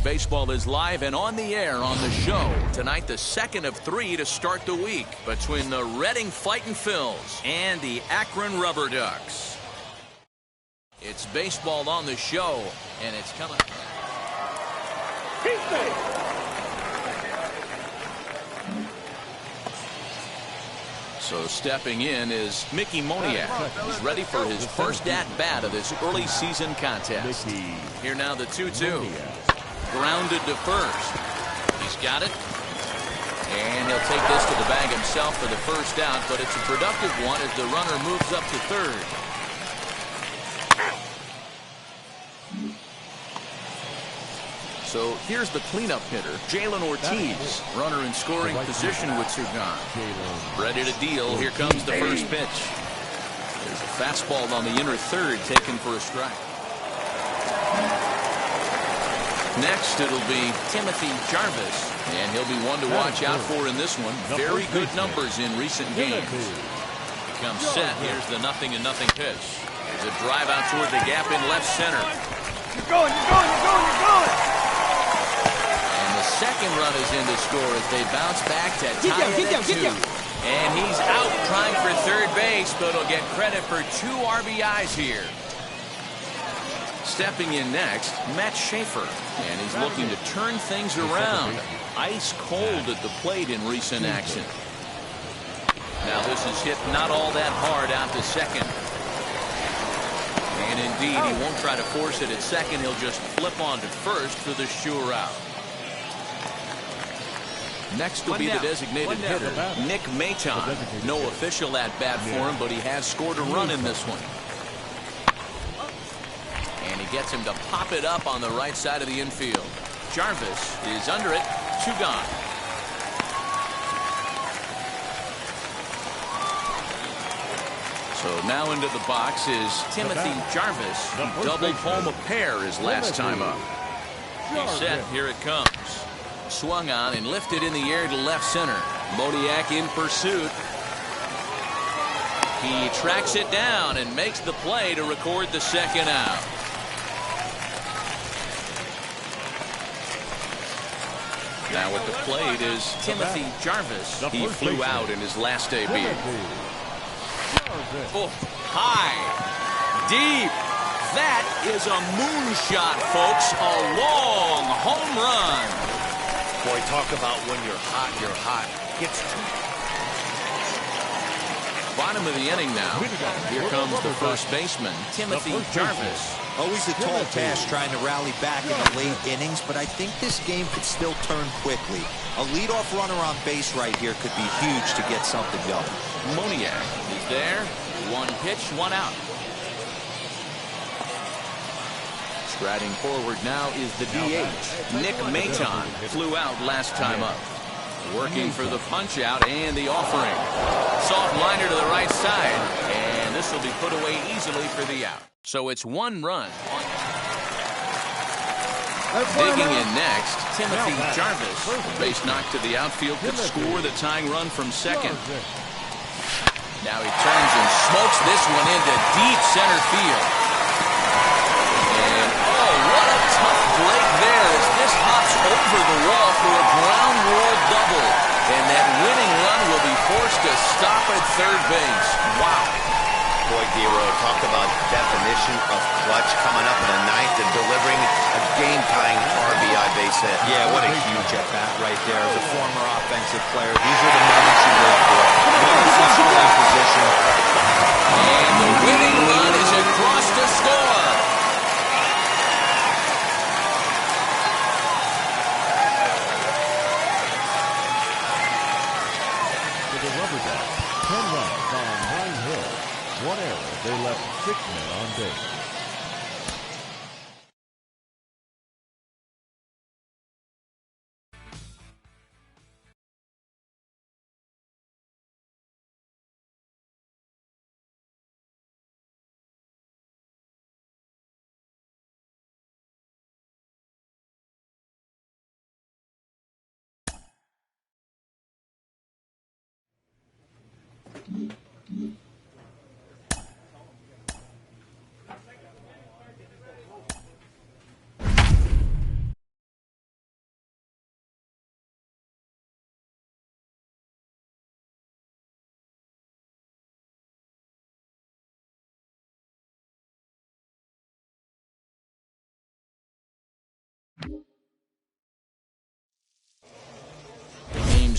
League Baseball is live and on the air on the show. Tonight, the second of 3 to start the week between the Reading Fightin' Phils and the Akron Rubber Ducks. It's baseball on the show, and it's coming. So stepping in is Mickey Moniak. He's ready for his first at-bat of this early season contest. Here now the 2-2. Grounded to first. He's got it. And he'll take this to the bag himself for the first out, but it's a productive one as the runner moves up to third. So here's the cleanup hitter, Jalen Ortiz. Runner in scoring position with Sugan. Ready to deal. Here comes the first pitch. There's a fastball on the inner third taken for a strike. Next it'll be Timothy Jarvis, and he'll be one to watch out for in this one. Very good numbers in recent games. Becomes set. Here's the 0-0 pitch. There's a drive out toward the gap in left center. You're going. Second run is in to score as they bounce back to tie it at 2. And he's out trying for third base, but he'll get credit for 2 RBIs here. Stepping in next, Matt Schaefer, and he's looking to turn things around. Ice cold at the plate in recent action. Now this is hit not all that hard out to second. And indeed, he won't try to force it at second. He'll just flip on to first for the sure out. Next will be the designated hitter, Nick Maton. No official at-bat for him, but he has scored a run in this one. And he gets him to pop it up on the right side of the infield. Jarvis is under it. 2 gone. So now into the box is Timothy Jarvis. He doubled home a pair his last time up. He's set. Here it comes. Swung on and lifted in the air to left center. Moniak in pursuit. He tracks it down and makes the play to record the second out. Now at the plate is Timothy Jarvis. He flew out in his last debut. Oh, high, deep. That is a moonshot, folks. A long home run. Boy, talk about when you're hot, Gets bottom of the inning now. Here comes the first baseman, Timothy Jarvis. Always a tall task trying to rally back in the late innings, but I think this game could still turn quickly. A leadoff runner on base right here could be huge to get something going. Moniak is there. 1 pitch, 1 out. Striding forward now is the DH, Nick Maton. Flew out last time up. Working for the punch out and the offering. Soft liner to the right side. And this will be put away easily for the out. So it's 1 run. Digging in next, Timothy Jarvis. Base knock to the outfield could score the tying run from second. Now he turns and smokes this one into deep center field. Break there as this hops over the wall for a ground rule double. And that winning run will be forced to stop at third base. Wow. Boy, Giro, talk about definition of clutch coming up in the 9th and delivering a game-tying RBI base hit. Yeah, what a huge at-bat right there. As a former offensive player, these are the moments you live for. Moments in scoring position. And the winning run is across to score. The Rubber Ducks, 10 runs on 9 hits, 1 error. They left 6 men on base.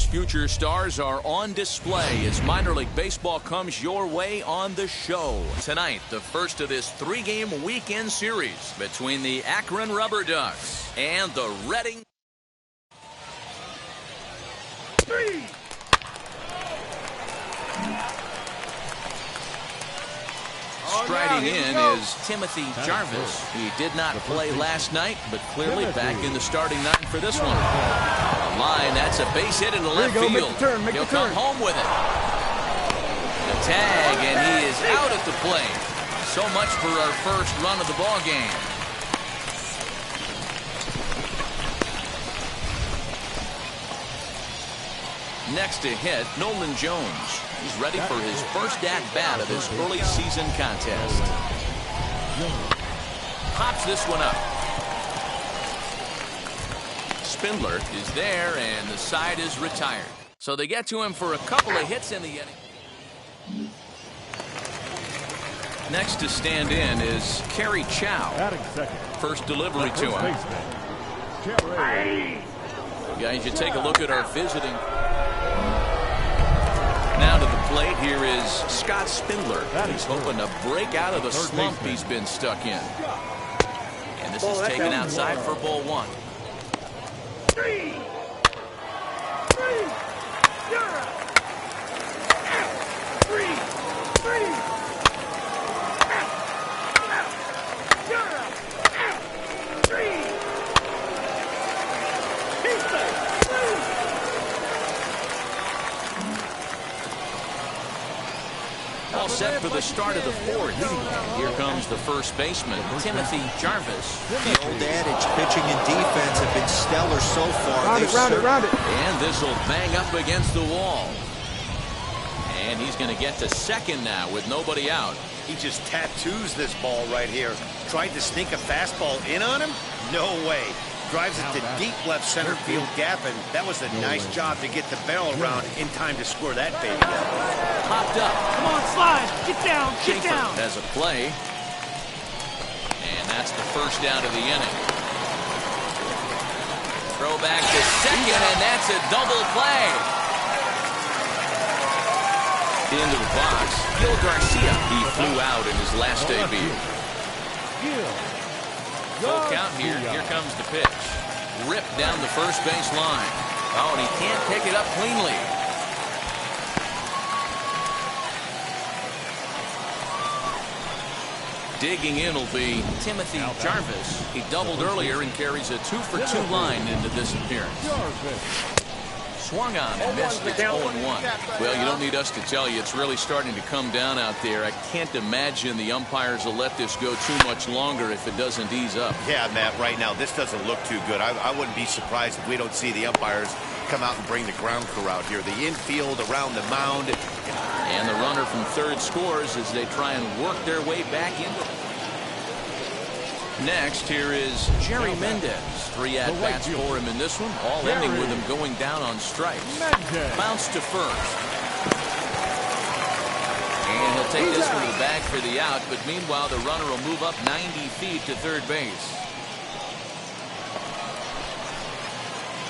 Whose future stars are on display as minor league baseball comes your way on the show. Tonight, the first of this 3-game weekend series between the Akron Rubber Ducks and the Reading. Striding in is Timothy Jarvis. He did not play last night, but clearly back in the starting nine for this one. A line, that's a base hit into left field. He'll come home with it. The tag, and he is out at the plate. So much for our first run of the ball game. Next to hit, Nolan Jones. He's ready for his first at-bat of this early season contest. Pops this one up. Spindler is there, and the side is retired. So they get to him for a couple of hits in the inning. Next to stand in is Kerry Chow. First delivery to him. Guys, you take a look at our visiting. Now to the plate, here is Scott Spindler. He's hoping to break out of the slump he's been stuck in. And this is taken outside for ball one. All set for the start of the fourth. Here comes the first baseman, Timothy Jarvis. The old adage, pitching and defense have been stellar so far. Round it. And this will bang up against the wall. And he's going to get to second now with nobody out. He just tattoos this ball right here. Tried to sneak a fastball in on him? No way. Drives it to deep left center field gap, and that was a nice job to get the barrel around in time to score that baby out. Popped up. Come on, slide. Get down. Get Schaefer down. has a play. And that's the first out of the inning. Throw back to second, and that's a double play. Into the box, Gil Garcia. He flew out in his last debut. Full count here. Here comes the pitch. Ripped down the first base line. Oh, and he can't pick it up cleanly. Digging in will be Timothy Jarvis. He doubled earlier and carries a 2-for-2 line into this appearance. Swung on and missed. It's 0-1. Well, you don't need us to tell you it's really starting to come down out there. I can't imagine the umpires will let this go too much longer if it doesn't ease up. Yeah, Matt, right now this doesn't look too good. I wouldn't be surprised if we don't see the umpires come out and bring the ground crew out here. The infield around the mound. And the runner from third scores as they try and work their way back into it. Next, here is Jerry Mendez. 3 at-bats for him in this one, all ending with him going down on strikes. Bounce to first. And he'll take this one to the bag for the out, but meanwhile the runner will move up 90 feet to third base.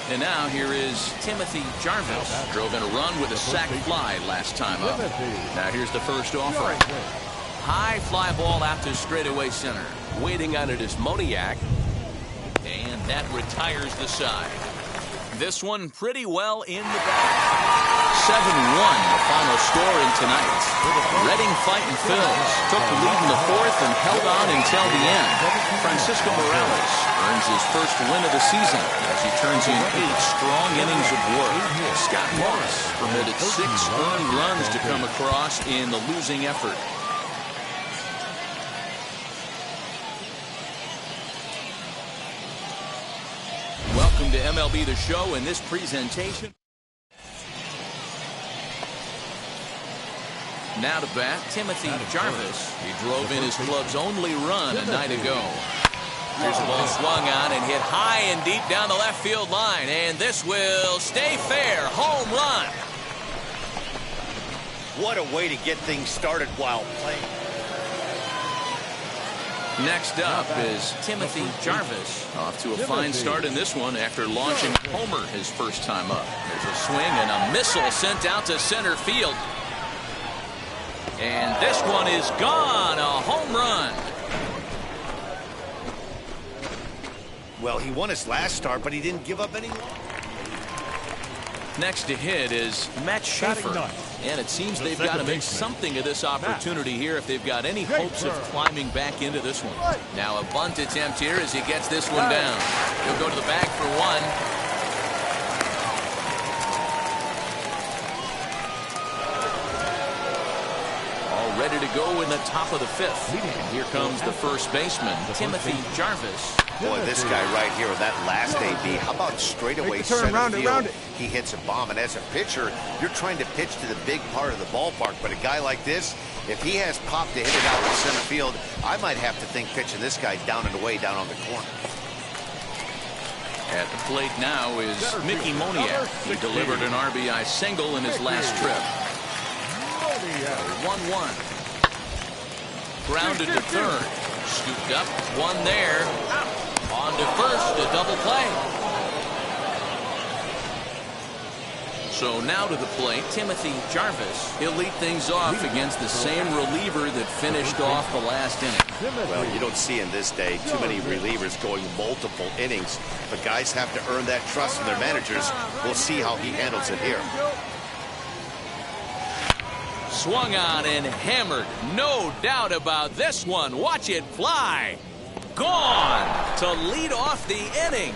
And now here is Timothy Jarvis. Drove in a run with a sac fly last time up. Now here's the first offering. High fly ball out to straightaway center. Waiting on it is Moniak. And that retires the side. This one pretty well in the bag. 7-1 the final score in tonight. Reading fighting Phils took the lead in the fourth and held on until the end. Francisco Morales earns his first win of the season as he turns in 8 strong innings of work. Scott Morris permitted 6 earned runs to come across in the losing effort. Welcome to MLB The Show in this presentation. Now to bat, Timothy Jarvis. He drove in his club's only run a night ago. Here's the ball swung on and hit high and deep down the left field line. And this will stay fair. Home run. What a way to get things started while playing. Next up is Timothy Jarvis. Off to a fine start in this one after launching homer his first time up. There's a swing and a missile sent out to center field. And this one is gone. A home run. Well, he won his last start, but he didn't give up any. Next to hit is Matt Schaefer. And it seems they've got to make something of this opportunity here if they've got any hopes of climbing back into this one. Now a bunt attempt here as he gets this one down. He'll go to the bag for one. All ready to go in the top of the fifth. And here comes the first baseman, Timothy Jarvis. Boy, this guy right here with that last AB, how about straightaway center field? He hits a bomb, and as a pitcher, you're trying to pitch to the big part of the ballpark, but a guy like this, if he has pop to hit it out to center field, I might have to think pitching this guy down and away down on the corner. At the plate now is Mickey Moniak. He delivered an RBI single in his last trip. 1-1. Grounded to third. Scooped up, one there. On to first, a double play. So now to the plate, Timothy Jarvis. He'll lead things off against the same reliever that finished off the last inning. Well, you don't see in this day too many relievers going multiple innings, but guys have to earn that trust from their managers. We'll see how he handles it here. Swung on and hammered. No doubt about this one. Watch it fly. Gone to lead off the inning.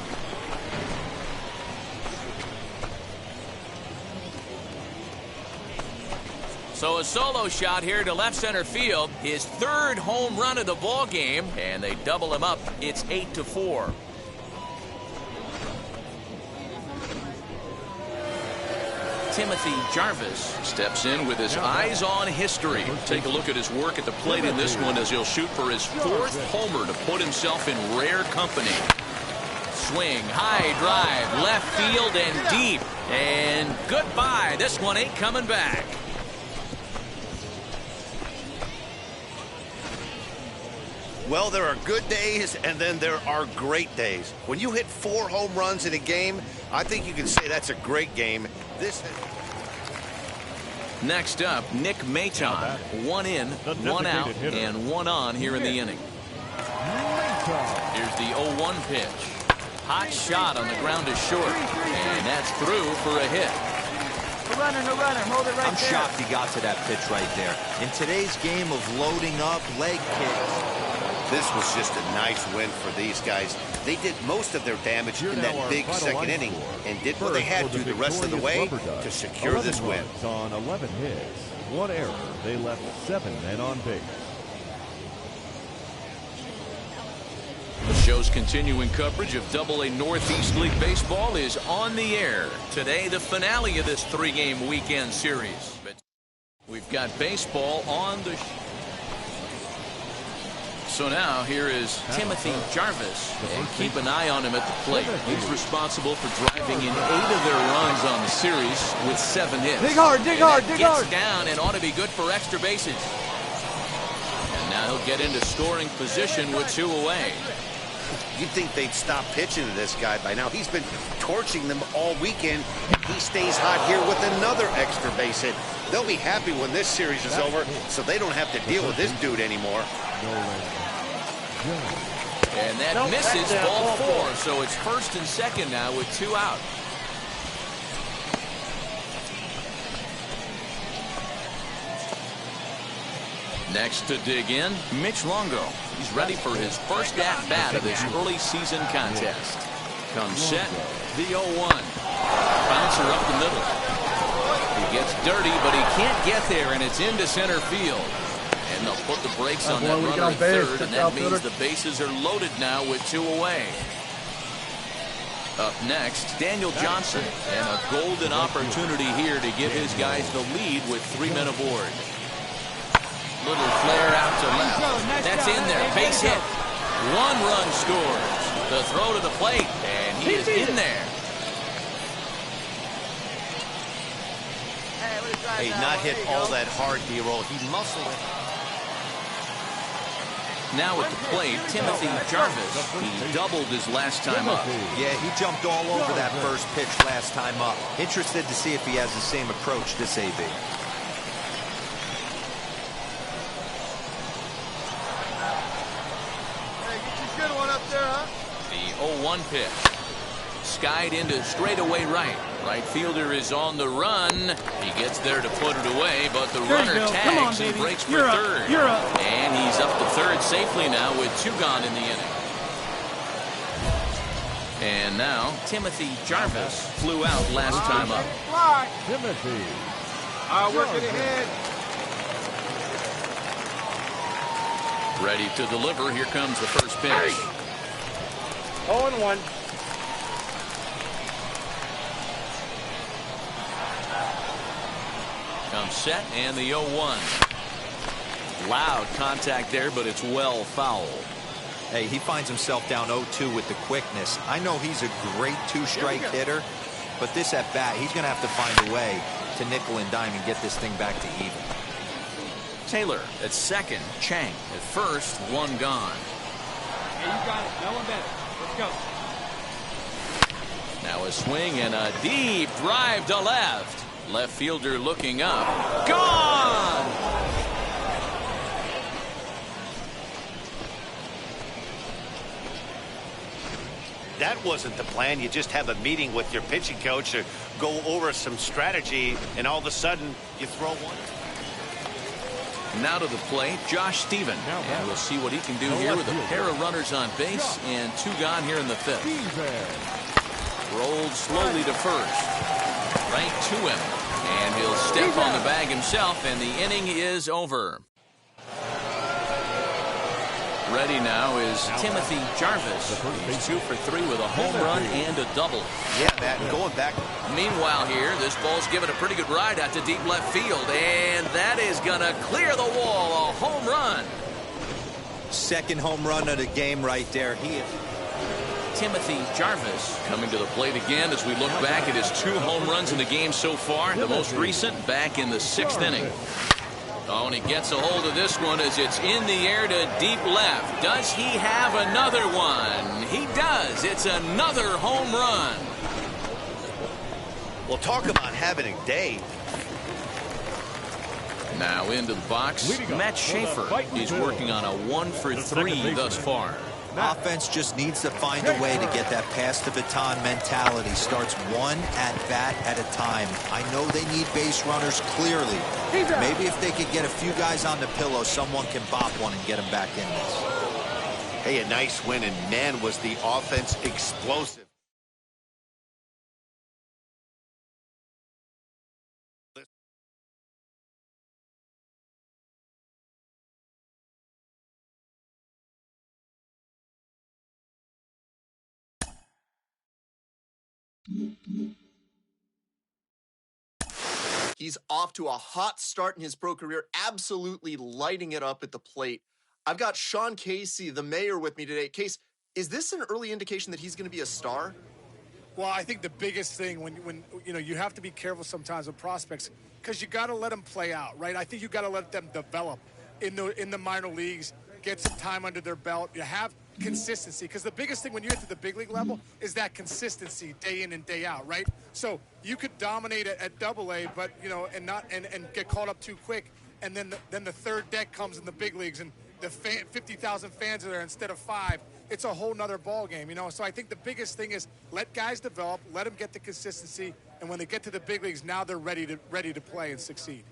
So a solo shot here to left center field. His third home run of the ball game, and they double him up. It's 8-4. Timothy Jarvis steps in with his eyes on history. Take a look at his work at the plate in this one as he'll shoot for his fourth homer to put himself in rare company. Swing, high drive, left field and deep. And goodbye. This one ain't coming back. Well, there are good days, and then there are great days. When you hit 4 home runs in a game, I think you can say that's a great game. Next up, Nick Maton. 1 in, 1 out, and 1 on here in the inning. Here's the 0-1 pitch. Hot shot on the ground is short, and that's through for a hit. No runner, hold it right I'm shocked he got to that pitch right there. In today's game of loading up, leg kicks, this was just a nice win for these guys. They did most of their damage in that big second inning and did what they had to the rest of the way to secure this win. On 11 hits, 1 error, they left 7 men on base. The show's continuing coverage of Double-A Northeast League Baseball is on the air. Today, the finale of this 3-game weekend series. But we've got baseball on the So now here is Timothy Jarvis, and keep an eye on him at the plate. He's responsible for driving in 8 of their runs on the series with 7 hits. Dig hard, dig hard, dig hard. Gets down and ought to be good for extra bases. And now he'll get into scoring position with 2 away. You'd think they'd stop pitching to this guy by now. He's been torching them all weekend, and he stays hot here with another extra base hit. They'll be happy when this series is over, so they don't have to deal with this dude anymore. And that misses ball 4, so it's first and second now with 2 out. Next to dig in, Mitch Longo. He's ready for his first at-bat of this early season contest. Comes set, the 0-1. Bouncer up the middle. He gets dirty, but he can't get there, and it's into center field. And they'll put the brakes on that runner at third, and that means the bases are loaded now with 2 away. Up next, Daniel Johnson, and a golden opportunity here to give his guys the lead with 3 men aboard. Little flare out to left. That's in there. Base hit. 1 run scores. The throw to the plate, and he is in there. Hey, not hit all that hard, D-roll. He muscled it. Now at the plate, Timothy Jarvis. He doubled his last time up. Yeah, he jumped all over that first pitch last time up. Interested to see if he has the same approach this AB. Hey, get your good one up there, huh? The 0-1 pitch. Skied into straightaway right. Right fielder is on the run. He gets there to put it away, but the runner tags and breaks for third. You're up. And he's up to third safely now with 2 gone in the inning. And now Timothy Jarvis flew out last time up. Fly. Timothy. Work it ahead. Ready to deliver. Here comes the first pitch. 0-1. Comes set and the 0-1. Loud contact there, but it's well fouled. Hey, he finds himself down 0-2 with the quickness. I know he's a great 2-strike hitter, but this at bat, he's going to have to find a way to nickel and dime and get this thing back to even. Taylor at second, Chang at first, 1 gone. Hey, you got it. No one better. Let's go. Now a swing and a deep drive to left. Left fielder looking up. Gone! That wasn't the plan. You just have a meeting with your pitching coach to go over some strategy, and all of a sudden you throw one. Now to the plate, Josh Stephen. And we'll see what he can do here with a pair of runners on base and 2 gone here in the 5th. Rolled slowly to first. Right to him. And he'll step on the bag himself, and the inning is over. Ready now is Timothy Jarvis. He's 2 for 3 with a home run and a double. Yeah, Matt, going back. Meanwhile here, this ball's given a pretty good ride out to deep left field, and that is going to clear the wall. A home run. Second home run of the game right there. Timothy Jarvis coming to the plate again as we look back at his 2 home runs in the game so far. The most recent back in the 6th inning. Oh, and he gets a hold of this one as it's in the air to deep left. Does he have another one? He does. It's another home run. Well, talk about having a day. Now into the box, Matt Schaefer. He's working on a 1 for 3 thus far. Offense just needs to find a way to get that pass the baton mentality. Starts one at bat at a time. I know they need base runners clearly. Maybe if they could get a few guys on the pillow, someone can bop one and get them back in this. Hey, a nice win, and man, was the offense explosive. He's off to a hot start in his pro career, absolutely lighting it up at the plate. I've got Sean Casey, the mayor, with me today. Case, is this an early indication that he's going to be a star? Well, I think the biggest thing when you know, you have to be careful sometimes with prospects because you got to let them play out, right? I think you got to let them develop in the minor leagues, get some time under their belt. You have consistency, because the biggest thing when you get to the big league level is that consistency day in and day out, right? So you could dominate at AA, but you know, and get caught up too quick, and then the third deck comes in the big leagues, and the 50,000 fans are there instead of 5. It's a whole nother ball game, you know. So I think the biggest thing is let guys develop, let them get the consistency, and when they get to the big leagues, now they're ready to play and succeed.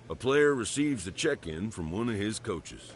A player receives a check-in from one of his coaches.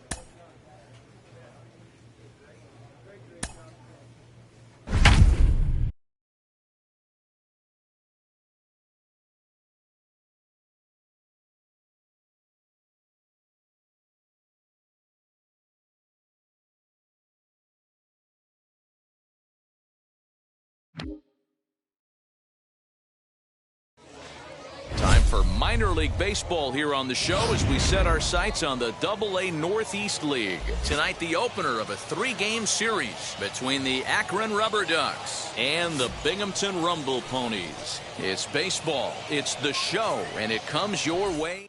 Minor League Baseball here on the show as we set our sights on the AA Northeast League. Tonight, the opener of a 3-game series between the Akron Rubber Ducks and the Binghamton Rumble Ponies. It's baseball, it's the show, and it comes your way.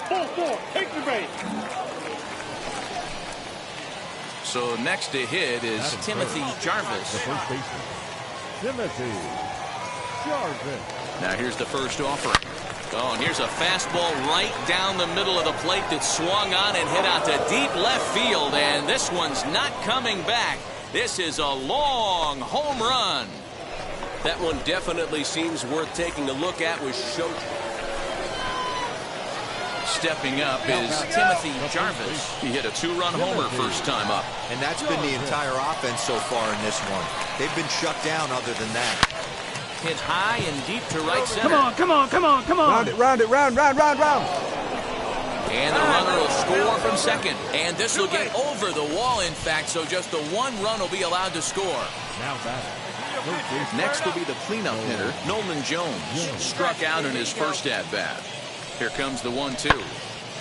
Ball, take the base. So next to hit is Timothy Jarvis. The first baseman, Timothy Jarvis. Now here's the first offering. Oh, and here's a fastball right down the middle of the plate that swung on and hit out to deep left field. And this one's not coming back. This is a long home run. That one definitely seems worth taking a look at with Show. Stepping up is Timothy Jarvis. He hit a 2-run homer first time up. And that's been the entire offense so far in this one. They've been shut down other than that. Hit high and deep to right center. Come on. Round it, round. And the runner will score from second. And this will get over the wall, in fact, so just the 1 run will be allowed to score. Now batting. Next will be the cleanup hitter, Nolan Jones. Struck out in his first at-bat. Here comes the 1-2.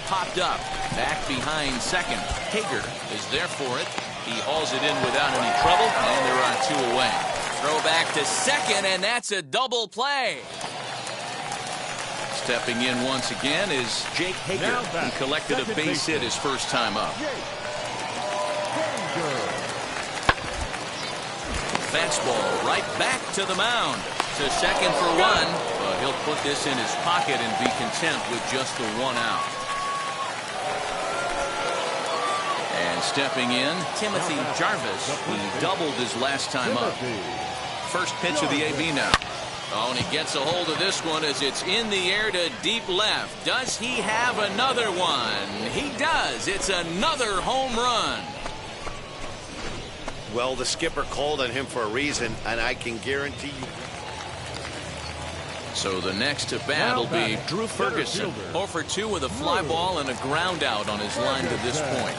Popped up. Back behind second. Hager is there for it. He hauls it in without any trouble, and there are 2 away. Throw back to second, and that's a double play. Stepping in once again is Jake Hager. He collected a base hit his first time up. Fastball right back to the mound. To second for 1. He'll put this in his pocket and be content with just the 1 out. And stepping in, Timothy Jarvis. He doubled his last time up. First pitch of the AB now. Oh, and he gets a hold of this one as it's in the air to deep left. Does he have another one? He does. It's another home run. Well, the skipper called on him for a reason, and I can guarantee you. So the next to bat will be Drew Ferguson. 0 for 2 with a fly ball and a ground out on his line to this point.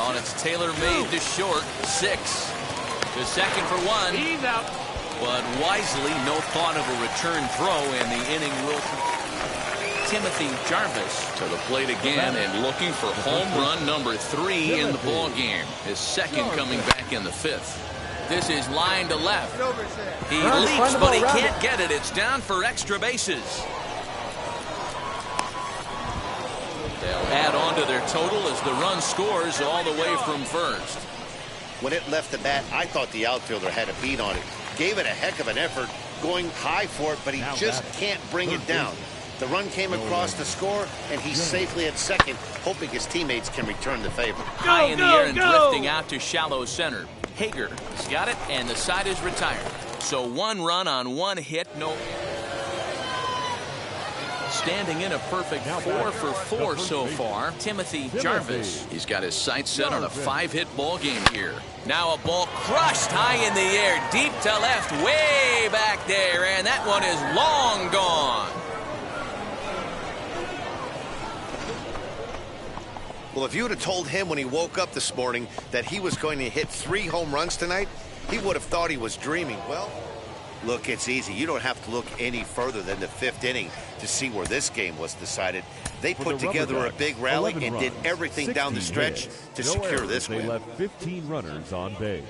Oh, and it's tailor-made to short. 6. To second for 1. He's out. But wisely, no thought of a return throw, and the inning will. Timothy Jarvis to the plate again and looking for home run number 3 in the ball game. His second coming back in the 5th. This is line to left. He leaps, but he can't get it. It's down for extra bases. They'll add on to their total as the run scores all the way from first. When it left the bat, I thought the outfielder had a beat on it. Gave it a heck of an effort, going high for it, but he just can't bring it down. The run came across the score, and he's safely at second, hoping his teammates can return the favor. High in the air and drifting out to shallow center. Hager has got it, and the side is retired. So 1 run on 1 hit, no. Standing in a perfect 4 for 4 so far, Timothy Jarvis. He's got his sights set on a 5-hit ball game here. Now a ball crushed high in the air, deep to left, way back there, and that one is long gone. Well, if you would have told him when he woke up this morning that he was going to hit 3 home runs tonight, he would have thought he was dreaming. Well, look, it's easy. You don't have to look any further than the 5th inning to see where this game was decided. They put together a big rally and did everything down the stretch to secure this win. They left 15 runners on base.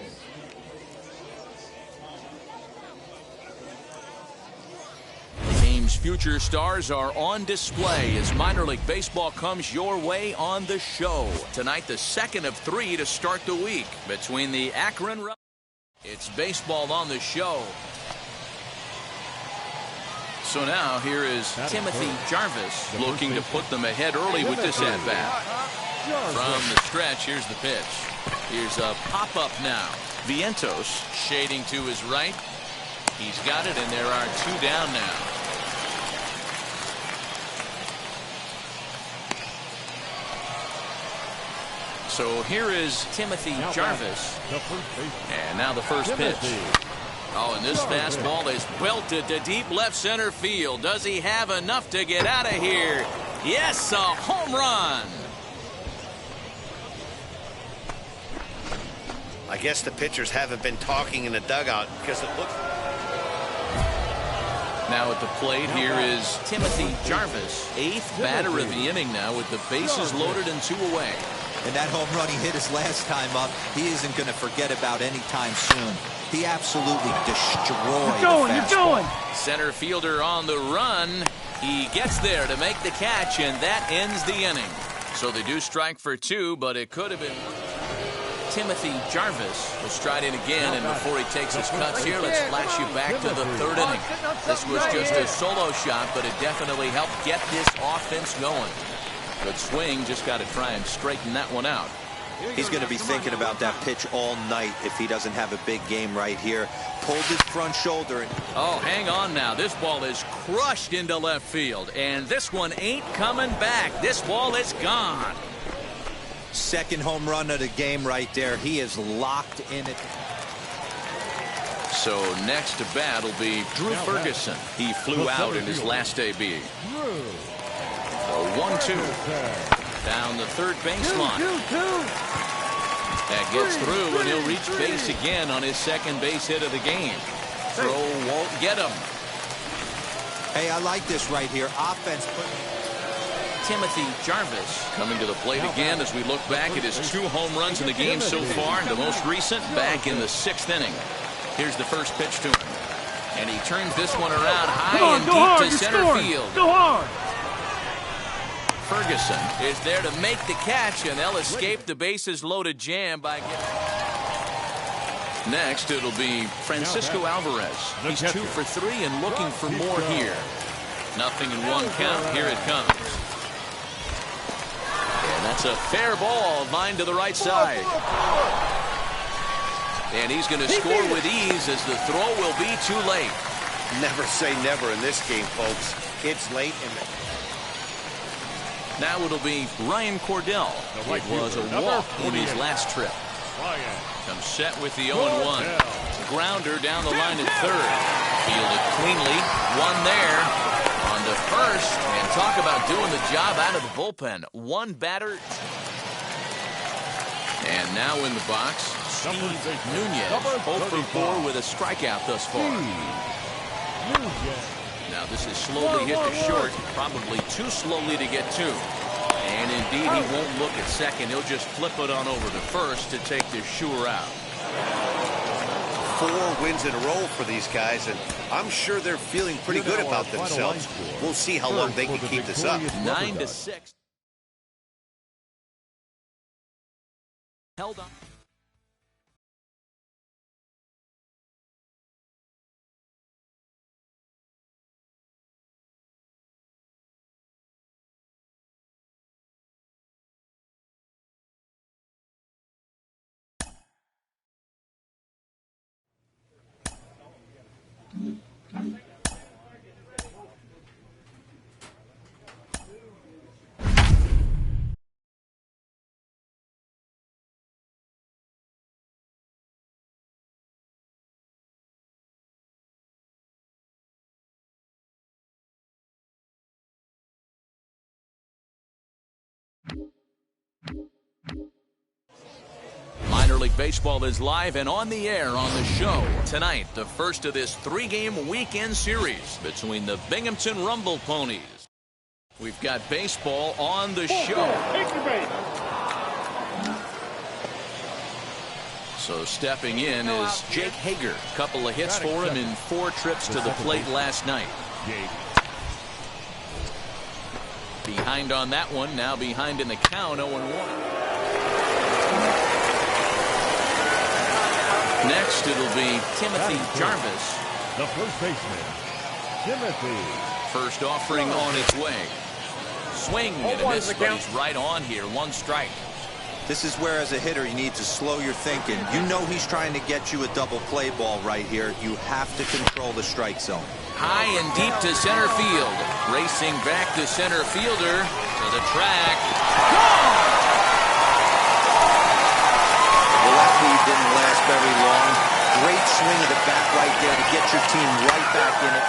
Future stars are on display as minor league baseball comes your way on the show. Tonight, the 2nd of 3 to start the week between the Akron. It's baseball on the show. So now here is Timothy Jarvis looking to put them ahead early with this at-bat. From the stretch, here's the pitch. Here's a pop-up now. Vientos shading to his right. He's got it, and there are 2 down now. So here is Timothy Jarvis. And now the first pitch. Oh, and this fastball is belted to deep left center field. Does he have enough to get out of here? Yes, a home run. I guess the pitchers haven't been talking in the dugout because it looks... Now at the plate, here is Timothy Jarvis, 8th batter of the inning now with the bases loaded and 2 away. And that home run he hit his last time up, he isn't going to forget about anytime soon. He absolutely destroyed the fastball. Center fielder on the run. He gets there to make the catch, and that ends the inning. So they do strike for 2, but it could have been. Timothy Jarvis will stride in again, and before he takes his cuts here, let's flash you back to the 3rd inning. This was just a solo shot, but it definitely helped get this offense going. Good swing, just got to try and straighten that one out. He's going to be thinking about that pitch all night if he doesn't have a big game right here. Pulled his front shoulder. Oh, hang on now. This ball is crushed into left field, and this one ain't coming back. This ball is gone. Second home run of the game right there. He is locked in it. So next to bat will be Drew Ferguson. He flew out in his last AB. A 1-2 down the third baseline. That gets through, and he'll reach base again on his second base hit of the game. Throw won't get him. Hey, I like this right here. Offense. Timothy Jarvis coming to the plate again as we look back at his 2 home runs in the game so far. The most recent back in the 6th inning. Here's the first pitch to him. And he turns this one around high and deep to center field. Go hard. Ferguson is there to make the catch, and they'll escape the bases loaded jam by getting. Next, it'll be Francisco Alvarez. He's 2 for 3 and looking for more here. Nothing in 1 count. Here it comes. And that's a fair ball, line to the right side. And he's going to score with ease as the throw will be too late. Never say never in this game, folks. It's late in the... Now it'll be Ryan Cordell. It was a walk in his last trip. Comes set with the 0-1. Grounder down the line at third. Fielded cleanly. One there on the first. And talk about doing the job out of the bullpen. 1 batter. And now in the box, Steve Nunez. 0 for 4 with a strikeout thus far. Now this is slowly hit to short, probably too slowly to get to. And indeed, he won't look at second. He'll just flip it on over to first to take this sure out. 4 wins in a row for these guys, and I'm sure they're feeling pretty good about themselves. We'll see how long they can keep this up. 9-6. Held on. Minor League Baseball is live and on the air on the show. Tonight, the first of this 3-game weekend series between the Binghamton Rumble Ponies. We've got baseball on the show. So stepping in is Jake Hager. Couple of hits for him in 4 trips to the plate last night. Behind on that one, now behind in the count, 0-1. Next, it'll be Timothy Jarvis. The first baseman, Timothy. First offering on its way. Swing and a miss, but he's right on here. 1 strike. This is where, as a hitter, you need to slow your thinking. You know he's trying to get you a double play ball right here. You have to control the strike zone. High and deep to center field. Racing back to center fielder to the track. Well, that lead didn't last very long. Great swing of the bat right there to get your team right back in it.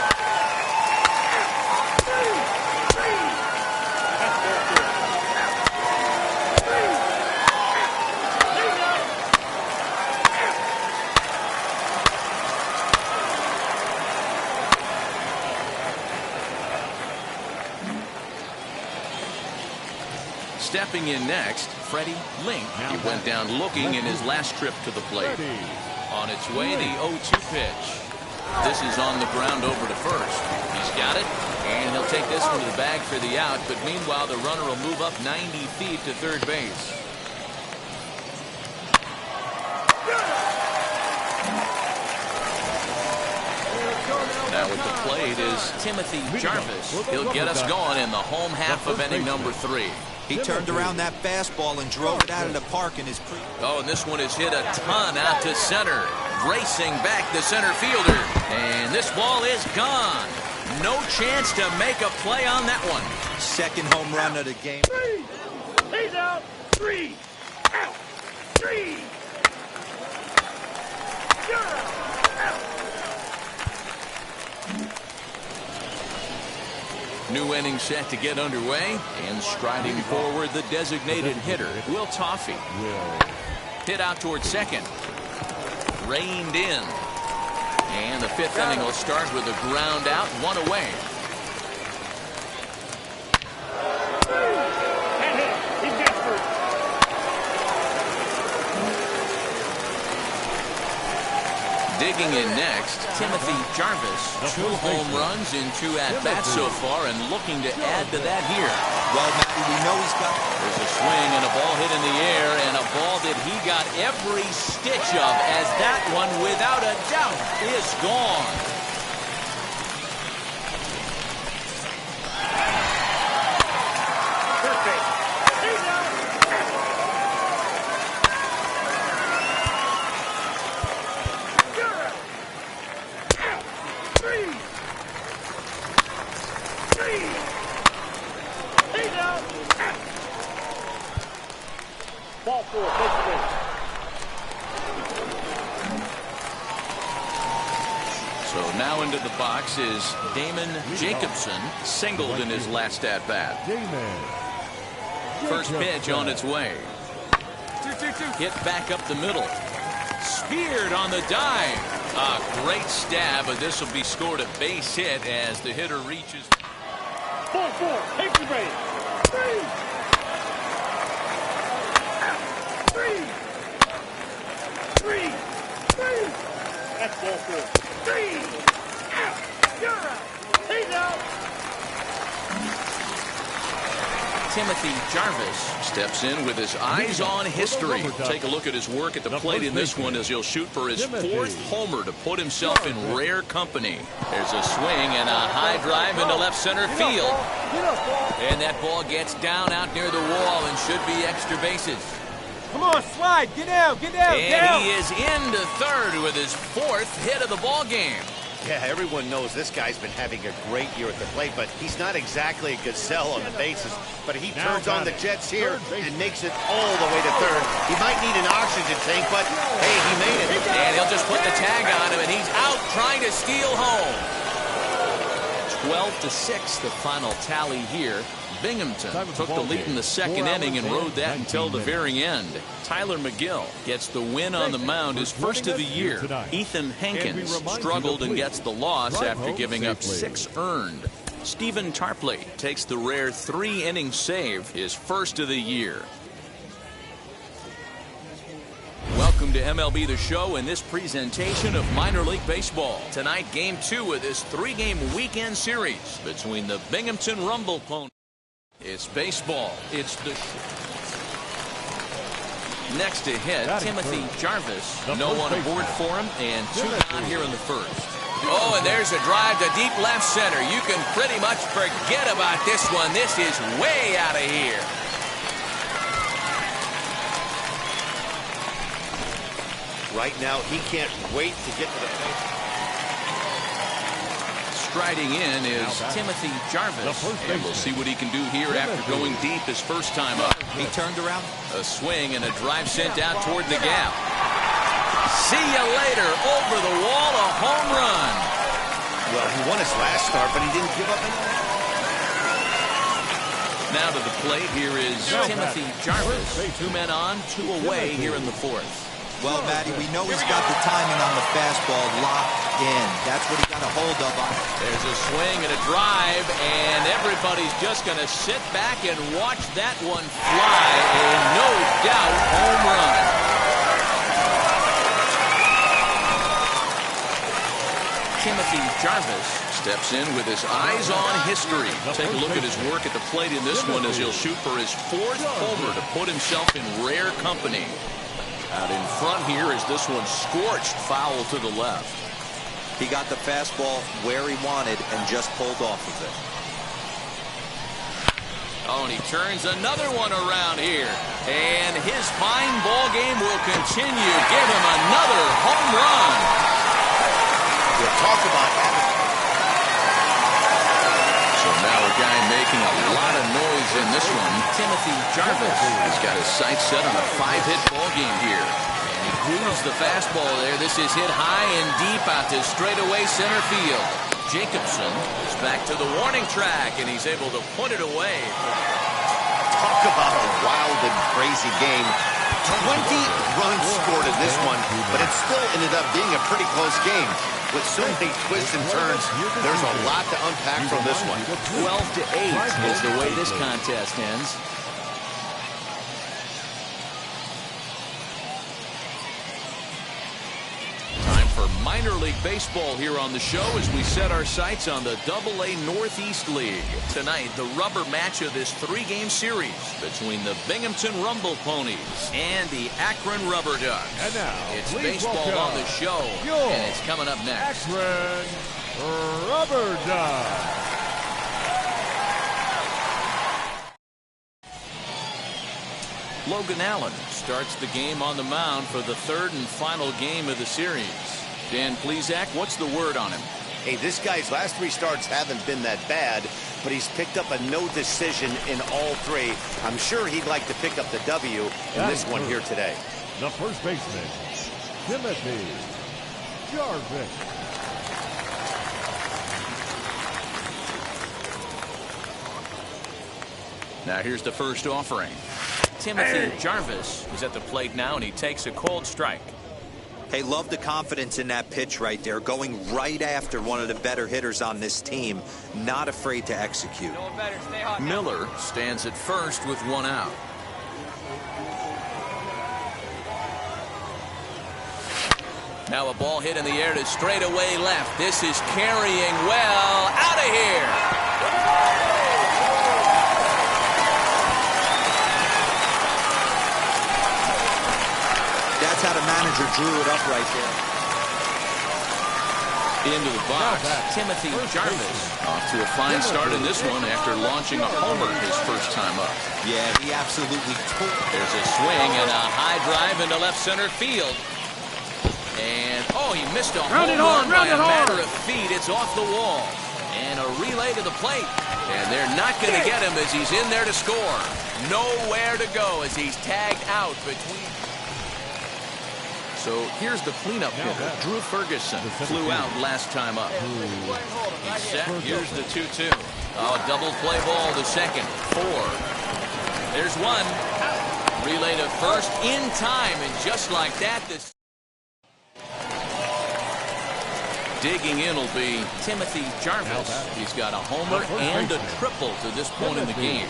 Stepping in next, Freddie Link. He went down looking in his last trip to the plate. On its way, the 0-2 pitch. This is on the ground over to first. He's got it, and he'll take this one to the bag for the out, but meanwhile the runner will move up 90 feet to third base. Now at the plate is Timothy Jarvis. He'll get us going in the home half of inning number 3. He turned around that fastball and drove it out of the park in his Oh, and this one is hit a ton out to center. Racing back the center fielder. And this ball is gone. No chance to make a play on that one. Second home run of the game. 3. He's out. 3. Out. 3. You're out. New inning set to get underway, and striding forward the designated hitter, Will Toffee. Hit out towards second. Reined in. And the 5th inning will start with a ground out, 1 away. He's desperate. Digging in next, Timothy Jarvis. 2 home runs in 2 at-bats so far, and looking to add to that here. Well, Matty, we know he's got... There's a swing and a ball hit in the air, and a ball that he got every stitch of, as that one, without a doubt, is gone. Ball 4, take the base. So now into the box is Damon Jacobson, singled in his last at-bat. First pitch on its way. Hit back up the middle. Speared on the dive. A great stab, but this will be scored a base hit as the hitter reaches. Ball 4, take the base. 3. 3. That's ball 4. 3. Out. You're out. He's out. Timothy Jarvis steps in with his eyes on history. Take a look at his work at the plate in this one as he'll shoot for his 4th homer to put himself in rare company. There's a swing and a high drive into left center field. And that ball gets down out near the wall and should be extra bases. Come on, slide. Get down. Get down. And he is into third with his 4th hit of the ball game. Yeah, everyone knows this guy's been having a great year at the plate, but he's not exactly a gazelle on the bases. But he turns on the jets here and makes it all the way to third. He might need an oxygen tank, but hey, he made it. And he'll just put the tag on him, and he's out trying to steal home. 12-6, the final tally here. Binghamton took the lead in the 2nd inning and rode that until the very end. Tyler McGill gets the win on the mound, his first of the year. Ethan Hankins struggled and gets the loss after giving up 6 earned. Stephen Tarpley takes the rare 3-inning save, his first of the year. Welcome to MLB The Show and this presentation of Minor League Baseball. Tonight, Game 2 of this 3-game weekend series between the Binghamton Rumble Ponies. It's baseball. It's the... Next to hit, Timothy Jarvis. No one aboard for him, and 2 down here in the first. Oh, and there's a drive to deep left center. You can pretty much forget about this one. This is way out of here. Right now, he can't wait to get to the plate. Striding in is Timothy Jarvis, and we'll see what he can do here after going deep his first time up. He turned around. A swing and a drive sent out toward the gap. See you later. Over the wall, a home run. Well, he won his last start, but he didn't give up anything. Now to the plate, here is Timothy Jarvis. 2 men on, 2 away here in the 4th. Well, Matty, we know he's got the timing on the fastball locked in. That's what he got a hold of on. There's a swing and a drive, and everybody's just going to sit back and watch that one fly. A no doubt home run. Timothy Jarvis steps in with his eyes on history. Take a look at his work at the plate in this one as he'll shoot for his 4th homer to put himself in rare company. Out in front here is this one scorched foul to the left. He got the fastball where he wanted and just pulled off of it. Oh, and he turns another one around here. And his fine ball game will continue. Give him another home run. We'll talk about having. So now a guy making a lot of noise in this one. Timothy Jarvis has got his sights set on a 5-hit ball game here. And he grooves the fastball there. This is hit high and deep out to straightaway center field. Jacobson is back to the warning track, and he's able to put it away. Talk about a wild and crazy game. 20 runs scored in this one, but it still ended up being a pretty close game. With so many twists and turns, there's a lot to unpack from this one. 12-8 is the way this contest ends. Time for minor league baseball here on the show as we set our sights on the AA Northeast League. Tonight, the rubber match of this 3-game series between the Binghamton Rumble Ponies and the Akron Rubber Ducks. And now, it's please baseball welcome on the show, and it's coming up next. Akron Rubber Ducks. Logan Allen starts the game on the mound for the 3rd and final game of the series. Dan Plesac, what's the word on him? Hey, this guy's last 3 starts haven't been that bad, but he's picked up a no decision in all 3. I'm sure he'd like to pick up the W in this one here today. The first baseman, Timothy Jarvis. Now here's the first offering. Timothy Jarvis is at the plate now, and he takes a cold strike. Hey, love the confidence in that pitch right there, going right after one of the better hitters on this team, not afraid to execute. Miller stands at first with 1 out. Now a ball hit in the air to straightaway left. This is carrying well. Out of here. That's how the manager drew it up right there. Into the box, Timothy Jarvis off to a fine start in this one after launching a homer his first time up. Yeah, he absolutely took. There's a swing and a high drive into left center field. And, oh, he missed a home run by a matter of feet. It's off the wall. And a relay to the plate. And they're not going to get him as he's in there to score. Nowhere to go as he's tagged out between. So here's the cleanup hitter. Drew Ferguson flew out last time up. He's set. Here's the 2-2. Oh, double play ball to second. 4. There's 1. Relay to first in time. And just like that, this digging in will be Timothy Jarvis. He's got a homer and a triple to this point in the game.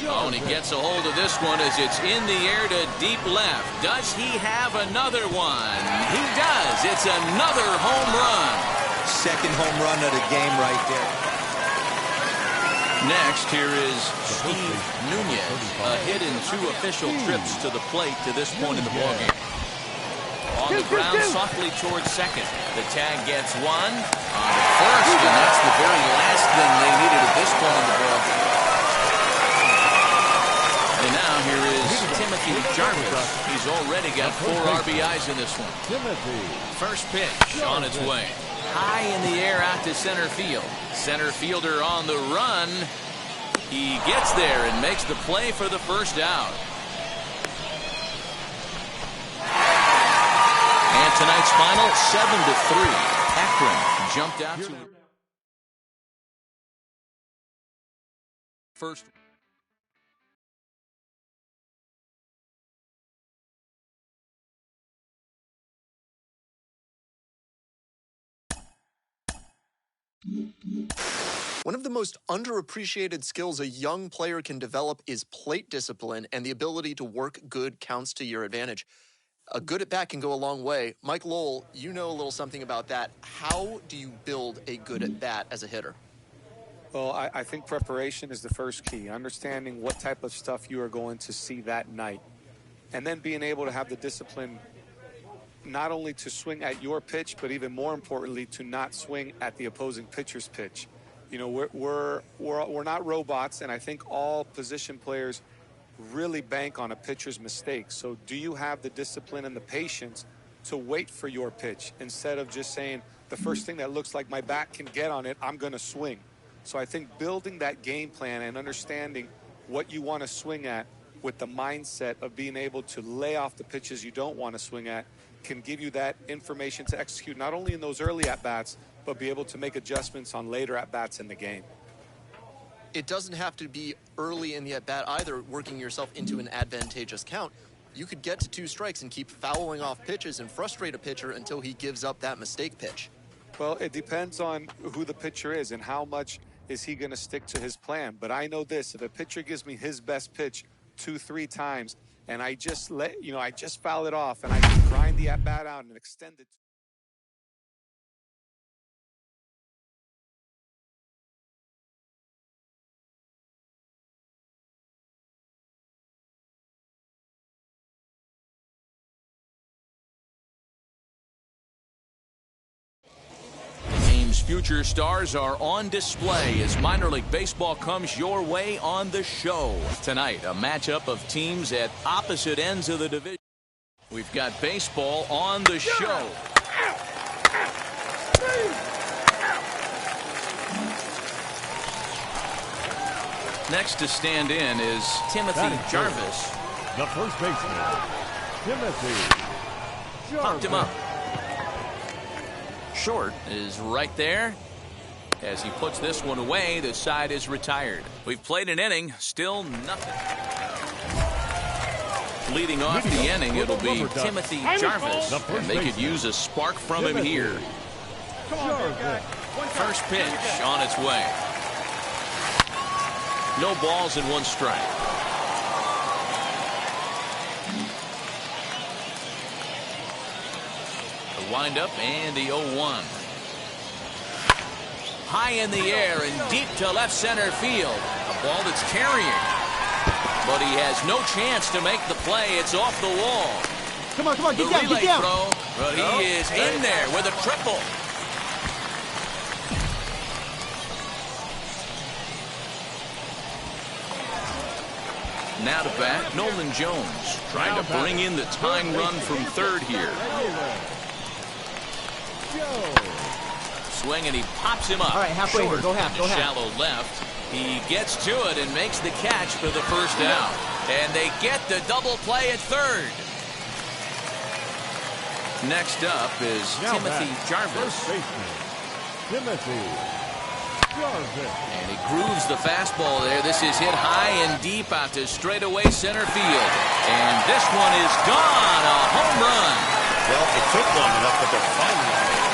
Oh, and he gets a hold of this one as it's in the air to deep left. Does he have another one? He does. It's another home run. Second home run of the game right there. Next, here is Steve Nunez. A hit in 2 official trips to the plate to this point in the ballgame. On the ground, softly towards second. The tag gets 1 on the first, and that's the very last thing they needed at this point in the ballgame. And now here is Timothy Jarvis. He's already got 4 RBIs in this one. First pitch on its way. High in the air out to center field. Center fielder on the run. He gets there and makes the play for the first out. And tonight's final, 7-3. Akron jumped out to first. One of the most underappreciated skills a young player can develop is plate discipline and the ability to work good counts to your advantage. A good at bat can go a long way. Mike Lowell, you know a little something about that. How do you build a good at bat as a hitter? Well, I think preparation is the first key. Understanding what type of stuff you are going to see that night. And then being able to have the discipline not only to swing at your pitch, but even more importantly, to not swing at the opposing pitcher's pitch. You know, we're not robots, and I think all position players really bank on a pitcher's mistake. So do you have the discipline and the patience to wait for your pitch instead of just saying, the first thing that looks like my bat can get on it, I'm going to swing. So I think building that game plan and understanding what you want to swing at with the mindset of being able to lay off the pitches you don't want to swing at can give you that information to execute not only in those early at-bats, but be able to make adjustments on later at-bats in the game. It doesn't have to be early in the at-bat either, working yourself into an advantageous count. You could get to 2 strikes and keep fouling off pitches and frustrate a pitcher until he gives up that mistake pitch. Well, it depends on who the pitcher is and how much is he going to stick to his plan. But I know this, if a pitcher gives me his best pitch 2-3 times and I just I just foul it off and I can grind the at-bat out and extend it. Future stars are on display as minor league baseball comes your way on the show. Tonight, a matchup of teams at opposite ends of the division. We've got baseball on the show. Next to stand in is Timothy Jarvis. The first baseman, Timothy Jarvis. Popped him up. Short is right there. As he puts this one away, the side is retired. We've played an inning, still nothing. Leading off the inning, it'll be Timothy Jarvis, and they could use a spark from him here. First pitch on its way. No balls and 1 strike. Wind up and the 0-1. High in the air and deep to left center field. A ball that's carrying. But he has no chance to make the play. It's off the wall. Come on, The relay throw, but he is in there with a triple. Now to bat, Nolan Jones trying to bring in the tying run from third here. Swing and he pops him up. All right, halfway here. Go half. Shallow left. He gets to it and makes the catch for the first down. And they get the double play at third. Next up is Timothy Jarvis. Timothy Jarvis. And he grooves the fastball there. This is hit high and deep out to straightaway center field. And this one is gone. A home run. Well, it took long enough, but they're finally on it.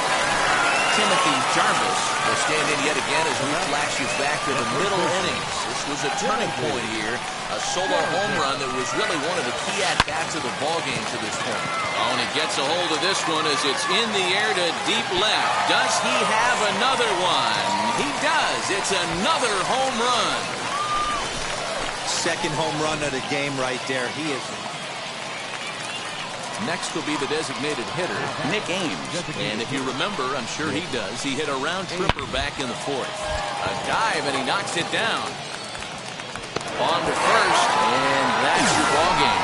Timothy Jarvis will stand in yet again as we flash you back to the middle innings. This was a turning point here. A solo home run that was really one of the key at-bats of the ballgame to this point. Oh, and he gets a hold of this one as it's in the air to deep left. Does he have another one? He does. It's another home run. Second home run of the game right there. He is. Next will be the designated hitter, Nick Ames. And if you remember, I'm sure he does, he hit a round tripper back in the 4th. A dive, and he knocks it down. On to first, and that's your ballgame.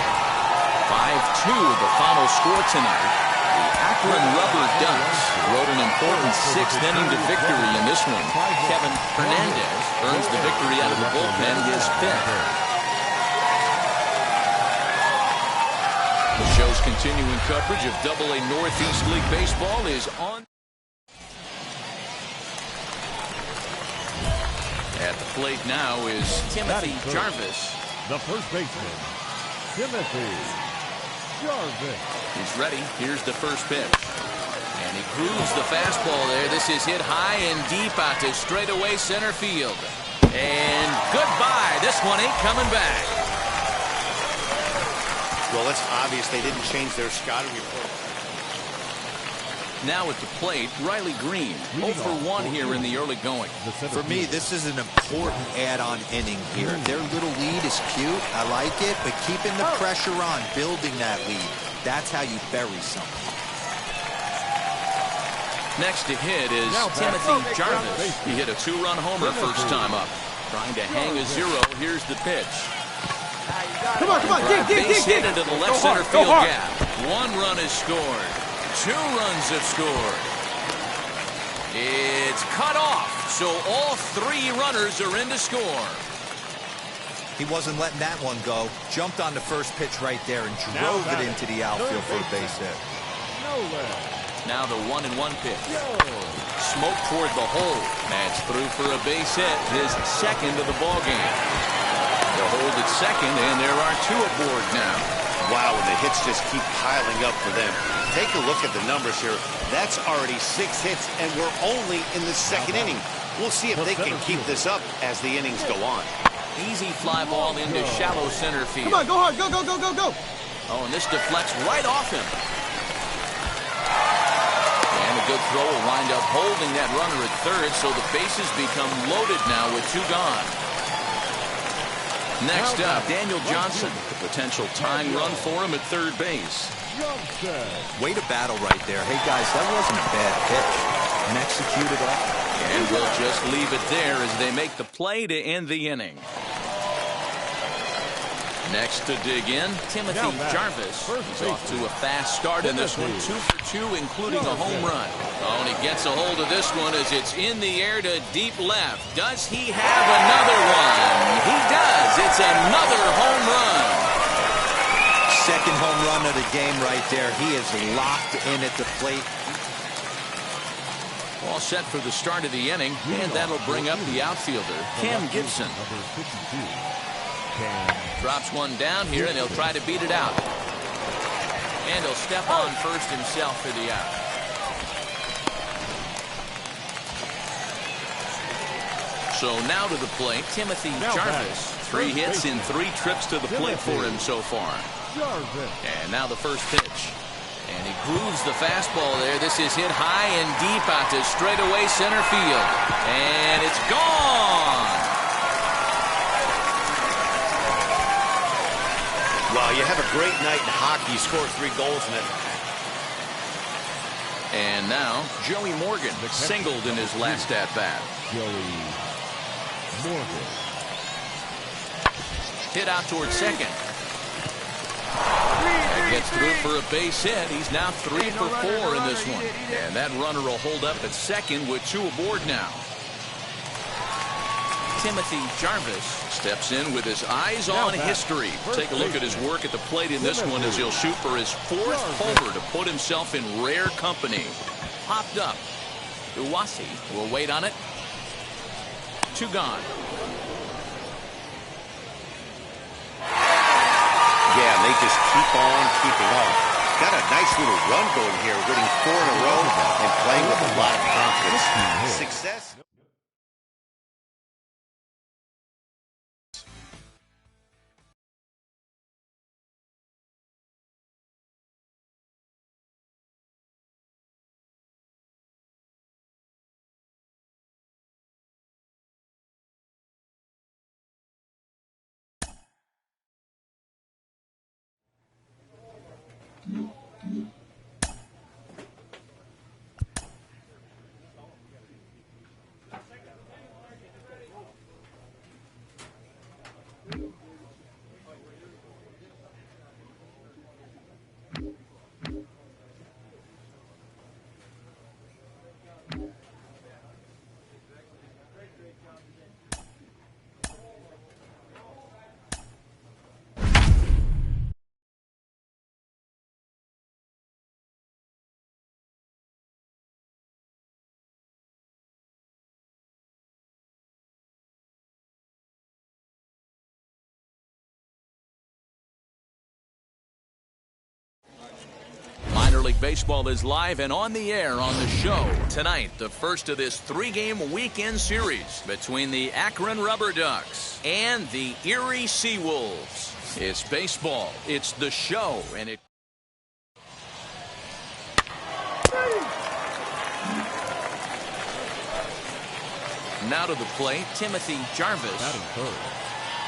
5-2, the final score tonight. The Akron Rubber Ducks rode an important 6th inning to victory in this one. Kevin Hernandez earns the victory out of the bullpen, his 5th. The show's continuing coverage of AA Northeast League Baseball is on. At the plate now is Timothy Jarvis. The first baseman, Timothy Jarvis. He's ready. Here's the first pitch. And he grooves the fastball there. This is hit high and deep out to straightaway center field. And goodbye. This one ain't coming back. Well, it's obvious they didn't change their scouting report. Now at the plate, Riley Green, 0 for 1 here in the early going. For me, this is an important add-on inning here. Their little lead is cute. I like it, but keeping the pressure on, building that lead, that's how you bury something. Next to hit is Timothy Jarvis. He hit a 2-run homer first time up. Trying to hang a 0. Here's the pitch. Come on, Base hit into the left center field gap. 1 run is scored. 2 runs have scored. It's cut off, so all 3 runners are in to score. He wasn't letting that one go. Jumped on the first pitch right there and drove it into the outfield for a base hit. Now the 1-1 pitch. Smoke toward the hole. That's through for a base hit, his second of the ball game. They'll hold at second, and there are 2 aboard now. Wow, and the hits just keep piling up for them. Take a look at the numbers here. That's already 6 hits, and we're only in the second inning. We'll see if they can keep this up as the innings go on. Easy fly ball into shallow center field. Come on, go hard, go, go, go, go, go. Oh, and this deflects right off him. And a good throw will wind up holding that runner at third, so the bases become loaded now with 2 gone. Next up, Daniel Johnson. The potential tying run for him at third base. Way to battle right there. Hey, guys, that wasn't a bad pitch. And executed off. And we'll just leave it there as they make the play to end the inning. Next to dig in, Timothy Jarvis. He's off to a fast start in this one. 2 for 2, including a home run. Oh, and he gets a hold of this one as it's in the air to deep left. Does he have another one? He does. It's another home run. Second home run of the game right there. He is locked in at the plate. All set for the start of the inning, and that'll bring up the outfielder, Cam Gibson. Drops one down here, and he'll try to beat it out. And he'll step on first himself for the out. So now to the plate, Timothy Jarvis. 3 hits in 3 trips to the plate for him so far. And now the first pitch. And he grooves the fastball there. This is hit high and deep out to straightaway center field. And it's gone. Wow, you have a great night in hockey. You score 3 goals in it. And now, Joey Morgan singled in his last at-bat. Joey Morgan. Hit out towards second. And gets through for a base hit. He's now 3 for 4 in this one. And that runner will hold up at second with 2 aboard now. Timothy Jarvis steps in with his eyes on history. Take a look at his work at the plate in this one as he'll shoot for his 4th homer to put himself in rare company. Popped up. Uwasi will wait on it. 2 gone. Yeah, they just keep on keeping on. Got a nice little run going here, winning 4 in a row and playing with a lot of confidence. Success. League Baseball is live and on the air on the show. Tonight, the first of this 3-game weekend series between the Akron Rubber Ducks and the Erie Seawolves. It's baseball, it's the show, and it... Now to the plate, Timothy Jarvis. Batting third,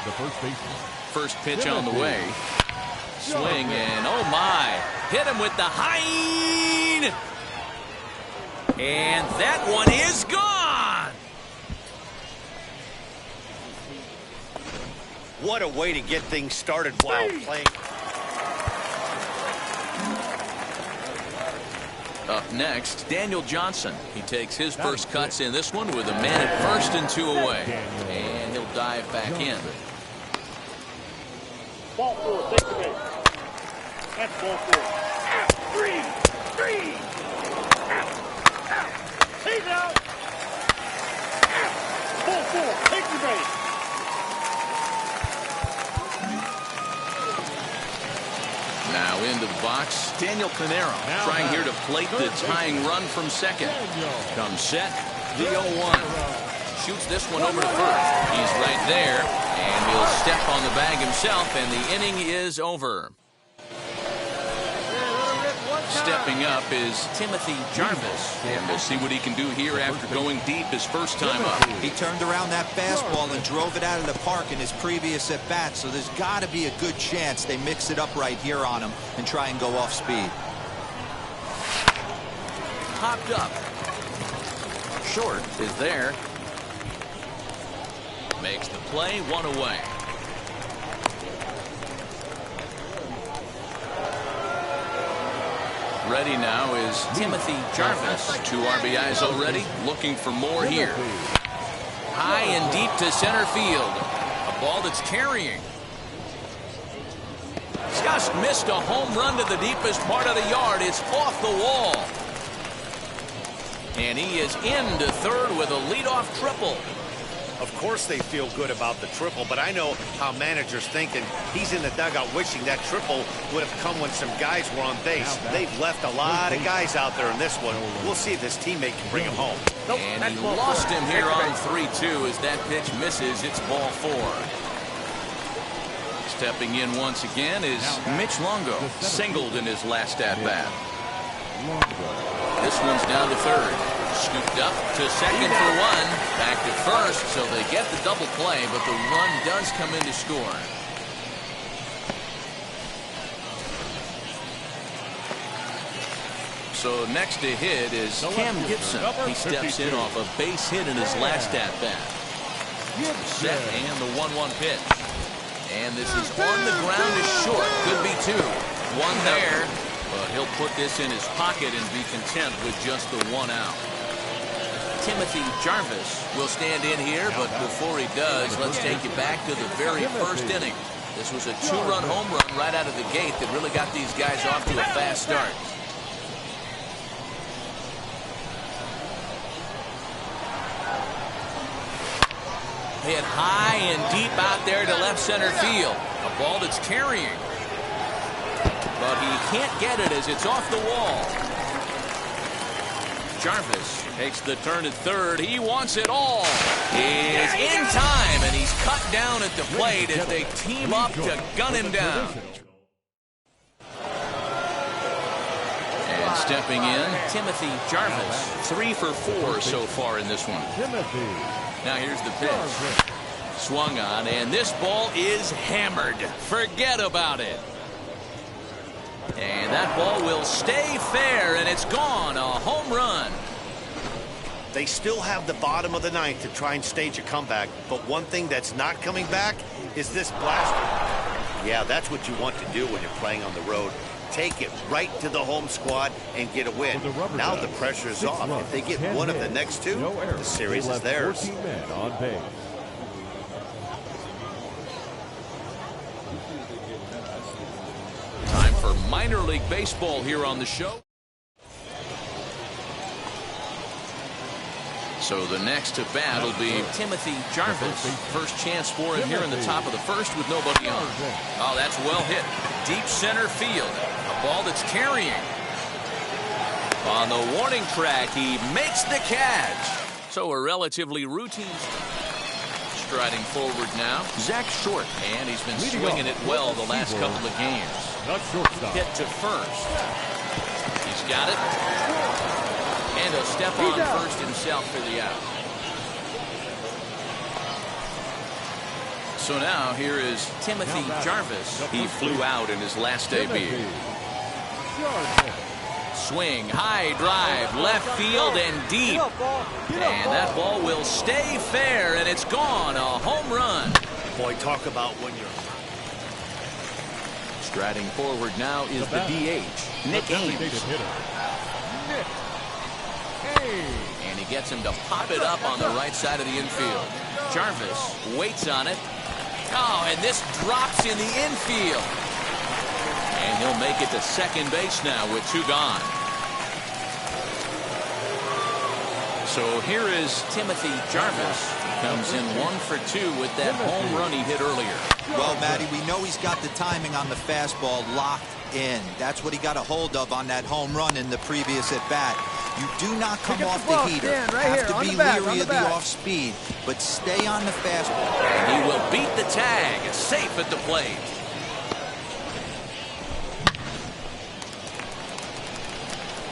the first baseman. First pitch on the way. Swing and oh my, hit him with the high, and that one is gone. What a way to get things started while playing. Up next, Daniel Johnson. He takes his first cuts in this one with a man at first and 2 away, and he'll dive back in. Ball 4, take the base. That's ball 4. Out. 3. Out. He's out. Ball 4, take the base. Now into the box, Daniel Pinero trying here to plate the tying run from second. Comes set, the 0-1. Shoots this one over to first. He's right there, and he'll step on the bag himself, and the inning is over. Stepping up is Timothy Jarvis, and we'll see what he can do here after going deep his first time up. He turned around that fastball and drove it out of the park in his previous at-bat, so there's got to be a good chance they mix it up right here on him and try and go off speed. Popped up. Short is there. Makes the play, 1 away. Ready now is Timothy Jarvis. 2 RBIs already, looking for more here. High and deep to center field. A ball that's carrying. Just missed a home run to the deepest part of the yard. It's off the wall. And he is into third with a leadoff triple. Of course they feel good about the triple, but I know how managers think, and he's in the dugout wishing that triple would have come when some guys were on base. They've left a lot of guys out there in this one. We'll see if this teammate can bring him home. And he lost him here on 3-2 as that pitch misses. It's ball 4. Stepping in once again is Mitch Longo, singled in his last at-bat. This one's down to third. Scooped up to second for 1. Back to first, so they get the double play, but the run does come in to score. So next to hit is Cam Gibson. He steps in off a base hit in his last at-bat. Set and the 1-1 pitch. And this is on the ground is short. Could be 2. 1 there, but he'll put this in his pocket and be content with just the 1 out. Timothy Jarvis will stand in here, but before he does, let's take you back to the very first inning. This was a 2-run home run right out of the gate that really got these guys off to a fast start. Hit high and deep out there to left center field. A ball that's carrying. But he can't get it as it's off the wall. Jarvis takes the turn at third. He wants it all. Is in time, and he's cut down at the plate as they team up to gun him down. And stepping in, Timothy Jarvis. 3 for 4 so far in this one. Now here's the pitch. Swung on, and this ball is hammered. Forget about it. And that ball will stay fair, and it's gone. A home run. They still have the bottom of the 9th to try and stage a comeback, but one thing that's not coming back is this blaster. Yeah, that's what you want to do when you're playing on the road. Take it right to the home squad and get a win. Now the pressure is off. If they get one of the next 2, the series is theirs. 14 men on base. Time for minor league baseball here on the show. So the next to bat will be Timothy Jarvis. First chance for him here in the top of the first with nobody on. Oh, that's well hit. Deep center field. A ball that's carrying. On the warning track, he makes the catch. So a relatively routine. Striding forward now, Zach Short, and he's been swinging it well the last couple of games. Hit to first. He's got it. And he'll step on first himself for the out. So now here is Timothy Jarvis. He flew out in his last debut. Swing, high drive, left field and deep. And that ball will stay fair, and it's gone. A home run. Boy, talk about when you're... Striding forward now is the DH, Nick Ames. And he gets him to pop it up on the right side of the infield. Jarvis waits on it. Oh, and this drops in the infield. And he'll make it to second base now with 2 gone. So here is Timothy Jarvis. Comes in 1 for 2 with that home run he hit earlier. Well, Matty, we know he's got the timing on the fastball locked in. That's what he got a hold of on that home run in the previous at-bat. You do not come off the heater. Have to be leery of the off-speed, but stay on the fastball. And he will beat the tag. Safe at the plate.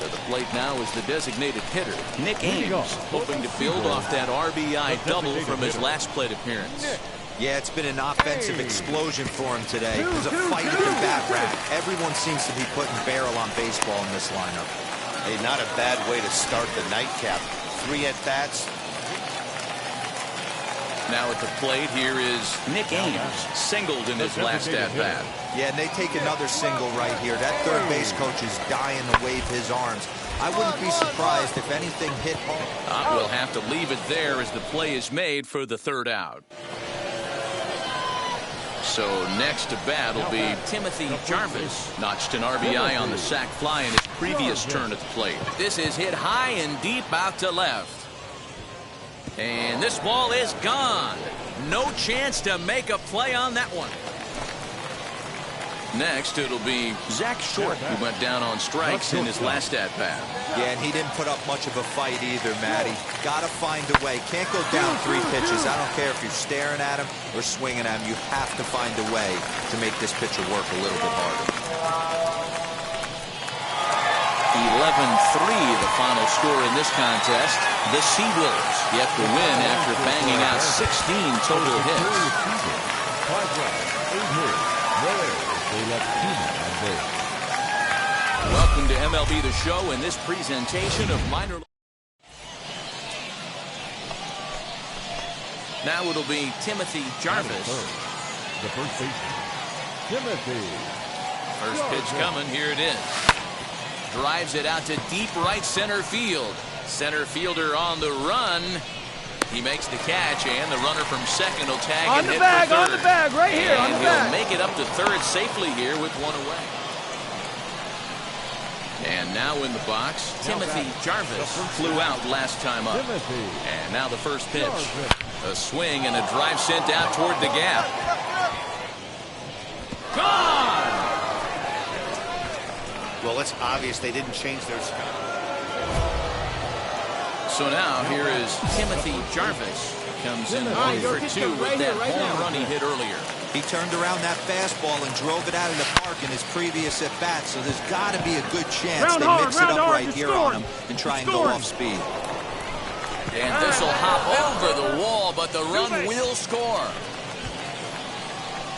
To the plate now is the designated hitter, Nick Ames, hoping to build off that RBI double from his last plate appearance. Yeah, it's been an offensive explosion for him today. There's a fight at the bat rack. Everyone seems to be putting barrel on baseball in this lineup. Hey, not a bad way to start the nightcap. 3 at-bats. Now at the plate, here is Nick Ames, singled in his last at-bat. Yeah, and they take another single right here. That third base coach is dying to wave his arms. I wouldn't be surprised if anything hit home. We'll have to leave it there as the play is made for the 3rd out. So next to bat will be Timothy Jarvis. Notched an RBI on the sac fly in his previous turn at the plate. This is hit high and deep out to left. And this ball is gone. No chance to make a play on that one. Next, it'll be Zach Short, who went down on strikes in his last at-bat. Yeah, and he didn't put up much of a fight either, Matty. Got to find a way. Can't go down 3 pitches. I don't care if you're staring at him or swinging at him. You have to find a way to make this pitcher work a little bit harder. 11-3, the final score in this contest. The Seawolves get the win after banging out 16 total hits. 5 runs, 8 hits, no errors. They left 2 men on base. Welcome to MLB The Show in this presentation of minor. Now it'll be Timothy Jarvis. The first baseman, Timothy. First pitch coming. Here it is. Drives it out to deep right center field. Center fielder on the run. He makes the catch, and the runner from second will tag and hit for third. On the bag, right here, and on the bag. he'll make it up to third safely here with 1 away. And now in the box, Timothy Jarvis flew out last time up. And now the first pitch. A swing and a drive sent out toward the gap. Gone! Well, it's obvious they didn't change their style. So now here is Timothy Jarvis. Comes in 1 for 2 with that home run he hit earlier. He turned around that fastball and drove it out of the park in his previous at-bat, so there's got to be a good chance they mix it up right here on him and try and go off speed. And this will hop over the wall, but the run will score.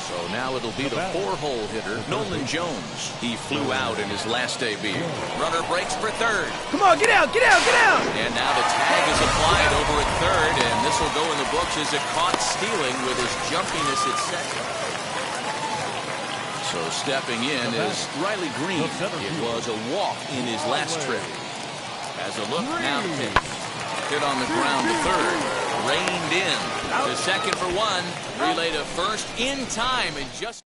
So now it'll be the 4-hole hitter, Nolan Jones. He flew out in his last debut. Runner breaks for third. Come on, get out, get out, get out! And now the tag is applied over at third, and this will go in the books as a caught stealing with his jumpiness at second. So stepping in is Riley Green. It was a walk in his last trip. As a look, now the pitch. Hit on the ground to third. Reined in. To second for 1. Relay to first in time. And just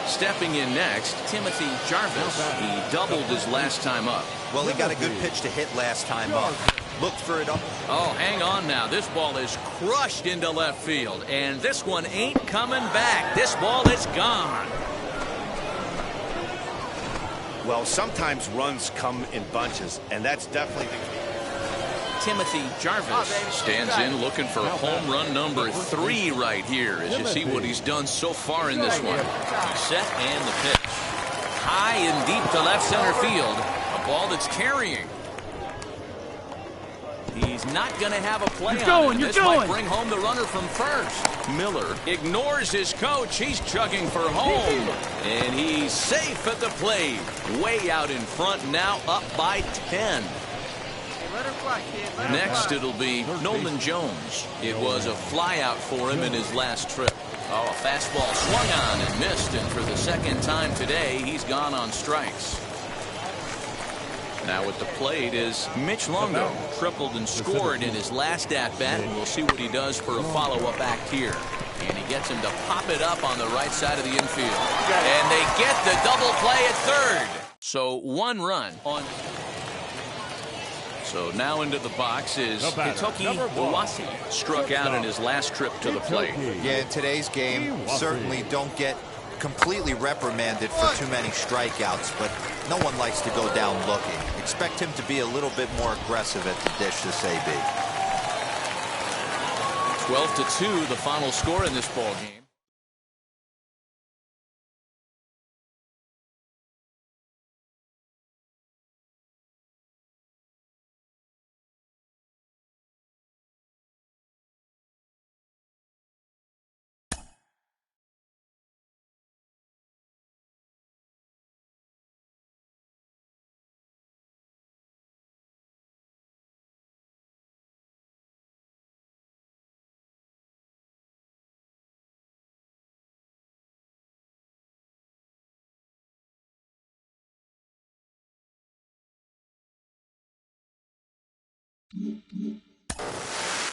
stepping in next, Timothy Jarvis. He doubled his last time up. Well, he got a good pitch to hit last time up. Looked for it up. Oh, hang on now. This ball is crushed into left field. And this one ain't coming back. This ball is gone. Well, sometimes runs come in bunches, and that's definitely the key. Timothy Jarvis stands in looking for home run number 3 right here as you see what he's done so far in this one. Set and the pitch. High and deep to left center field. A ball that's carrying. He's not going to have a play on it. This might bring home the runner from first. Miller ignores his coach. He's chugging for home. And he's safe at the plate. Way out in front now, up by 10. Next, it'll be Nolan Jones. It was a flyout for him in his last trip. Oh, a fastball swung on and missed, and for the second time today, he's gone on strikes. Now at the plate is Mitch Longo. Tripled and scored in his last at-bat, and we'll see what he does for a follow-up act here. And he gets him to pop it up on the right side of the infield. And they get the double play at third. So 1 run on... So now into the box is Hitoki Iwasi. Struck out in his last trip to the plate. Yeah, in today's game, certainly don't get completely reprimanded for too many strikeouts, but no one likes to go down looking. Expect him to be a little bit more aggressive at the dish this AB. 12-2, the final score in this ball game.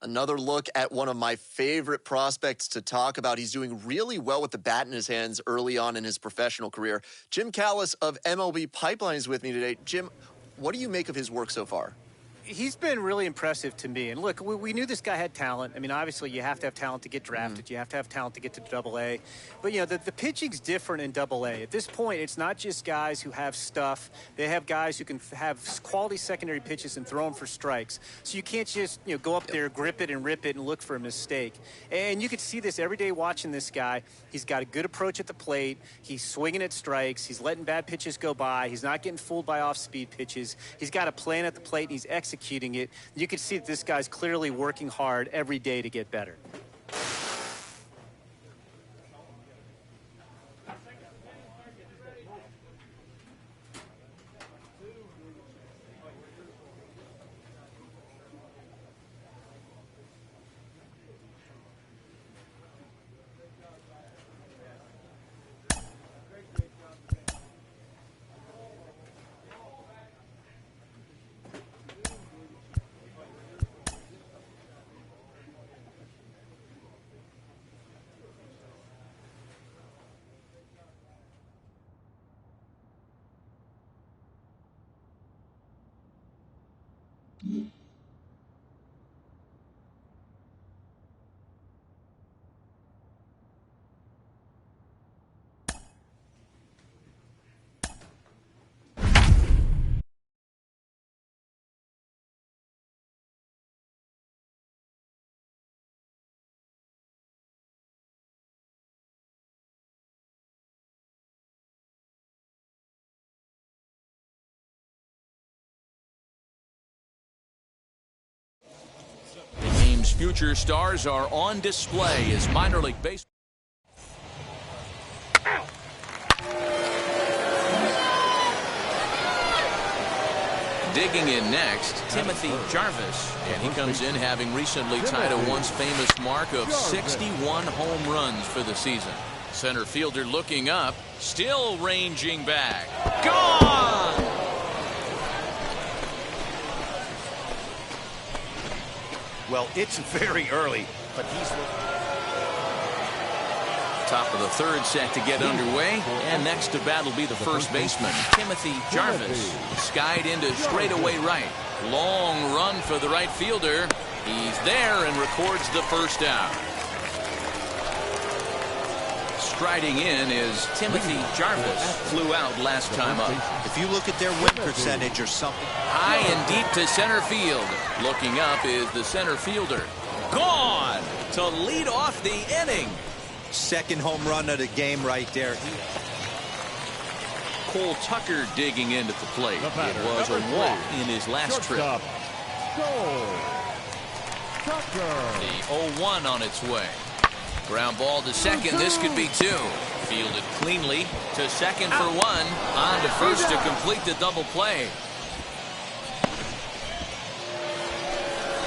Another look at one of my favorite prospects to talk about. He's doing really well with the bat in his hands early on in his professional career. Jim Callis of MLB Pipeline is with me today. Jim, what do you make of his work so far? He's been really impressive to me. And look, we knew this guy had talent. I mean, obviously, you have to have talent to get drafted. You have to have talent to get to Double-A. But, you know, the pitching's different in Double-A. At this point, it's not just guys who have stuff. They have guys who can have quality secondary pitches and throw them for strikes. So you can't just, you know, go up there, grip it and rip it and look for a mistake. And you can see this every day watching this guy. He's got a good approach at the plate. He's swinging at strikes. He's letting bad pitches go by. He's not getting fooled by off-speed pitches. He's got a plan at the plate, and he's executing it. You can see that this guy's clearly working hard every day to get better. Future stars are on display as minor league baseball. Digging in next, Timothy Jarvis. And he comes in having recently tied a once famous mark of 61 home runs for the season. Center fielder looking up, still ranging back. Gone! Well, it's very early, but he's... Top of the third set to get underway. And next to bat will be the first baseman, Timothy Jarvis. Skied into straightaway right. Long run for the right fielder. He's there and records the first out. striding in is Timothy Jarvis. Flew out last time up. If you look at their win percentage or something. High and deep to center field. Looking up is the center fielder. Gone to lead off the inning. Second home run of the game right there. Cole Tucker digging in at the plate. It was a walk in his last trip. The 0-1 on its way. Ground ball to second. This could be two. Fielded cleanly to second for one. On to first to complete the double play.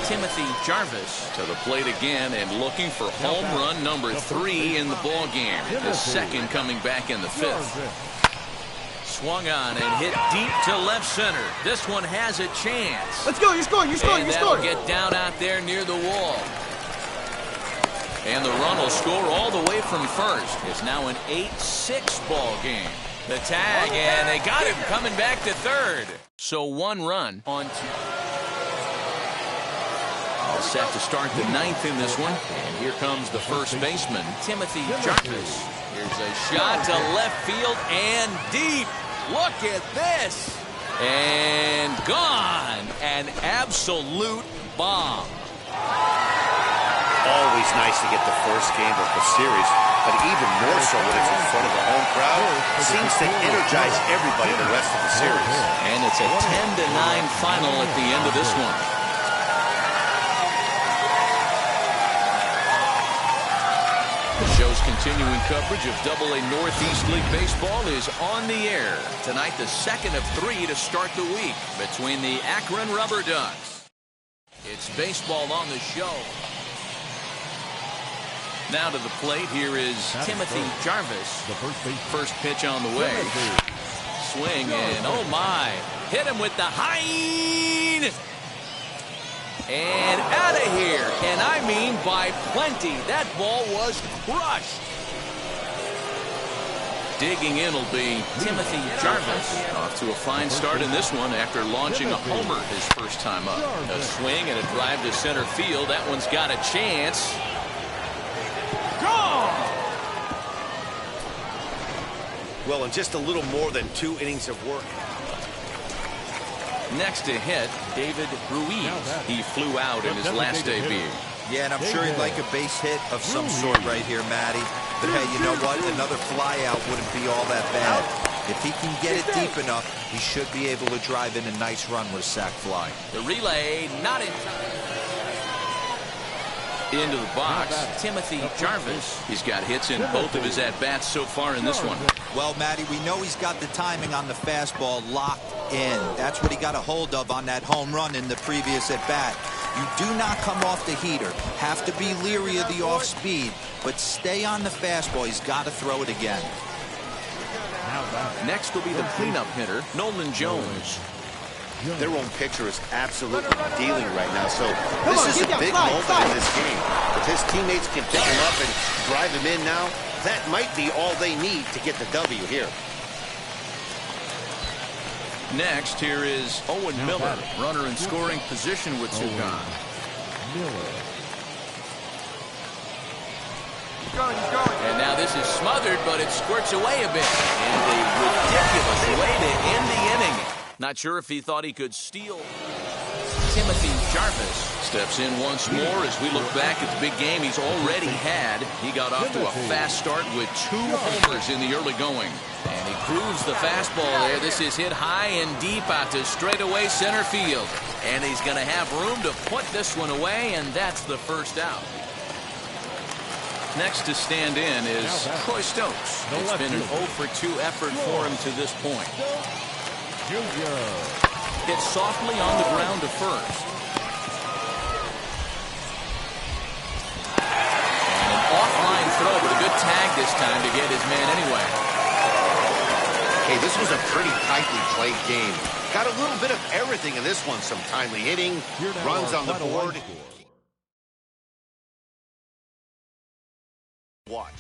Timothy Jarvis to the plate again and looking for home run number 3 in the ball game. His second coming back in the 5th. Swung on and hit deep to left center. This one has a chance. Let's go. You're scoring. You're scoring. And You're that'll scoring. get down out there near the wall. And the run will score all the way from first. It's now an 8-6 ball game. The tag, and they got him coming back to third. So 1 run on 2. All set to start the 9th in this one. And here comes the first baseman, Timothy Jarvis. Here's a shot to left field and deep. Look at this. And gone. An absolute bomb. Always nice to get the first game of the series, but even more so when it's in front of the home crowd. Seems to energize everybody the rest of the series. And it's a 10-9 final at the end of this one. The show's continuing coverage of AA Northeast League Baseball is on the air. Tonight, the second of 3 to start the week between the Akron Rubber Ducks. It's baseball on the show. Now to the plate, here is Timothy Jarvis. First pitch on the way. Swing and oh my. Hit him with the high. And out of here. And I mean by plenty. That ball was crushed. Digging in will be Timothy Jarvis. Off to a fine start in this one after launching a homer his first time up. A swing and a drive to center field. That one's got a chance. Well, in just a little more than 2 innings of work. Next to hit, David Ruiz. He flew out in his last debut. Yeah, and I'm sure he'd like a base hit of some sort right here, Matty. But hey, you know what? Another flyout wouldn't be all that bad. If he can get it deep enough, he should be able to drive in a nice run with a sac fly. The relay not in time. Into the box, Timothy Jarvis. He's got hits in both of his at-bats so far in this one. Well, Matty, we know he's got the timing on the fastball locked in. That's what he got a hold of on that home run in the previous at-bat. You do not come off the heater. Have to be leery of the off-speed, but stay on the fastball. He's got to throw it again. Next will be the cleanup hitter, Nolan Jones. Their own pitcher is absolutely dealing right now, so this is a big moment in this game. If his teammates can pick him up and drive him in now, that might be all they need to get the W here. Next, here is Owen Miller, runner in scoring position with 2 gone. And now this is smothered, but it squirts away a bit. And a ridiculous way to end the inning. Not sure if he thought he could steal. Timothy Jarvis steps in once more as we look back at the big game he's already had. He got off to a fast start with 2 homers in the early going. And he grooves the fastball there. This is hit high and deep out to straightaway center field. And he's going to have room to put this one away, and that's the first out. Next to stand in is Troy Stokes. It's been an 0 for 2 effort for him to this point. Hit softly on the ground to first. And an offline throw, but a good tag this time to get his man anyway. Hey, this was a pretty tightly played game. Got a little bit of everything in this one. Some timely hitting, runs on the board. Watch.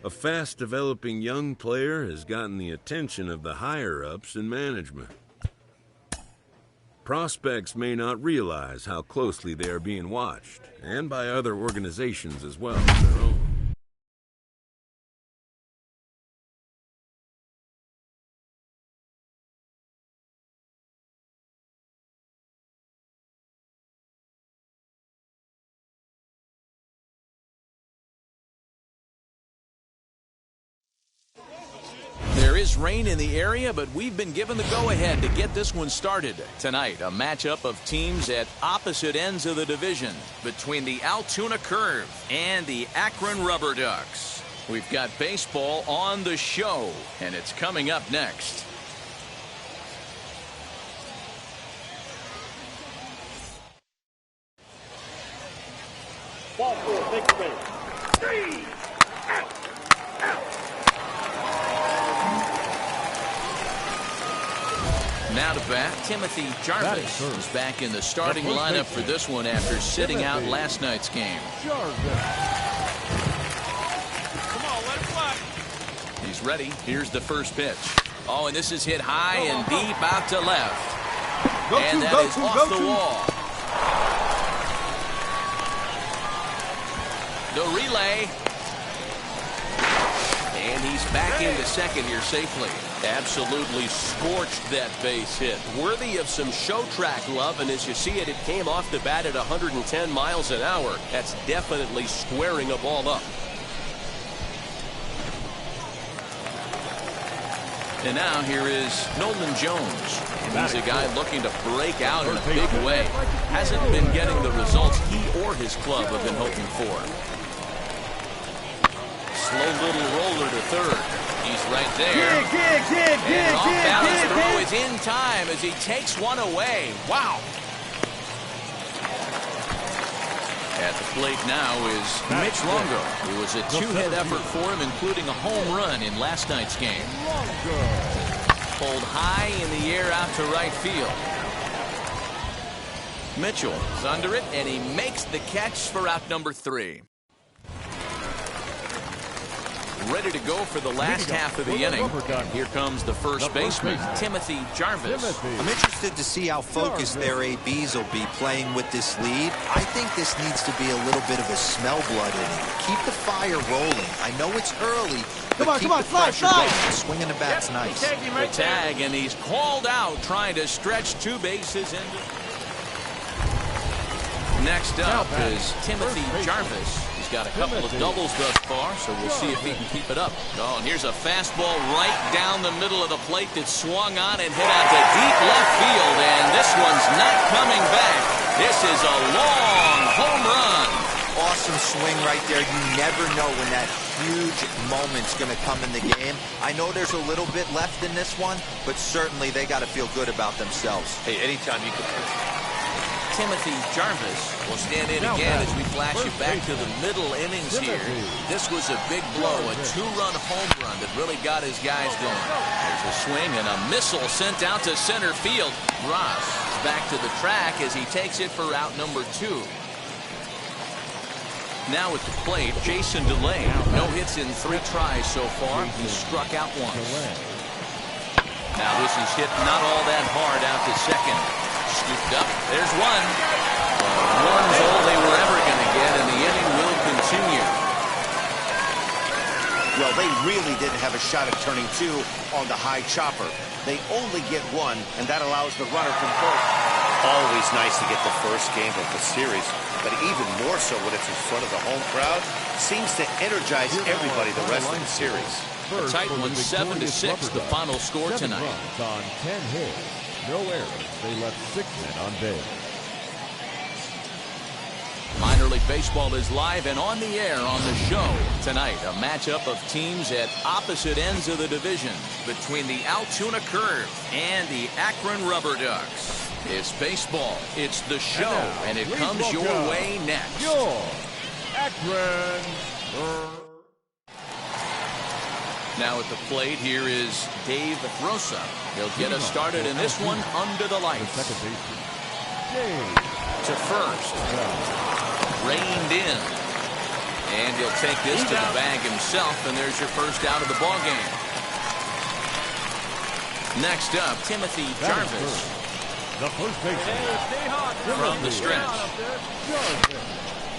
A fast-developing young player has gotten the attention of the higher-ups in management. Prospects may not realize how closely they are being watched, and by other organizations as well as their own. There is rain in the area, but we've been given the go-ahead to get this one started. Tonight, a matchup of teams at opposite ends of the division between the Altoona Curve and the Akron Rubber Ducks. We've got baseball on the show, and it's coming up next. Ball four, take it ready. 3, out, out. Now to bat, Timothy Jarvis is back in the starting lineup for this one after sitting out last night's game. Come on, let it fly. He's ready. Here's the first pitch. Oh, and this is hit high and deep out to left. And that is off the wall. The relay. And he's back into second here safely. Absolutely scorched that base hit. Worthy of some show track love, and as you see it, it came off the bat at 110 miles an hour. That's definitely squaring a ball up. And now here is Nolan Jones. He's a guy looking to break out in a big way. Hasn't been getting the results he or his club have been hoping for. Slow little roller to third. He's right there. And off-balance throw is in time as he takes one away. Wow. At the plate now is Mitch Longo. It was a two-hit effort for him, including a home run in last night's game. Pulled high in the air out to right field. Mitchell is under it, and he makes the catch for out number 3. Ready to go for the last half of the inning. Here comes the first baseman, Timothy Jarvis. I'm interested to see how focused their ABs will be playing with this lead. I think this needs to be a little bit of a smell blood inning. Keep the fire rolling. I know it's early, but keep the pressure going. Swinging the bat's nice. The tag, and he's called out trying to stretch 2 bases into. Next up is Timothy Jarvis. He's got a couple of doubles thus far, so we'll see if he can keep it up. Oh, and here's a fastball right down the middle of the plate that swung on and hit out to deep left field, and this one's not coming back. This is a long home run. Awesome swing right there. You never know when that huge moment's going to come in the game. I know there's a little bit left in this one, but certainly they got to feel good about themselves. Hey, anytime you can. Timothy Jarvis will stand in again as we flash you back to the middle innings here. This was a big blow, a 2-run home run that really got his guys going. There's a swing and a missile sent out to center field. Ross is back to the track as he takes it for out number 2. Now at the plate, Jason DeLay. No hits in 3 tries so far. He struck out once. Now this is hit not all that hard out to second. Scooped up. There's one. One's all they were ever going to get, and the inning will continue. Well, they really didn't have a shot at turning 2 on the high chopper. They only get 1, and that allows the runner from first. Always nice to get the first game of the series, but even more so when it's in front of the home crowd. Seems to energize everybody the rest of the series. A tight one, 7-6, the final score tonight. On 10 hits, no errors. They left 6 men on base. Minor League Baseball is live and on the air on the show. Tonight, a matchup of teams at opposite ends of the division between the Altoona Curve and the Akron Rubber Ducks. It's baseball, it's the show, and it comes your way next. Your Akron. Now at the plate, here is Dave Rosa. He'll get us started in this one under the lights. To first. Reined in. And he'll take this to the bag himself, and there's your first out of the ball game. Next up, Timothy Jarvis. The first baseman From the stretch.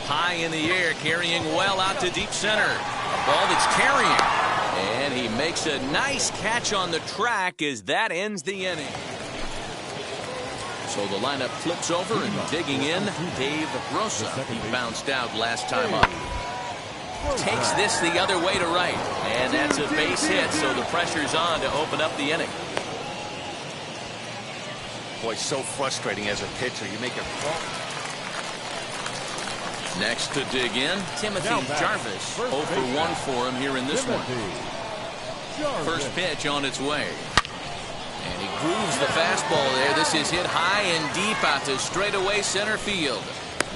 High in the air, carrying well out to deep center. A ball that's carrying. And he makes a nice catch on the track as that ends the inning. So the lineup flips over and digging in, Dave Rosa. He bounced out last time up. Takes this the other way to right. And that's a base hit, so the pressure's on to open up the inning. Boy, so frustrating as a pitcher. You make a call. Next to dig in, Timothy Jarvis. 0 for 1 for him here in this one. First pitch on its way. And he grooves the fastball there. This is hit high and deep out to straightaway center field.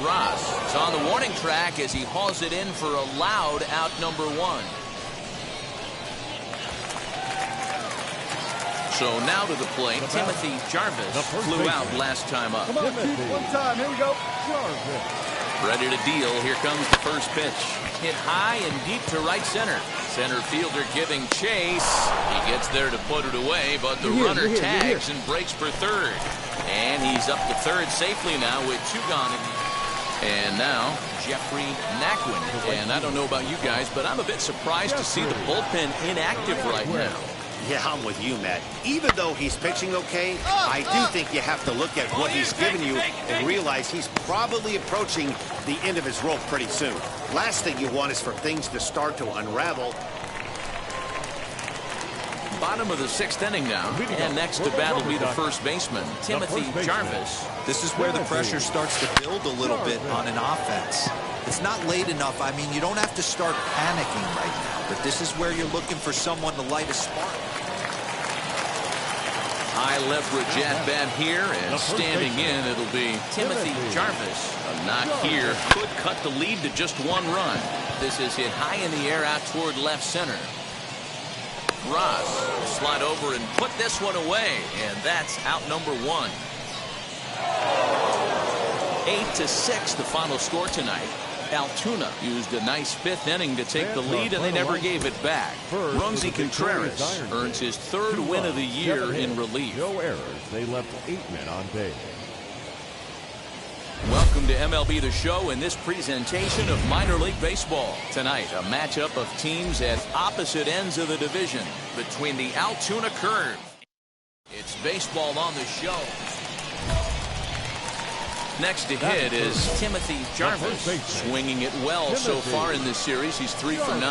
Ross is on the warning track as he hauls it in for a loud out number 1. So now to the plate, Timothy Jarvis flew out last time up. Come on, one time. Here we go. Ready to deal. Here comes the first pitch. Hit high and deep to right center. Center fielder giving chase. He gets there to put it away, but the runner tags and breaks for third. And he's up to third safely now with 2 gone. And now, Jeffrey Naquin. And I don't know about you guys, but I'm a bit surprised to see the bullpen inactive right now. Yeah, I'm with you, Matt. Even though he's pitching okay, I do think you have to look at what he's given you and realize he's probably approaching the end of his rope pretty soon. Last thing you want is for things to start to unravel. Bottom of the 6th inning now, and next to bat will be the first baseman, Timothy Jarvis. This is where the pressure starts to build a little bit on an offense. It's not late enough. I mean, you don't have to start panicking right now, but this is where you're looking for someone to light a spark. High leverage at bat here, and standing in, it'll be Timothy Jarvis. A knock here could cut the lead to just 1 run. This is hit high in the air out toward left center. Ross will slide over and put this one away, and that's out number 1. 8-6 the final score tonight. Altoona used a nice 5th inning to take the lead, and they never gave it back. Rosie Contreras earns his 3rd win of the year in relief. No errors. They left 8 men on base. Welcome to MLB The Show in this presentation of minor league baseball. Tonight, a matchup of teams at opposite ends of the division between the Altoona Curve. It's baseball on the show. Next to hit is Timothy Jarvis, swinging it well so far in this series. He's 3 for 9.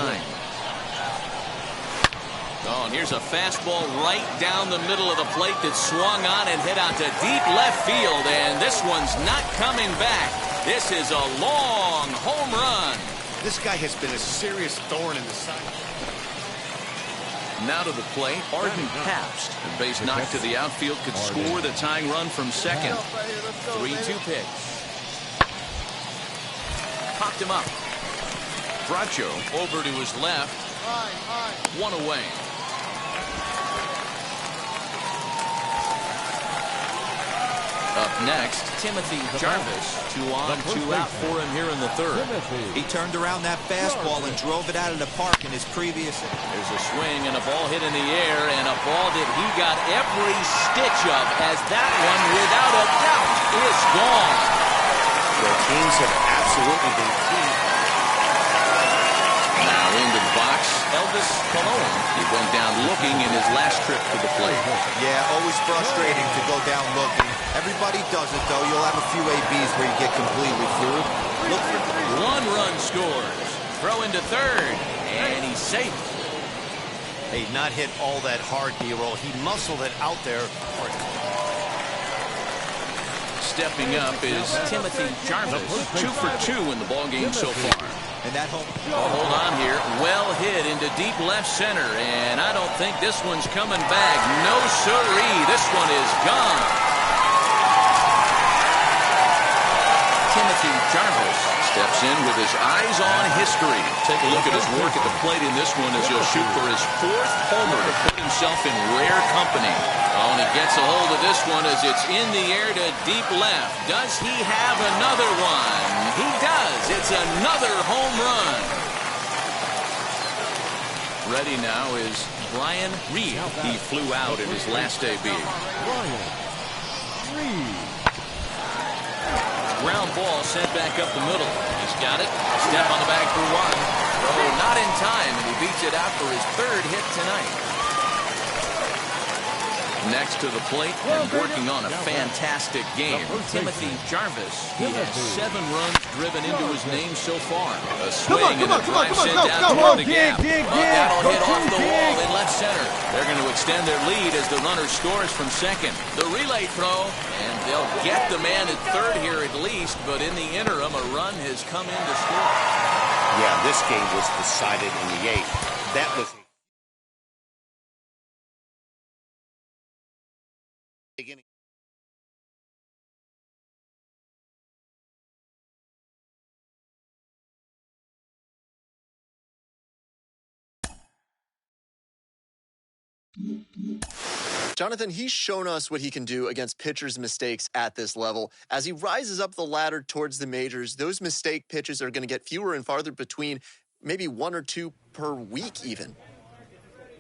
Oh, and here's a fastball right down the middle of the plate that swung on and hit out to deep left field, and this one's not coming back. This is a long home run. This guy has been a serious thorn in the side. Now to the plate, Arden Pabst. A base knock to the outfield could score the tying run from second. 3-2 pitch. Popped him up. Bracho over to his left. 1 away. Up next, Timothy Jarvis. 2 on, 2 out for him here in the 3rd. He turned around that fastball and drove it out of the park in his previous. There's a swing and a ball hit in the air, and a ball that he got every stitch of, as that one, without a doubt, is gone. The teams have absolutely been key. Now into the box, Elvis Colon. He went down looking in his last trip to the plate. Yeah, always frustrating to go down looking. Everybody does it, though. You'll have a few ABs where you get completely fooled. Look for 1 run scores. Throw into 3rd, and he's safe. Hey, not hit all that hard, D-roll. He muscled it out there. Stepping up is Timothy Jarvis. 2 for 2 in the ballgame so far. And that home. Oh, hold on here. Well hit into deep left center, and I don't think this one's coming back. No siree. This one is gone. Timothy Jarvis Steps in with his eyes on history. Take a look at his work at the plate in this one as he'll shoot for his 4th homer to put himself in rare company. Oh, and he gets a hold of this one as it's in the air to deep left. Does he have another one? He does. It's another home run. Ready now is Brian Reed. He flew out in his last AB. Brian Reed. Ground ball sent back up the middle. He's got it. Step on the bag for one. Throw not in time, and he beats it out for his 3rd hit tonight. Next to the plate and working on a fantastic game, Timothy Jarvis. He has 7 runs driven into his name so far. A swing and a drive sent down toward the gap. That'll hit off the wall in left center. They're going to extend their lead as the runner scores from second. The relay throw, and they'll get the man at 3rd here at least, but in the interim, a run has come in to score. Yeah, this game was decided in the 8th. That was beginning. Jonathan, he's shown us what he can do against pitchers' mistakes at this level. As he rises up the ladder towards the majors, those mistake pitches are going to get fewer and farther between, maybe 1 or 2 per week even.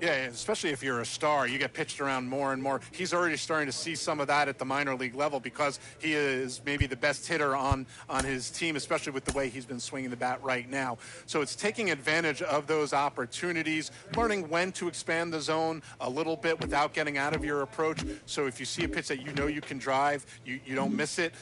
Yeah, especially if you're a star, you get pitched around more and more. He's already starting to see some of that at the minor league level because he is maybe the best hitter on his team, especially with the way he's been swinging the bat right now. So it's taking advantage of those opportunities, learning when to expand the zone a little bit without getting out of your approach. So if you see a pitch that you know you can drive, you don't miss it.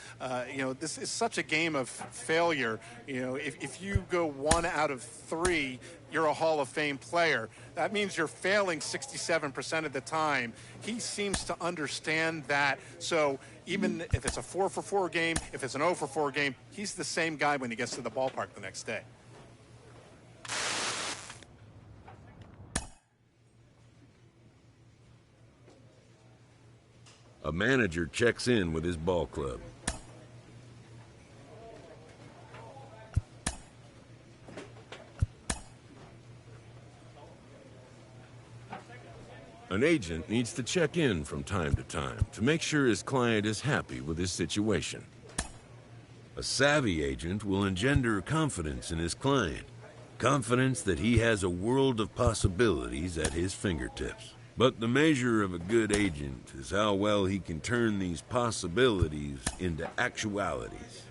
This is such a game of failure. If you go 1 out of 3, you're a Hall of Fame player. That means you're failing 67% of the time. He seems to understand that. So even if it's a 4-for-4 game, if it's an 0-for-4 game, he's the same guy when he gets to the ballpark the next day. A manager checks in with his ball club. An agent needs to check in from time to time to make sure his client is happy with his situation. A savvy agent will engender confidence in his client, confidence that he has a world of possibilities at his fingertips. But the measure of a good agent is how well he can turn these possibilities into actualities.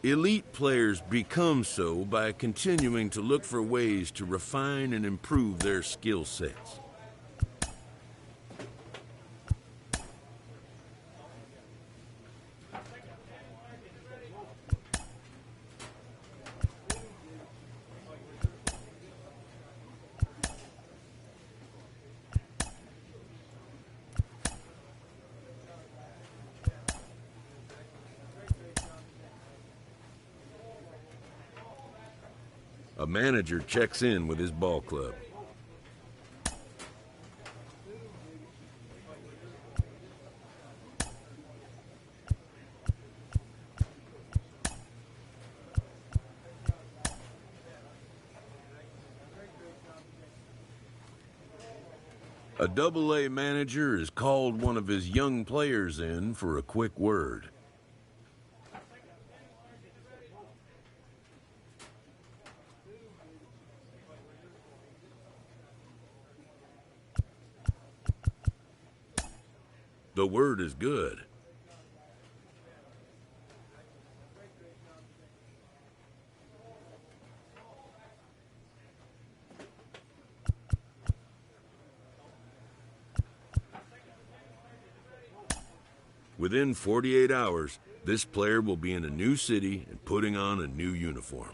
Elite players become so by continuing to look for ways to refine and improve their skill sets. A manager checks in with his ball club. A Double-A manager has called one of his young players in for a quick word. The word is good. Within 48 hours, this player will be in a new city and putting on a new uniform.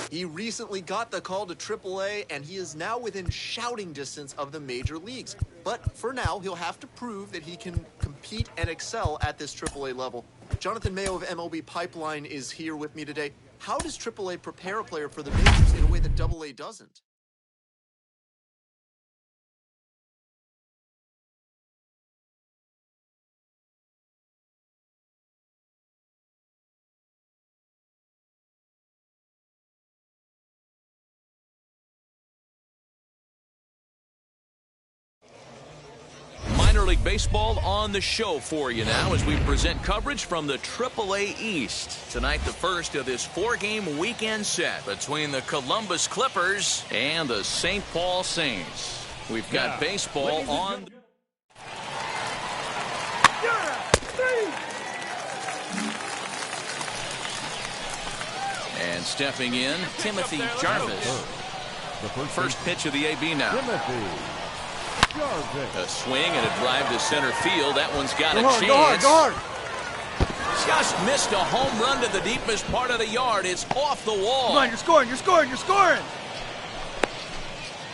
He recently got the call to AAA, and he is now within shouting distance of the major leagues. But for now, he'll have to prove that he can compete and excel at this AAA level. Jonathan Mayo of MLB Pipeline is here with me today. How does AAA prepare a player for the majors in a way that AA doesn't? Minor League Baseball on the show for you now as we present coverage from the AAA East. Tonight, the first of this 4-game weekend set between the Columbus Clippers and the St. Paul Saints. We've got baseball on. And stepping in, Timothy Jarvis. First pitch of the AB now. A swing and a drive to center field. That one's got a chance. Go hard. Just missed a home run to the deepest part of the yard. It's off the wall. Come on, you're scoring.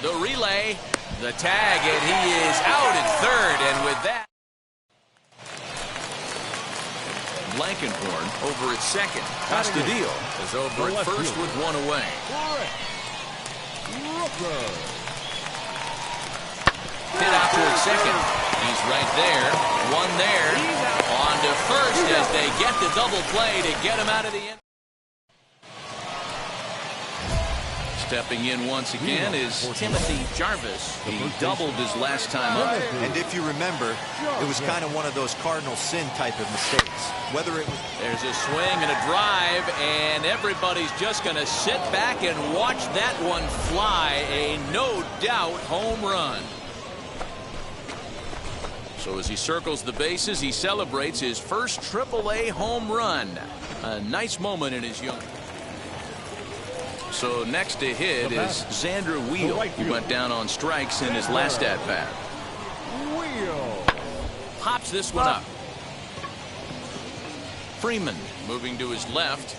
The relay, the tag, and he is out at third. And with that, Blankenhorn over at second. Castadillo is over at first with one away. Hit out towards second. He's right there. One there. On to first as they get the double play to get him out of the end. Stepping in once again is Timothy Jarvis. He doubled his last time up. And if you remember, it was kind of one of those cardinal sin type of mistakes. Whether it was... There's a swing and a drive, and everybody's just going to sit back and watch that one fly. A no-doubt home run. So as he circles the bases, he celebrates his first AAA home run. A nice moment in his young. So next to hit is Xander Wheel. He went down on strikes in his last at-bat. Pops this one up. Freeman moving to his left.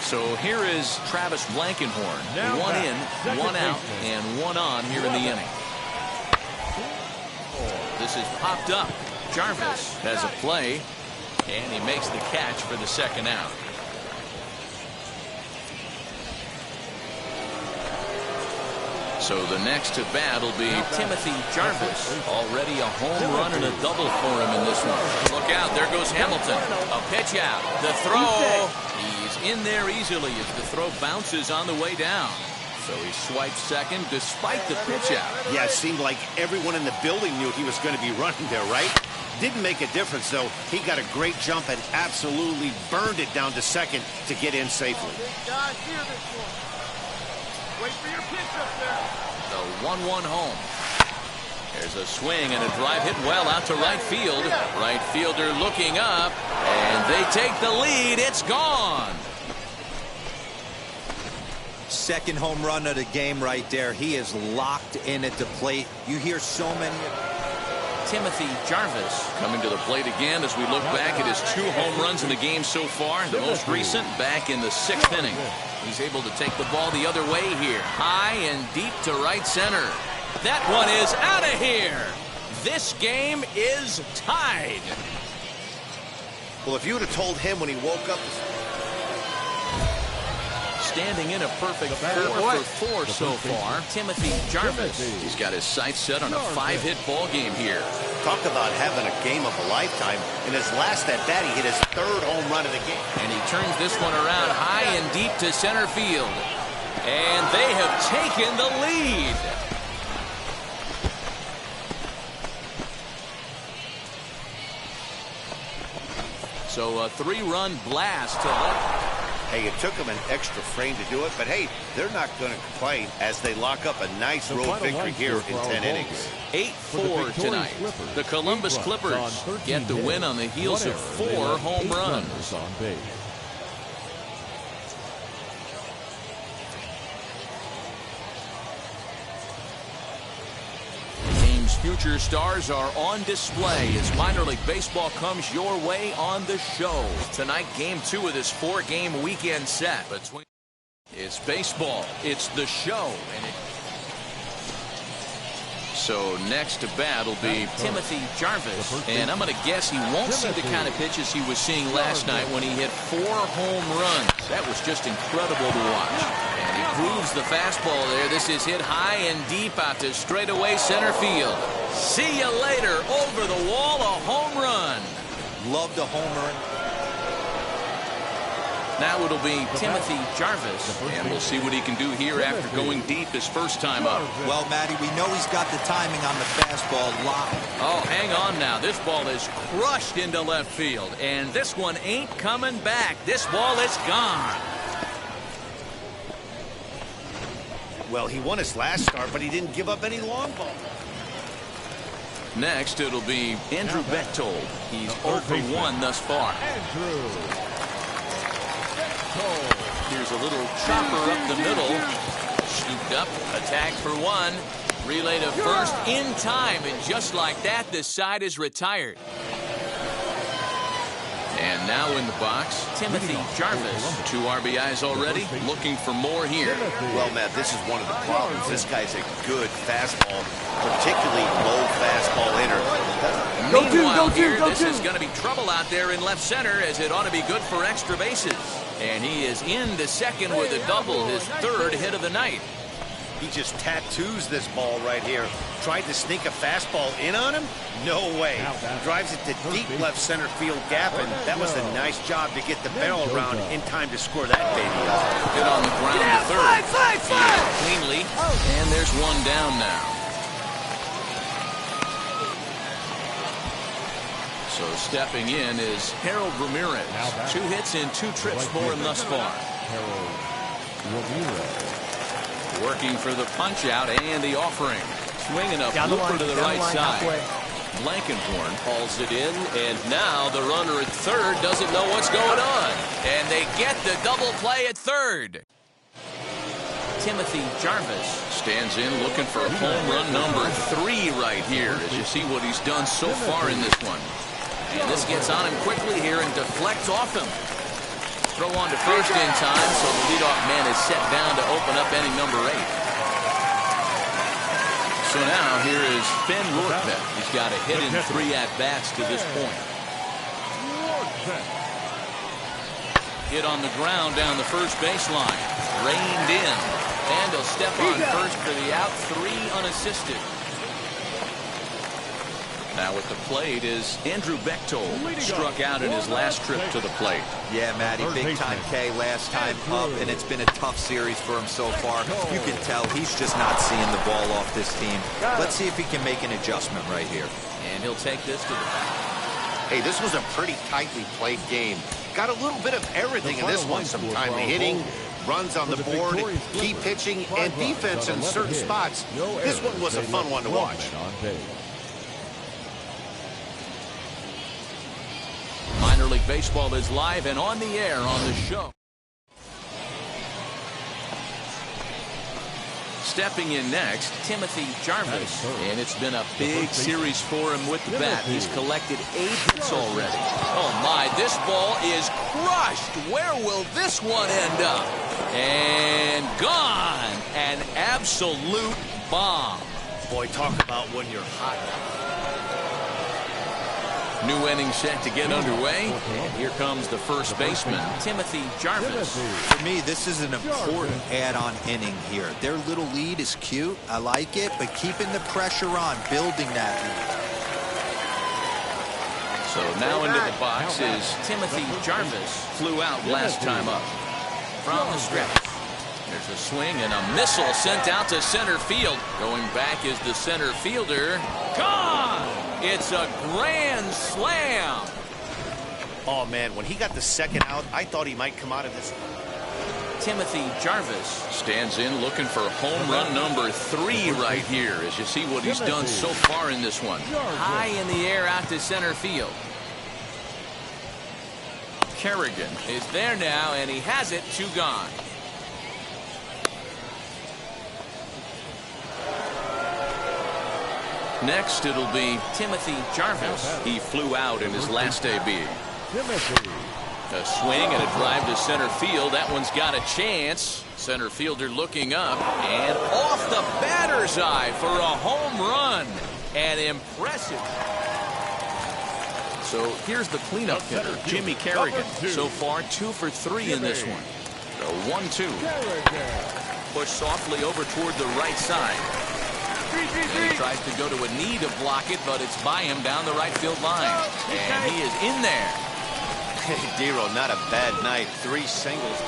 So here is Travis Blankenhorn. One in, one out, and one on here in the inning. This is popped up. Jarvis has a play, and he makes the catch for the second out. So the next to bat will be Timothy Jarvis. Already a home run and a double for him in this one. Look out, there goes Hamilton. A pitch out. The throw. He's in there easily as the throw bounces on the way down. So he swipes second despite the pitch out. Yeah, it seemed like everyone in the building knew he was going to be running there, right? Didn't make a difference, though. He got a great jump and absolutely burned it down to second to get in safely. Wait for your pitch up there. The 1-1 home. There's a swing and a drive hit well out to right field. Right fielder looking up, and they take the lead. It's gone. Second home run of the game right there. He is locked in at the plate. You hear so many. Timothy Jarvis coming to the plate again as we look back at his 2 home runs in the game so far. The most recent back in the 6th inning. He's able to take the ball the other way here. High and deep to right center. That one is out of here. This game is tied. Well, if you would have told him when he woke up. Standing in a perfect 4 for 4 so far, Timothy Jarvis. He's got his sights set on a 5-hit ball game here. Talk about having a game of a lifetime. In his last at-bat, he hit his 3rd home run of the game. And he turns this one around high and deep to center field. And they have taken the lead. So a 3-run blast to left. Hey, it took them an extra frame to do it, but hey, they're not going to complain as they lock up a nice road victory here in 10 innings. 8-4 tonight. The Columbus Clippers get the win on the heels of 4 home runs. On base. Future stars are on display as minor league baseball comes your way on the show. Tonight, game 2 of this 4-game weekend set between It's baseball. It's the show. So next to bat will be Timothy Jarvis. And I'm going to guess he won't see the kind of pitches he was seeing last night when he hit 4 home runs. That was just incredible to watch. And he grooves the fastball there. This is hit high and deep out to straightaway center field. See you later. Over the wall, a home run. Love the homer. Now it'll be Timothy Jarvis, and we'll see what he can do here after going deep his first time up. Well, Matty, we know he's got the timing on the fastball locked. Oh, hang on now. This ball is crushed into left field, and this one ain't coming back. This ball is gone. Well, he won his last start, but he didn't give up any long ball. Next, it'll be Andrew Bechtold. He's 0 for 1 thus far. Here's a little chopper up the middle. Scooped up, attack for 1. Relay to first in time, and just like that, the side is retired. And now in the box, Timothy Jarvis. 2 RBIs already, looking for more here. Well, Matt, this is one of the problems. This guy's a good fastball, particularly low fastball hitter. Meanwhile here, this is going to be trouble out there in left center, as it ought to be good for extra bases. And he is into second with a double, his 3rd hit of the night. He just tattoos this ball right here. Tried to sneak a fastball in on him? No way. Drives it to deep left center field gap, and that was a nice job to get the barrel around in time to score that baby off. Hit on the ground to third. Cleanly, and there's 1 down now. So stepping in is Harold Ramirez. 2 hits in 2 trips for him thus far. Harold Ramirez. Working for the punch out and the offering. Swinging a blooper to the right side. Blankenhorn hauls it in, and now the runner at third doesn't know what's going on. And they get the double play at third. Timothy Jarvis stands in looking for home run number 3 right here, as you see what he's done so far in this one. And this gets on him quickly here and deflects off him. Throw on to first in time, so the leadoff man is set down to open up inning number 8. So now here is Ben Rortvedt. He's got a hit in 3 at-bats to this point. Hit on the ground down the first baseline. Reined in. And he'll step on first for the out, 3 unassisted. Now at the plate is Andrew Bechtold. Struck out in his last trip to the plate. Yeah, Matty, big time K last time up, and it's been a tough series for him so far. You can tell he's just not seeing the ball off this team. Let's see if he can make an adjustment right here. And he'll take this to the back. Hey, this was a pretty tightly played game. Got a little bit of everything in this one. Some timely hitting, runs on the board, key pitching, and defense in certain spots. This one was a fun one to watch. Minor League Baseball is live and on the air on the show. Stepping in next, Timothy Jarvis. And it's been a big series for him with the bat. He's collected 8 hits already. Oh my, this ball is crushed. Where will this one end up? And gone. An absolute bomb. Boy, talk about when you're hot. New inning set to get underway. And here comes the first baseman, Timothy Jarvis. For me, this is an important add-on inning here. Their little lead is cute. I like it, but keeping the pressure on, building that lead. So now into the box is Timothy Jarvis. Flew out last time up. From the stretch. There's a swing and a missile sent out to center field. Going back is the center fielder. Gone! It's a grand slam. Oh, man, when he got the second out, I thought he might come out of this. Timothy Jarvis stands in looking for home run number 3 right here, as you see what he's done so far in this one. High in the air out to center field. Kerrigan is there now, and he has it. 2 gone. Next, it'll be Timothy Jarvis. He flew out in his last AB. A swing and a drive to center field. That one's got a chance. Center fielder looking up and off the batter's eye for a home run. And impressive. So here's the cleanup hitter, Jimmy Kerrigan. So far, 2 for 3 in this one. The 1-2. Push softly over toward the right side. And he tries to go to a knee to block it, but it's by him down the right field line. And he is in there. Hey, Dero, not a bad night. 3 singles.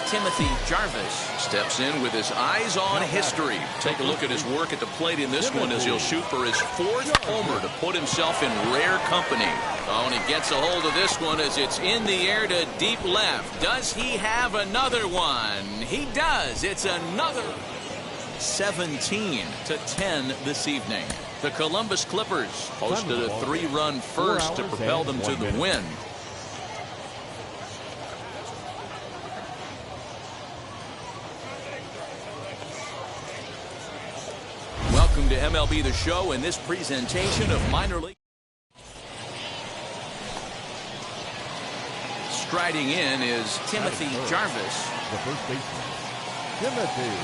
Timothy Jarvis steps in with his eyes on history. Take a look at his work at the plate in this one as he'll shoot for his 4th homer to put himself in rare company. Oh, and he gets a hold of this one as it's in the air to deep left. Does he have another one? He does. It's another 17-10 this evening. The Columbus Clippers posted a 3-run first to propel them to the win. Welcome to MLB The Show in this presentation of minor league. Striding in is Timothy Jarvis. The first baseman, Timothy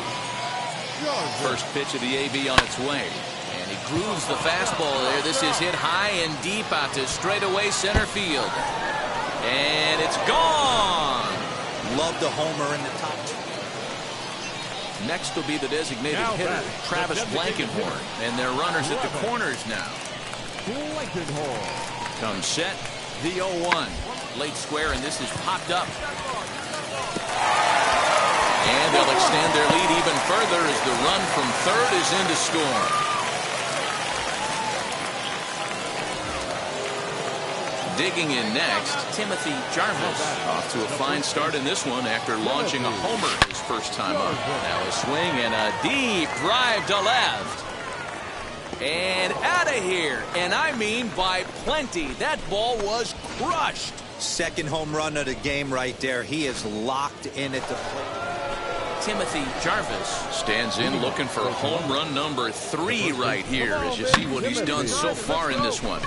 Jarvis. First pitch of the AV on its way. And he grooves the fastball there. This is hit high and deep out to straightaway center field. And it's gone. Love the homer in the top. Next will be the designated hitter, Travis Blankenhorn. And their runners at the corners now. Blankenhorn. Comes set, the 0-1. Late square, and this is popped up. And they'll extend their lead even further as the run from third is in to score. Digging in next, Timothy Jarvis. Off to a fine start in this one after launching a homer his first time up. Now a swing and a deep drive to left. And out of here. And I mean by plenty. That ball was crushed. Second home run of the game right there. He is locked in at the plate. Timothy Jarvis stands in looking for home run number 3 right here as you see what he's done so far in this one.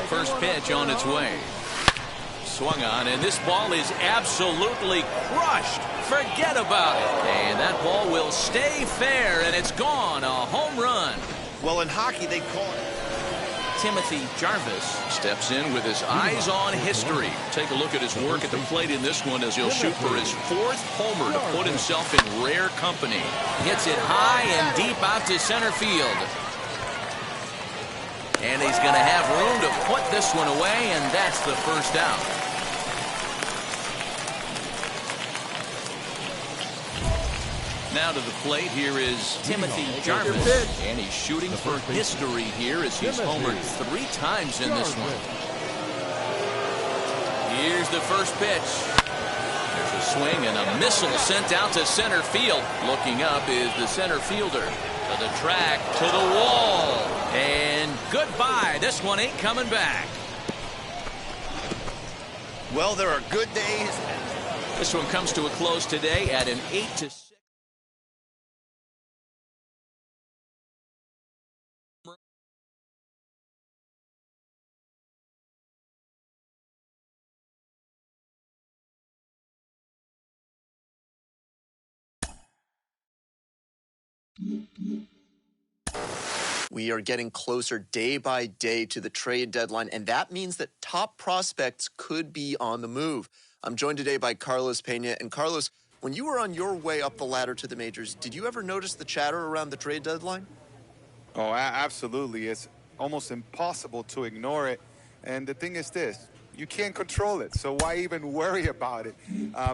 First pitch on its way. Swung on, and this ball is absolutely crushed. Forget about it. And that ball will stay fair, and it's gone. A home run. Well, in hockey, they call it. Timothy Jarvis steps in with his eyes on history. Take a look at his work at the plate in this one as he'll shoot for his 4th homer to put himself in rare company. Hits it high and deep out to center field. And he's going to have room to put this one away, and that's the first out. Now to the plate, here is Timothy Jarvis. And he's shooting for history here as he's homered 3 times in this one. Here's the first pitch. There's a swing and a missile sent out to center field. Looking up is the center fielder. To the track, to the wall. And goodbye. This one ain't coming back. Well, there are good days. This one comes to a close today at an 8-6. We are getting closer day by day to the trade deadline, and that means that top prospects could be on the move. I'm joined today by Carlos Pena. And Carlos, when you were on your way up the ladder to the majors, did you ever notice the chatter around the trade deadline? Oh, absolutely. It's almost impossible to ignore it. And the thing is this, you can't control it, so why even worry about it?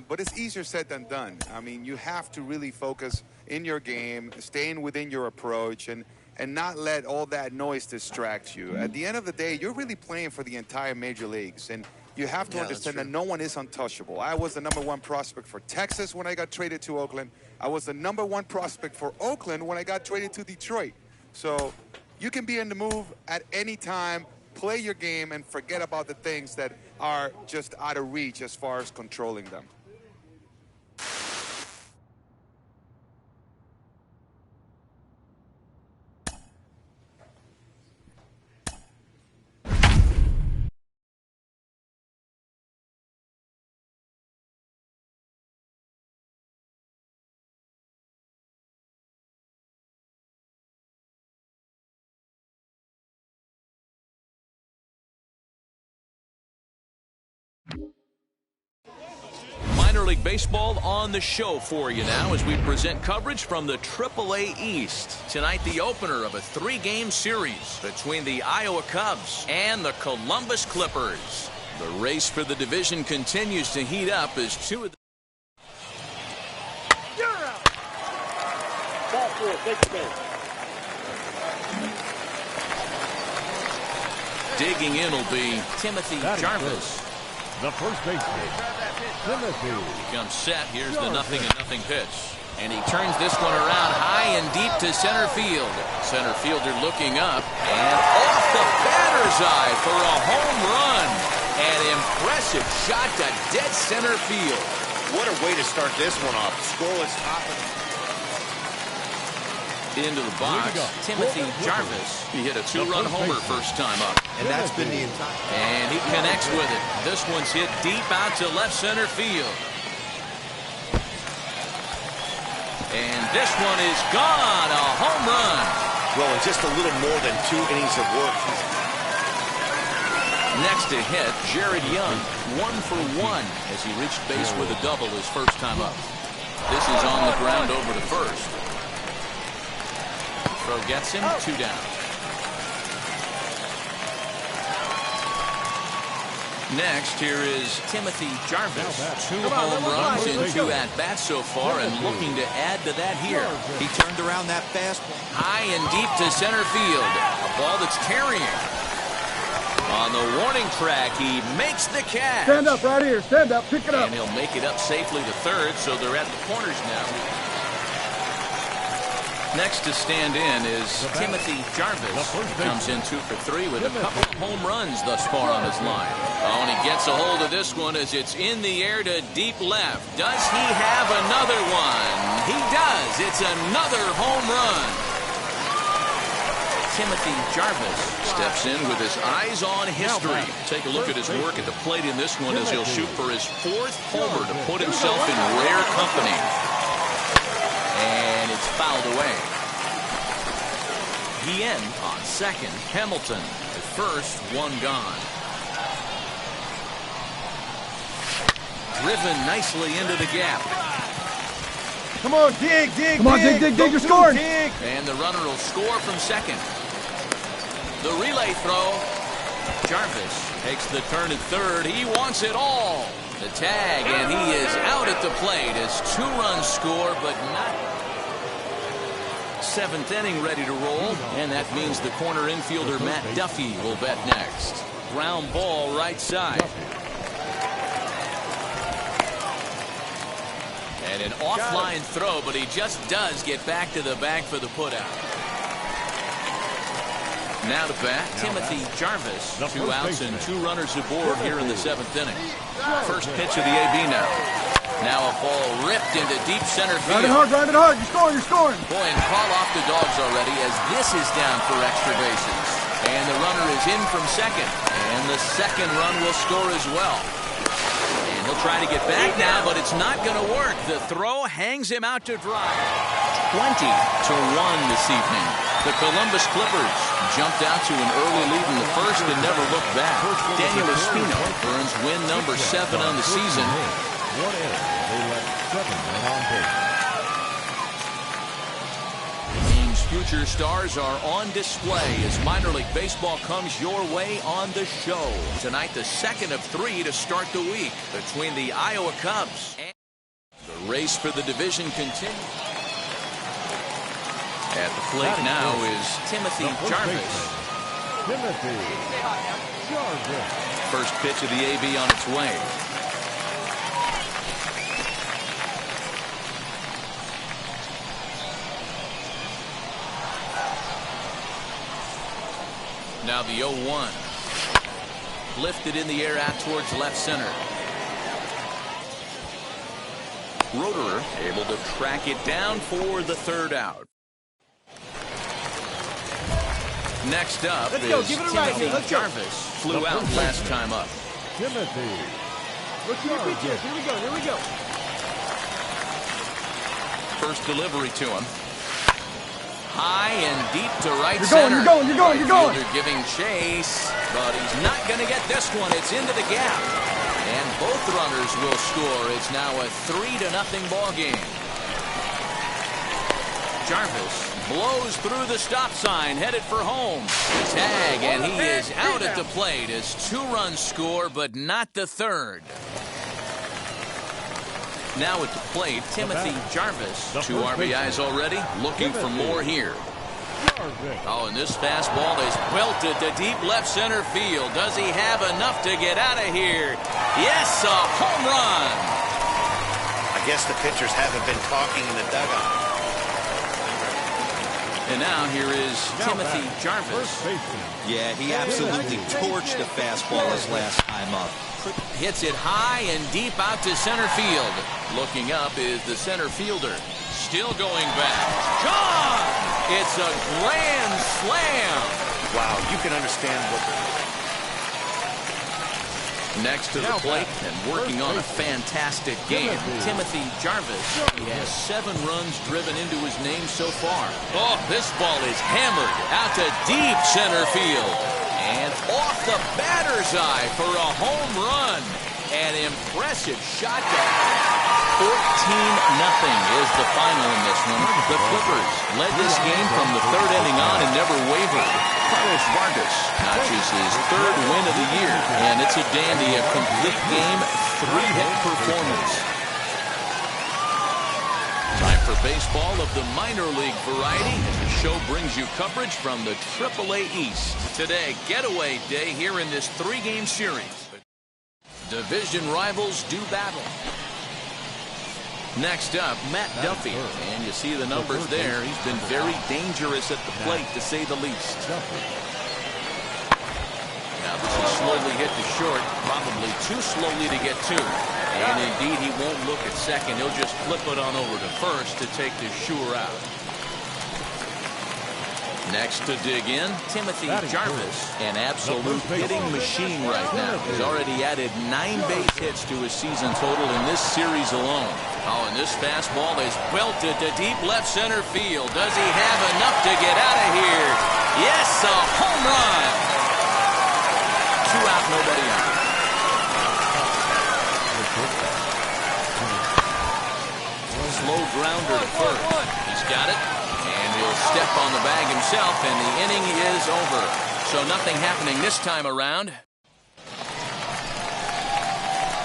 But it's easier said than done. I mean, you have to really focus in your game, staying within your approach, and not let all that noise distract you. At the end of the day, you're really playing for the entire major leagues, and you have to understand that no one is untouchable. I was the #1 prospect for Texas when I got traded to Oakland. I was the #1 prospect for Oakland when I got traded to Detroit. So you can be in the move at any time, play your game, and forget about the things that are just out of reach as far as controlling them. League Baseball on the show for you now as we present coverage from the AAA East. Tonight, the opener of a 3-game series between the Iowa Cubs and the Columbus Clippers. The race for the division continues to heat up as two of the... You're out. Ball 4, take the base. Digging in will be Timothy Jarvis. The first baseman, Timothy. He comes set. Here's the 0-0 pitch. And he turns this one around high and deep to center field. Center fielder looking up. And off the batter's eye for a home run. An impressive shot to dead center field. What a way to start this one off. Scoreless top. Into the box, Timothy Jarvis. He hit a 2-run homer first time up. And that's been the entire... And he connects with it. This one's hit deep out to left center field. And this one is gone. A home run. Well, in just a little more than 2 innings of work. Next to hit, Jared Young. 1 for 1 as he reached base with a double his first time up. This is on the ground over to first. Throw gets him, 2 down. Next, here is Timothy Jarvis. 2 home runs in 2 at-bats so far and looking to add to that here. He turned around that fastball. High and deep to center field. A ball that's carrying. On the warning track, he makes the catch. Stand up right here. Stand up. Pick it up. And he'll make it up safely to third, so they're at the corners now. Next to stand in is Timothy Jarvis. He comes in 2 for 3 with a couple of home runs thus far on his line. Oh, and he gets a hold of this one as it's in the air to deep left. Does he have another one? He does. It's another home run. Timothy Jarvis steps in with his eyes on history. Take a look at his work at the plate in this one as he'll shoot for his 4th homer to put himself in rare company. And it's fouled away. Guillen on second. Hamilton at first. 1 gone. Driven nicely into the gap. Come on, dig. Come on, dig. You're scoring. And the runner will score from second. The relay throw. Jarvis takes the turn at third. He wants it all. The tag, and he is out at the plate as 2-run score, but not. 7th inning ready to roll, and that means the corner infielder Matt Duffy will bat next. Ground ball right side. And an offline throw, but he just does get back to the bag for the putout. Now to bat, Timothy Jarvis. 2 outs and 2 runners aboard here in the 7th inning. First pitch of the AB now. Now a ball ripped into deep center field. Grind it hard. You're scoring. Boy, and call off the dogs already as this is down for extra bases. And the runner is in from second. And the second run will score as well. And he'll try to get back now, but it's not going to work. The throw hangs him out to dry. 20-1 this evening. The Columbus Clippers jumped out to an early lead in the first and never looked back. Daniel Espino earns win number 7 on the season. 1 error. They left 7 men on base. The team's future stars are on display as minor league baseball comes your way on the show. Tonight, the 2nd of 3 to start the week between the Iowa Cubs. And the race for the division continues. At the plate now is Timothy Jarvis. Timothy Jarvis. First pitch of the AB on its way. Now the 0-1. Lifted in the air out towards left center. Roederer able to track it down for the 3rd out. Next up is Timothy Jarvis. Flew out last time up. Timothy. Look here we go. First delivery to him. High and deep to right center. You're going. Fielder giving chase, but he's not going to get this one. It's into the gap. And both runners will score. It's now a 3-0 ball game. Jarvis blows through the stop sign, headed for home. Tag, and he is out at the plate as 2 runs score, but not the third. Now at the plate, Timothy Jarvis. 2 RBIs already, looking for more here. Oh, and this fastball is belted to deep left center field. Does he have enough to get out of here? Yes, a home run. I guess the pitchers haven't been talking in the dugout. And now here is Timothy Jarvis. Yeah, he absolutely torched the fastball his last time up. Hits it high and deep out to center field. Looking up is the center fielder. Still going back. Gone! It's a grand slam. Wow, you can understand what... Next to the plate and working on a fantastic game, Timothy Jarvis. He has 7 runs driven into his name so far. Oh, this ball is hammered out to deep center field. And off the batter's eye for a home run. An impressive shot. 14-0 is the final in this one. The Clippers led this game from the 3rd inning on and never wavered. Carlos Vargas notches his 3rd win of the year, and it's a dandy, a complete game, 3-hit performance. Time for baseball of the minor league variety. The show brings you coverage from the AAA East. Today, getaway day here in this 3-game series. Division rivals do battle. Next up, Matt Duffy. And you see the numbers there. He's been very dangerous at the plate, to say the least. Now this is slowly hit to short, probably too slowly to get to. And indeed, he won't look at second. He'll just flip it on over to first to take the sure out. Next to dig in, Timothy Jarvis. An absolute hitting machine right now. He's already added 9 base hits to his season total in this series alone. Oh, and this fastball is belted to deep left center field. Does he have enough to get out of here? Yes, a home run. 2 out, nobody out. Slow grounder to first. He's got it. And he'll step on the bag himself, and the inning is over. So nothing happening this time around.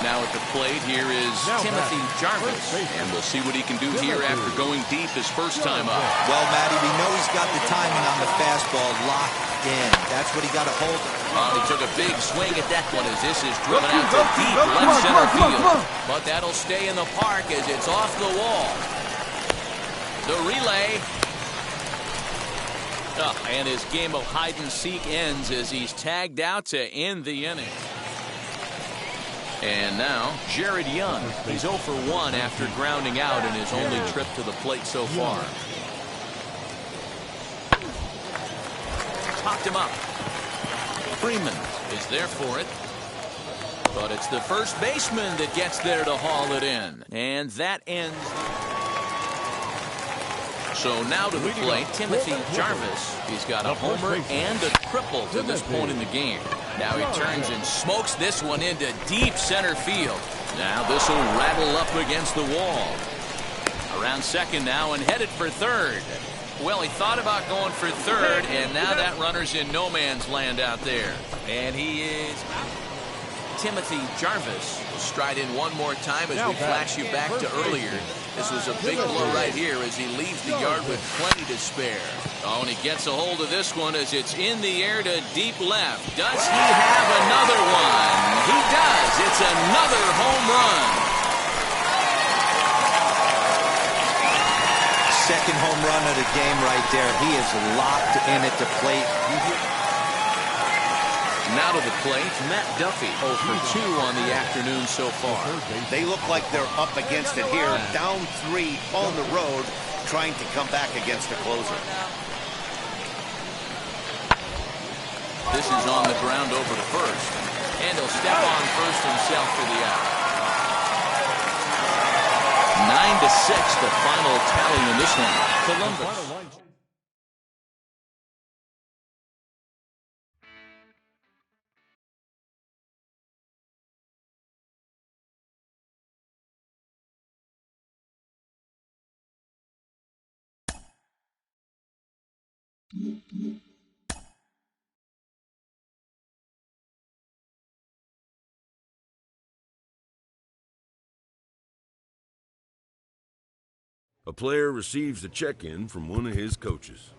Now at the plate, here is Timothy Jarvis. And we'll see what he can do here after going deep his first time up. Well, Matty, we know he's got the timing on the fastball locked in. That's what he got to hold. He took a big swing at that one as this is driven out to deep left center field. But that'll stay in the park as it's off the wall. The relay. And his game of hide-and-seek ends as he's tagged out to end the inning. And now, Jared Young. He's 0 for 1 after grounding out in his only trip to the plate so far. Popped him up. Freeman is there for it. But it's the first baseman that gets there to haul it in. And that ends... So now to the plate, Timothy Jarvis. He's got a homer and a triple to this point in the game. Now he turns and smokes this one into deep center field. Now this will rattle up against the wall. Around second now and headed for third. Well, he thought about going for third, and now that runner's in no man's land out there. And he is Timothy Jarvis. We'll stride in one more time as we flash you back to earlier. This was a big blow right here as he leaves the yard with plenty to spare. Oh, and he gets a hold of this one as it's in the air to deep left. Does he have another one? He does. It's another home run. Second home run of the game right there. He is locked in at the plate. Now to the plate, Matt Duffy, 0 for 2 on the afternoon so far. They look like they're up against it here, down 3 on the road, trying to come back against the closer. This is on the ground over to first, and he'll step on first himself for the out. 9-6, the final tally in this one. Columbus. A player receives a check-in from one of his coaches.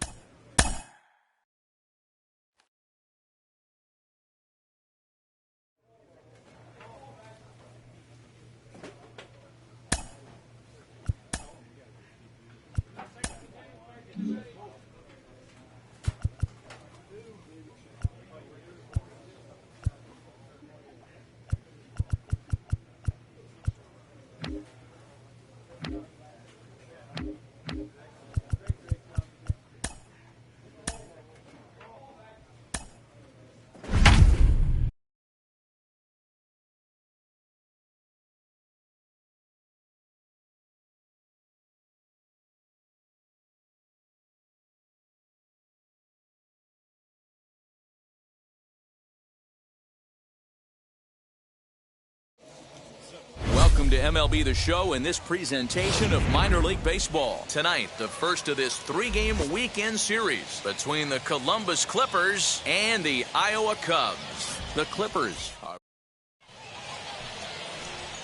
Welcome to MLB The Show and this presentation of minor league baseball. Tonight, the first of this three-game weekend series between the Columbus Clippers and the Iowa Cubs. The Clippers are...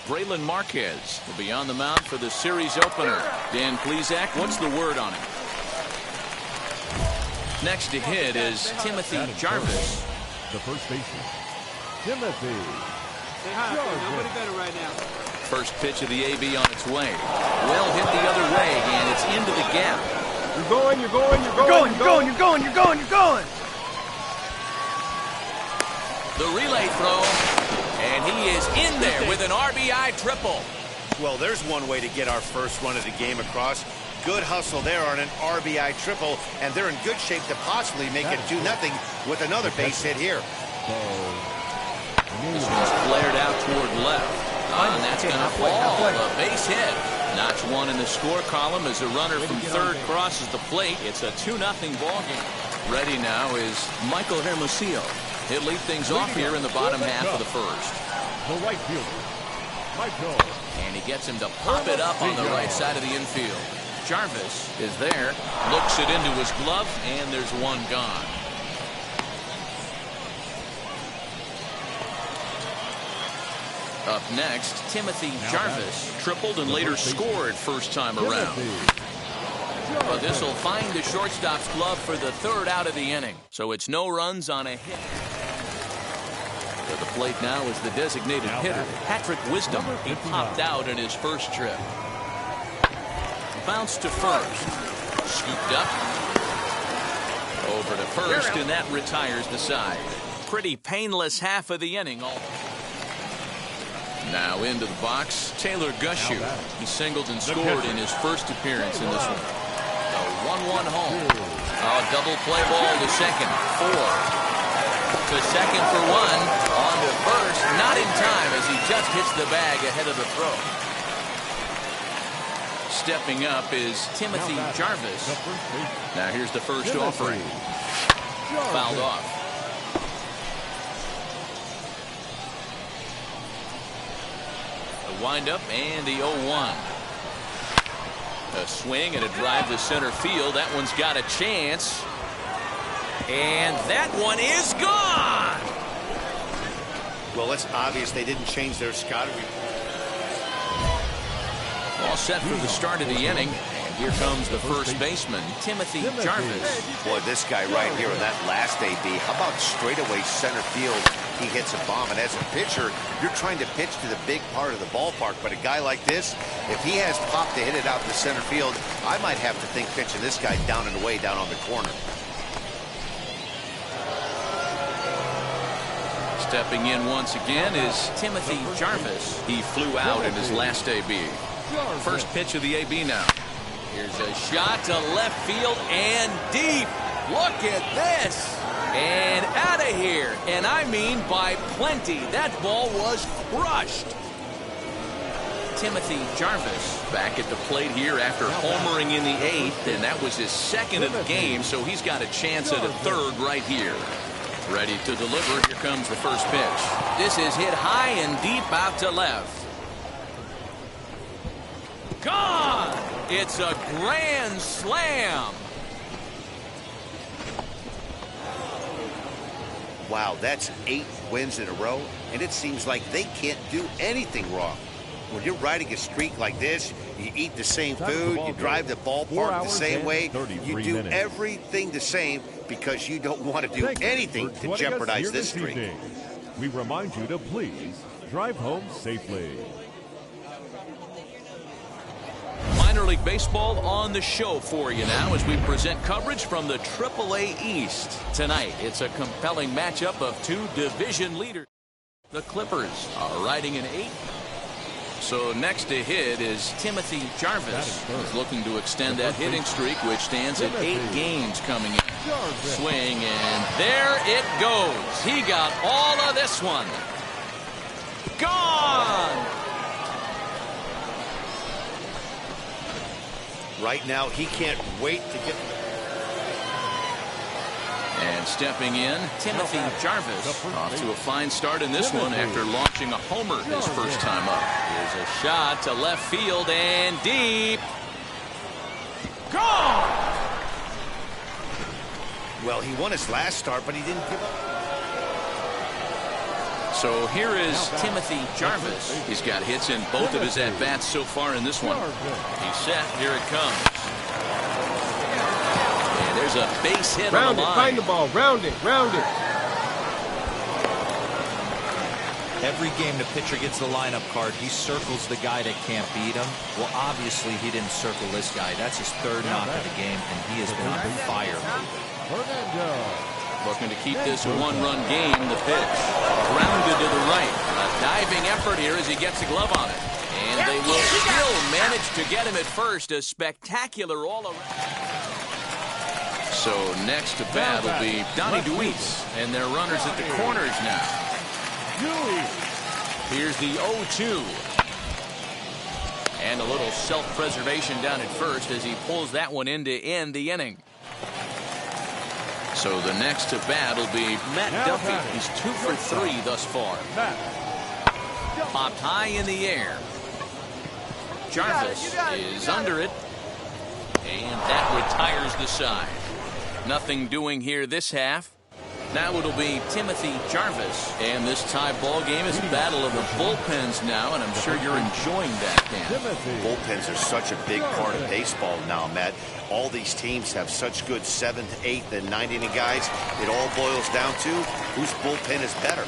Braylon Marquez will be on the mound for the series opener. Dan Plesac, what's the word on him? Next to hit is Timothy Jarvis. The first baseman, Timothy. Say hi, nobody better right now. First pitch of the AB on its way. Well hit the other way, and it's into the gap. You're going, you're going, you're going, you're going, you're going, you're going, you're going. The relay throw, and he is in there with an RBI triple. Well, there's one way to get our first run of the game across. Good hustle there on an RBI triple, and they're in good shape to possibly make it 2-0 with another base hit here. This one's flared out toward left. And that's going to fall. A base hit. Notch one in the score column as a runner from third crosses the plate. It's a 2-0 ball game. Ready now is Michael Hermosillo. He'll lead things off here in the bottom half of the first. The right fielder, Michael. And he gets him to pop it up on the right side of the infield. Jarvis is there, looks it into his glove, and there's one gone. Up next, Timothy Jarvis tripled and later scored first time around. But this will find the shortstop's glove for the third out of the inning. So it's no runs on a hit. To the plate now is the designated hitter, Patrick Wisdom. He popped out in his first trip. Bounced to first. Scooped up. Over to first, and that retires the side. Pretty painless half of the inning. Now into the box, Taylor Gushu. He singled and scored in his first appearance in this one. A 1-1 home. A double play ball to second. 4. To second for 1. On to first. Not in time as he just hits the bag ahead of the throw. Stepping up is Timothy Jarvis. Now here's the first offering. Fouled off. The windup and the 0-1. A swing and a drive to center field. That one's got a chance. And that one is gone. Well, it's obvious they didn't change their scouting. All set for the start of the inning. And here comes the first baseman, Timothy Jarvis. Boy, this guy right here in that last AB, how about straightaway center field? He hits a bomb, and as a pitcher, you're trying to pitch to the big part of the ballpark. But a guy like this, if he has pop to hit it out to center field, I might have to think pitching this guy down and away down on the corner. Stepping in once again is Timothy Jarvis. He flew out in his last AB. First pitch of the AB now. Here's a shot to left field and deep. Look at this. And out of here. And I mean by plenty. That ball was crushed. Timothy Jarvis back at the plate here after homering in the 8th. And that was his second of the game. So he's got a chance at a third right here. Ready to deliver. Here comes the first pitch. This is hit high and deep out to left. Gone! It's a grand slam. Wow, that's 8 wins in a row, and it seems like they can't do anything wrong. When you're riding a streak like this, you eat the same food, you drive the ballpark the same way, you do everything the same because you don't want to do anything to jeopardize this streak. We remind you to please drive home safely. Minor League Baseball on the show for you now as we present coverage from the AAA East. Tonight, it's a compelling matchup of 2 division leaders. The Clippers are riding an 8. So next to hit is Timothy Jarvis. He's looking to extend that hitting streak, which stands at 8 games coming in. Swing, and there it goes. He got all of this one. Gone! Right now, he can't wait to get... And stepping in, Timothy Jarvis off to a fine start in this one after launching a homer his first time up. Here's a shot to left field and deep. Gone! Well, he won his last start, but he didn't give up. So here is Timothy Jarvis. He's got hits in both of his at-bats so far in this one. He's set. Here it comes. And there's a base hit on the line. Find the ball. Round it. Every game the pitcher gets the lineup card, he circles the guy that can't beat him. Well, obviously, he didn't circle this guy. That's his 3rd knock of the game, and he has been on fire lately. Looking to keep this 1-run game. The pitch grounded to the right. A diving effort here as he gets a glove on it. And they will still manage to get him at first. A spectacular all-around. So next to bat will be Donnie DeWeese. And their runners at the corners now. Here's the 0-2. And a little self-preservation down at first as he pulls that one in to end the inning. So the next to bat will be Matt Duffy. He's 2 for 3 thus far. Popped high in the air. Jarvis is under it. And that retires the side. Nothing doing here this half. Now it'll be Timothy Jarvis. And this tie ball game is a battle of the bullpens now, and I'm sure you're enjoying that, Dan. Bullpens are such a big part of baseball now, Matt. All these teams have such good 7th, 8th, and 9th inning guys. It all boils down to whose bullpen is better.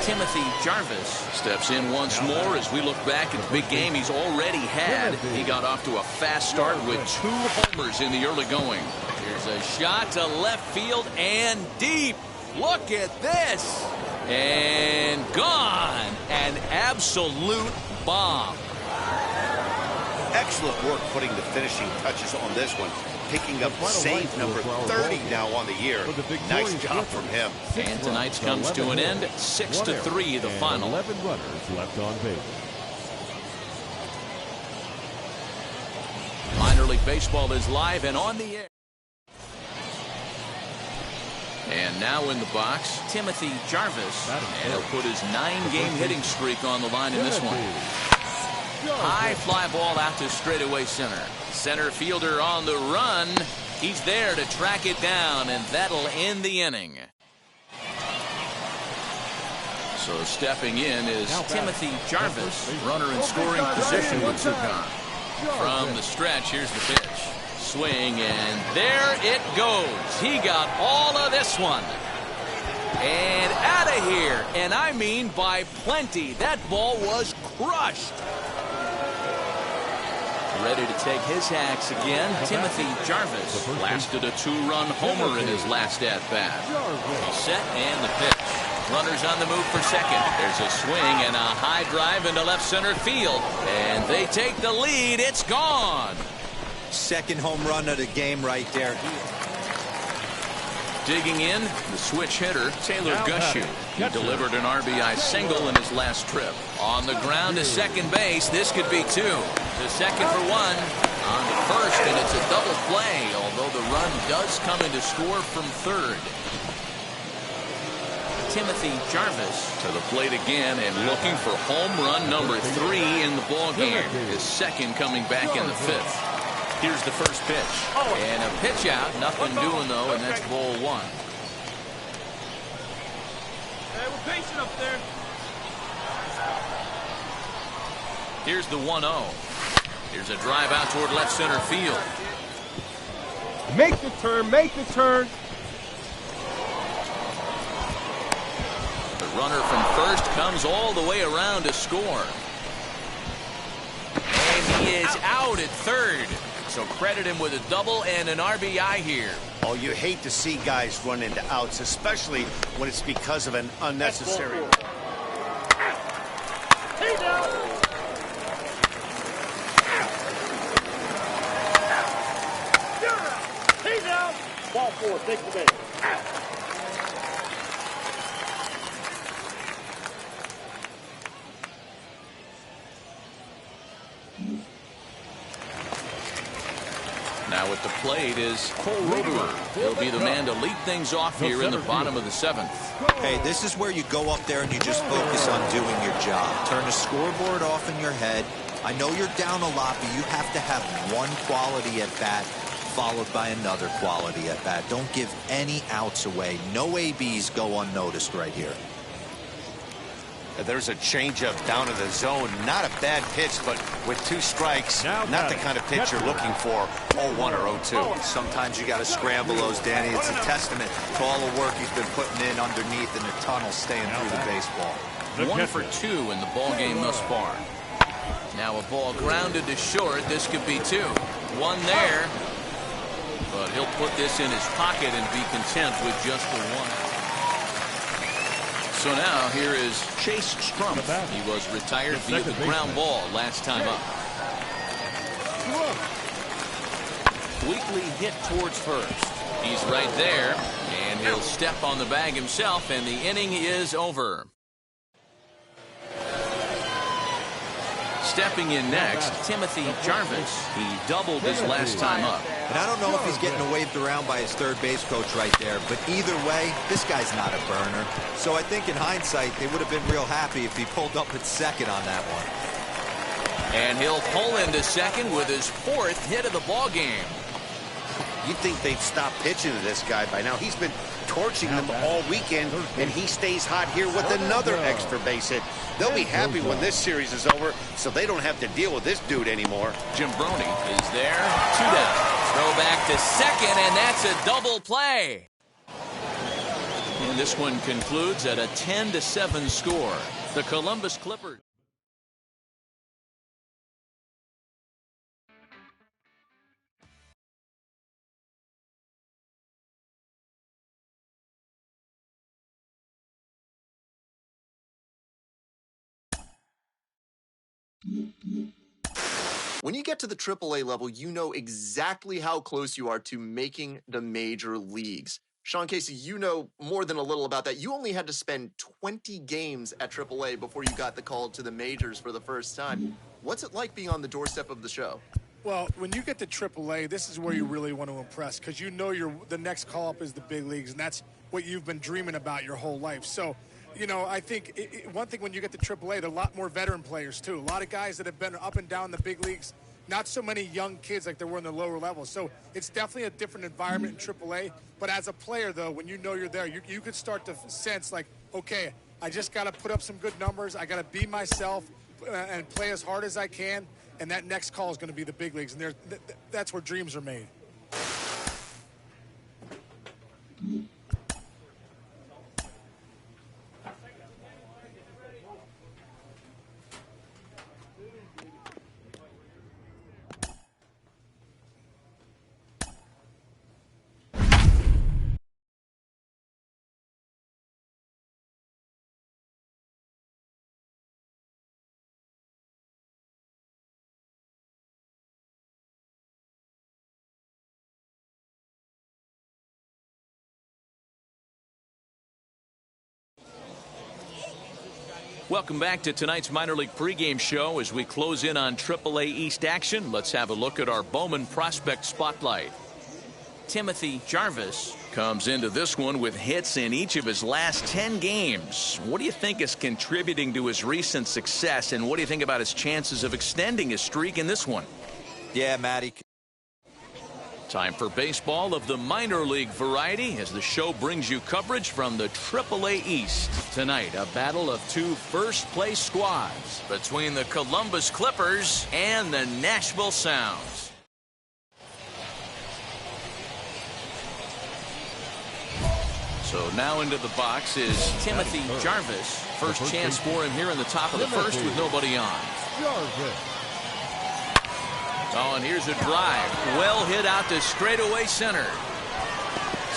Timothy Jarvis steps in once more as we look back at the big game he's already had. He got off to a fast start with 2 homers in the early going. Here's a shot to left field and deep. Look at this. And gone. An absolute bomb. Excellent work putting the finishing touches on this one. Picking up save number 30 now on the year. Nice job from him. And tonight's comes to an end. 6-3 the final. 11 runners left on base. Minor League Baseball is live and on the air. And now in the box, Timothy Jarvis. And he'll put his 9-game hitting streak on the line in this one. High fly ball out to straightaway center. Center fielder on the run. He's there to track it down, and that'll end the inning. So stepping in is Timothy Jarvis. Runner in scoring position with 2 gone. From the stretch, here's the pitch. Swing, and there it goes. He got all of this one. And out of here. And I mean by plenty. That ball was crushed. Ready to take his hacks again. Timothy Jarvis blasted a 2-run homer in his last at-bat. He's set and the pitch. Runners on the move for second. There's a swing and a high drive into left center field. And they take the lead. It's gone. Second home run of the game right there. Digging in, the switch hitter, Taylor Gushu. He delivered an RBI single in his last trip. On the ground to second base, this could be 2. To second for 1. On to first, and it's a double play, although the run does come in to score from third. Timothy Jarvis to the plate again and looking for home run number 3 in the ballgame. His second coming back in the 5th. Here's the first pitch. And a pitch out. Nothing doing, though, and that's ball one. Hey, we're patient up there. Here's the 1-0. Here's a drive out toward left center field. Make the turn, make the turn. The runner from first comes all the way around to score. And he is out at third. So credit him with a double and an RBI here. Oh, you hate to see guys run into outs, especially when it's because of an unnecessary. He's out. He's out. Ball four, take the base. Now at the plate is Cole Roederer. He'll be the man to lead things off here in the bottom of the seventh. Hey, this is where you go up there and you just focus on doing your job. Turn the scoreboard off in your head. I know you're down a lot, but you have to have one quality at bat followed by another quality at bat. Don't give any outs away. No ABs go unnoticed right here. There's a changeup down in the zone. Not a bad pitch, but with 2 strikes, not the kind of pitch you're looking for. 0-1 or 0-2. Sometimes you got to scramble those, Danny. It's a testament to all the work he's been putting in underneath in the tunnel, staying through the baseball. 1 for 2 in the ball game thus far. Now a ball grounded to short. This could be 2. 1 there. But he'll put this in his pocket and be content with just the 1. So now here is Chase Strumpf. He was retired via the ground ball last time up. Weekly hit towards first. He's right there, and he'll step on the bag himself, and the inning is over. Stepping in next, Timothy Jarvis. He doubled his last time up. And I don't know if he's getting waved around by his third base coach right there, but either way, this guy's not a burner. So I think in hindsight, they would have been real happy if he pulled up at second on that one. And he'll pull into second with his 4th hit of the ball game. You'd think they'd stop pitching to this guy by now. He's been torching them all weekend, and he stays hot here with another extra base hit. They'll be happy when this series is over, so they don't have to deal with this dude anymore. Jim Brony is there. 2 down. Throw back to second, and that's a double play. And this one concludes at a 10-7 score. The Columbus Clippers. When you get to the AAA level, you know exactly how close you are to making the major leagues. Sean Casey, you know more than a little about that. You only had to spend 20 games at AAA before you got the call to the majors for the first time. What's it like being on the doorstep of the show? Well, when you get to AAA, this is where you really want to impress because you know the next call-up is the big leagues, and that's what you've been dreaming about your whole life. So, you know, I think one thing when you get to AAA, there are a lot more veteran players, too. A lot of guys that have been up and down the big leagues, not so many young kids like there were in the lower levels. So it's definitely a different environment in AAA. But as a player, though, when you know you're there, you could start to sense like, okay, I just got to put up some good numbers. I got to be myself and play as hard as I can. And that next call is going to be the big leagues. And that's where dreams are made. Welcome back to tonight's minor league pregame show. As we close in on AAA East action, let's have a look at our Bowman prospect spotlight. Timothy Jarvis comes into this one with hits in each of his last 10 games. What do you think is contributing to his recent success, and what do you think about his chances of extending his streak in this one? Yeah, Matty. Time for baseball of the minor league variety as the show brings you coverage from the AAA East. Tonight, a battle of two first-place squads between the Columbus Clippers and the Nashville Sounds. So now into the box is Timothy Jarvis. First chance for him here in the top of the first with nobody on. Oh, and here's a drive. Well hit out to straightaway center.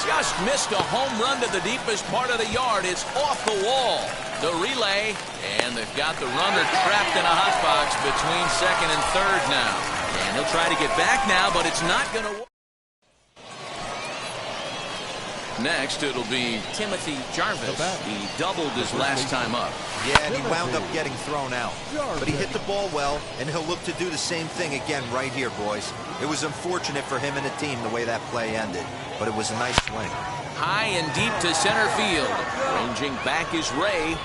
Just missed a home run to the deepest part of the yard. It's off the wall. The relay, and they've got the runner trapped in a hot box between second and third now. And he'll try to get back now, but it's not going to work. Next, it'll be Timothy Jarvis. He doubled his last time up. Yeah, and he wound up getting thrown out. But he hit the ball well, and he'll look to do the same thing again right here, boys. It was unfortunate for him and the team the way that play ended, but it was a nice swing. High and deep to center field. Ranging back is Ray.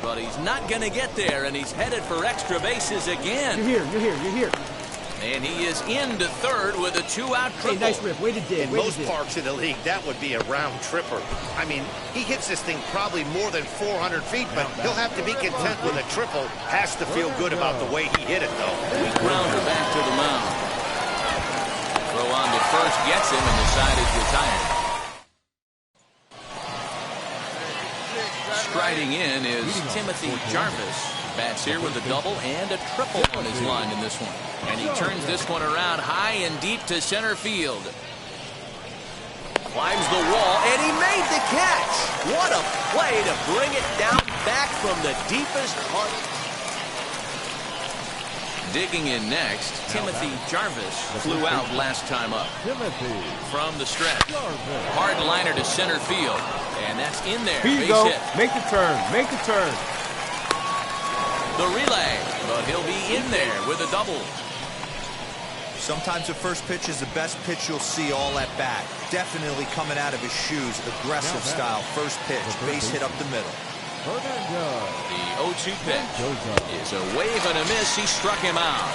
But he's not going to get there, and he's headed for extra bases again. You're here. And he is into third with a two-out triple. Hey, nice rip. Way to dig. In most parks in the league, that would be a round tripper. I mean, he hits this thing probably more than 400 feet, but he'll have to be content with a triple. Has to feel good about the way he hit it, though. Weak grounder back to the mound. Throw on to first gets him, and the side is retired. Striding in is Timothy Jarvis. Bats here with a double and a triple on his line in this one. And he turns this one around high and deep to center field. Climbs the wall, and he made the catch. What a play to bring it down back from the deepest part. Digging in next, Timothy Jarvis flew out last time up. From the stretch. Hard liner to center field. And that's in there. Here you go. Make the turn. The relay, but he'll be in there with a double. Sometimes the first pitch is the best pitch you'll see all at bat. Definitely coming out of his shoes, aggressive style. First pitch, base hit up the middle. The 0-2 pitch is a wave and a miss. He struck him out.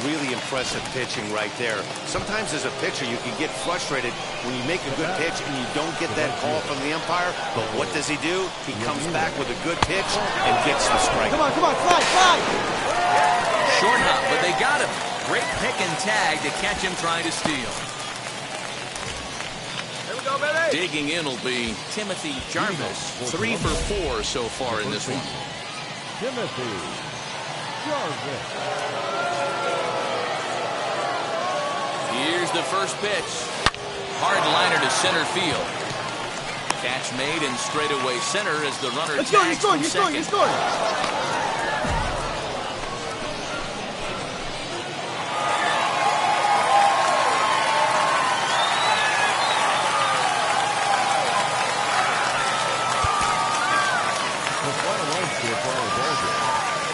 Really impressive pitching right there. Sometimes as a pitcher, you can get frustrated when you make a good pitch and you don't get that call from the umpire. But what does he do? He comes back with a good pitch and gets the strike. Come on, fly! Short hop, but they got him. Great pick and tag to catch him trying to steal. Here we go, baby. Digging in will be Timothy Jarvis. 3 for 4 so far in this one. Timothy Jarvis. Here's the first pitch. Hard liner to center field. Catch made in straightaway center as the runner tags from second. You're scoring. The final run score for our ball game.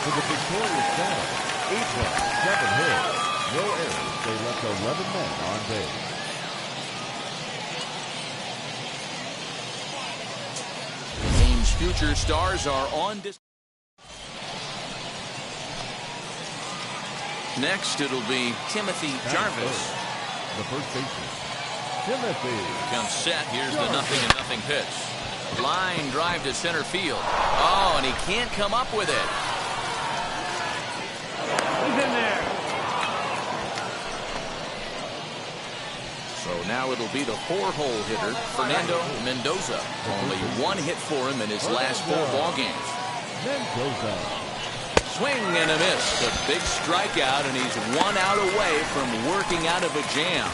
For the victorious Sound, 8 runs, 7 hits, no errors. They left 11 men on base. The team's future stars are on display. Next, it'll be Timothy Jarvis. The first baseman, Timothy. Comes set. Here's the 0-0 pitch. Line drive to center field. Oh, and he can't come up with it. He's in there. So now it'll be the 4-hole hitter, Fernando Mendoza. Only 1 hit for him in his last 4 ball games. Mendoza. Swing and a miss. A big strikeout, and he's 1 out away from working out of a jam.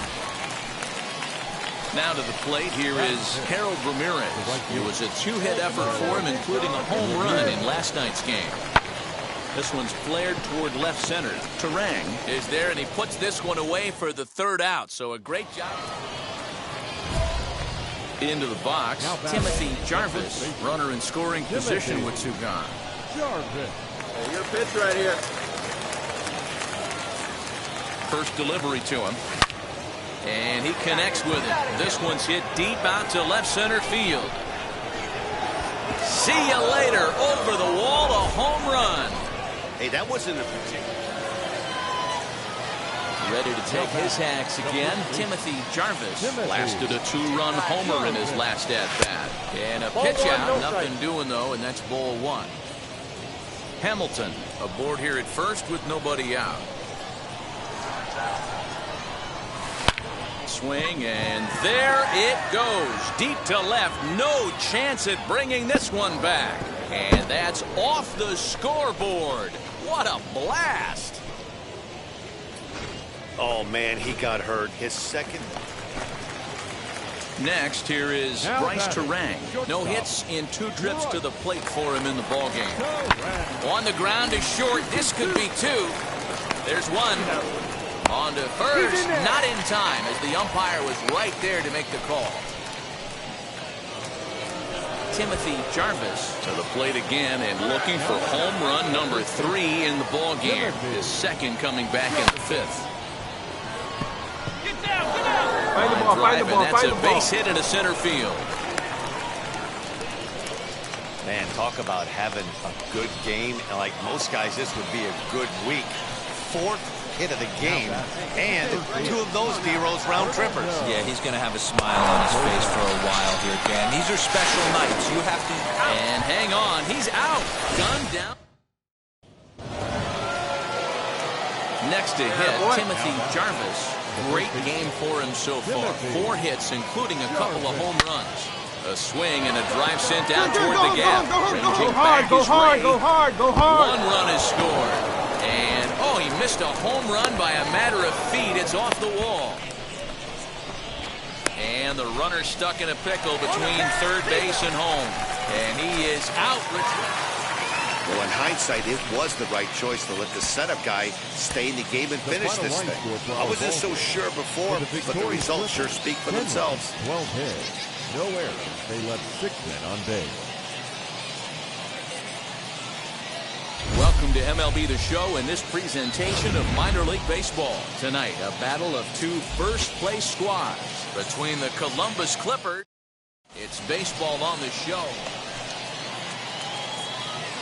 Now to the plate, here is Harold Ramirez. It was a 2-hit effort for him, including a home run in last night's game. This one's flared toward left center. Terang is there, and he puts this one away for the 3rd out. So a great job. Into the box, Timothy Jarvis, runner in scoring position with 2 gone. Jarvis. Hey, your pitch right here. First delivery to him. And he connects with it. This one's hit deep out to left center field. See you later. Over the wall, a home run. Hey, that wasn't a Ready to take his hacks again. Timothy Jarvis blasted a two-run homer in his last at-bat. And a pitch out, nothing doing though, and that's ball one. Hamilton aboard here at first with nobody out. Swing, and there it goes. Deep to left. No chance at bringing this one back. And that's off the scoreboard. What a blast. Oh, man, he got hurt. His second. Next, here is Bryce Terang. No hits in 2 trips to the plate for him in the ballgame. On the ground to short. This could be 2. There's 1. On to first. Not in time, as the umpire was right there to make the call. Timothy Jarvis to the plate again and looking for home run number 3 in the ballgame. His second coming back in the 5th. Find the ball, find the ball, that's a base hit into center field. Man, talk about having a good game. And like most guys, this would be a good week. 4th hit of the game, and 2 of those D-Rose round trippers. Yeah, he's going to have a smile on his face for a while here, Dan. These are special nights. You have to... And hang on, he's out. Gunned down. Next to hit, Timothy Jarvis. Great game for him so far. 4 hits, including a couple of home runs. A swing and a drive sent out toward the gap. Go hard, go hard, go hard, go hard. 1 run is scored. And, oh, he missed a home run by a matter of feet. It's off the wall. And the runner stuck in a pickle between third base and home. And he is out. Well, in hindsight, it was the right choice to let the setup guy stay in the game and finish this thing. I wasn't so sure before, but the results sure speak for themselves. 12 hits, no errors. They left 6 men on base. Welcome to MLB The Show and this presentation of minor league baseball. Tonight, a battle of 2 first-place squads between the Columbus Clippers. It's baseball on the show.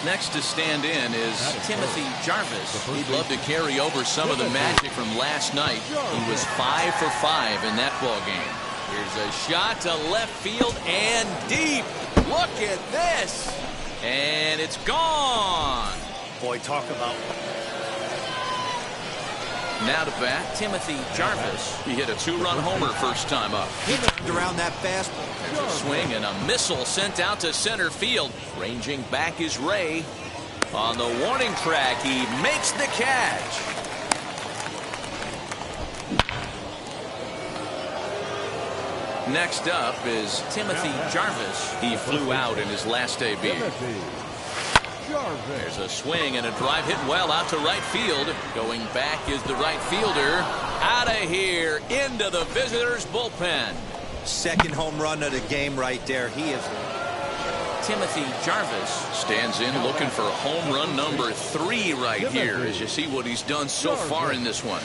Next to stand in is Timothy Jarvis. He'd love to carry over some of the magic from last night. He was 5 for 5 in that ball game. Here's a shot to left field and deep. Look at this. And it's gone. Boy, talk about... Now to bat, Timothy Jarvis. He hit a 2-run homer first time up. He turned around that fastball. There's a swing and a missile sent out to center field. Ranging back is Ray. On the warning track, he makes the catch. Next up is Timothy Jarvis. He flew out in his last debut. There's a swing and a drive hit well out to right field. Going back is the right fielder. Out of here into the visitors' bullpen. Second home run of the game right there. He is... Timothy Jarvis stands in looking for home run number 3 right here as you see what he's done so far in this one.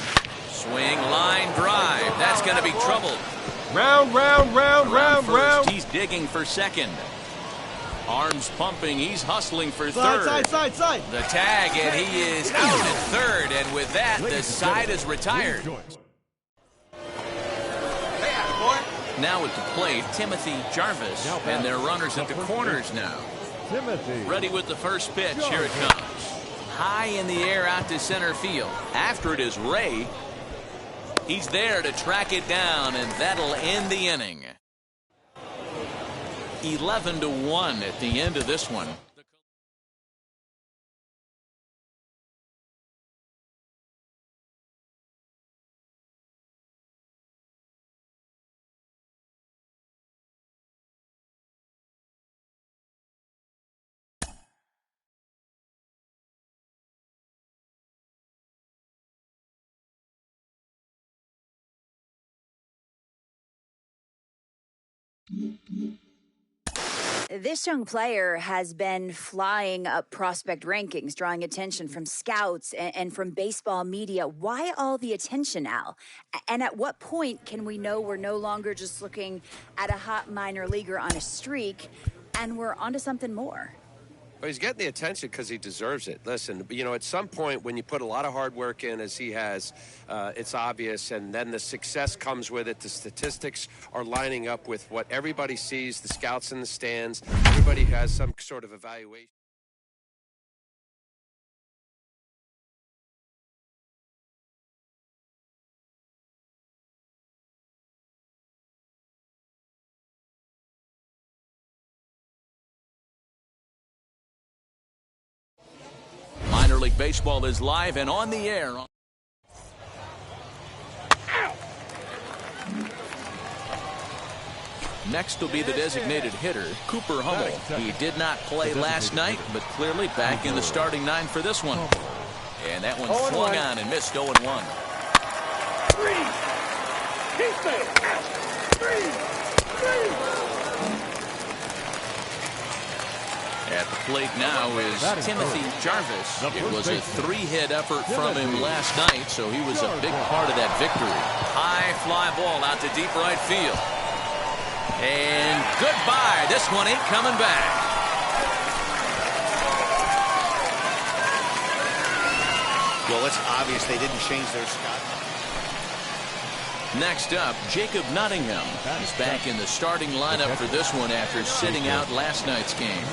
Swing, line, drive. That's going to be trouble. Round. He's digging for second. Arms pumping. He's hustling for third. Side. The tag, and he is out at third. And with that, the side is retired. Now at the plate, Timothy Jarvis. And their runners at the corners now. Ready with the first pitch. Here it comes. High in the air out to center field. After it is Ray. He's there to track it down, and that'll end the inning. 11-1 at the end of this one. This young player has been flying up prospect rankings, drawing attention from scouts and from baseball media. Why all the attention, Al? And at what point can we know we're no longer just looking at a hot minor leaguer on a streak and we're onto something more? Well, he's getting the attention because he deserves it. Listen, you know, at some point when you put a lot of hard work in, as he has, it's obvious, and then the success comes with it. The statistics are lining up with what everybody sees, the scouts in the stands. Everybody has some sort of evaluation. Minor League Baseball is live and on the air. Next will be the designated hitter, Cooper Hummel. He did not play last night, but clearly back in the starting nine for this one. And that one swung on and missed 0-1. At the plate now is Timothy Jarvis. It was a 3-hit effort from him last night, so he was a big part of that victory. High fly ball out to deep right field. And goodbye. This one ain't coming back. Well, it's obvious they didn't change their scout. Next up, Jacob Nottingham is back in the starting lineup for this one after sitting out last night's game.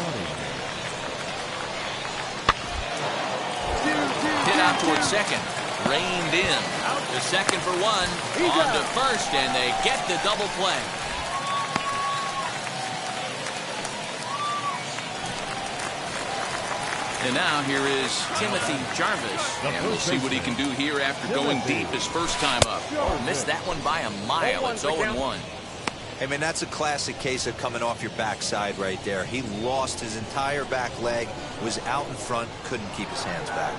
Hit out toward second. Reined in. To second for one. On to first, and they get the double play. And now here is Timothy Jarvis. And we'll see what he can do here after going deep his first time up. Missed that one by a mile. It's 0-1. Hey, man, that's a classic case of coming off your backside right there. He lost his entire back leg, was out in front, couldn't keep his hands back.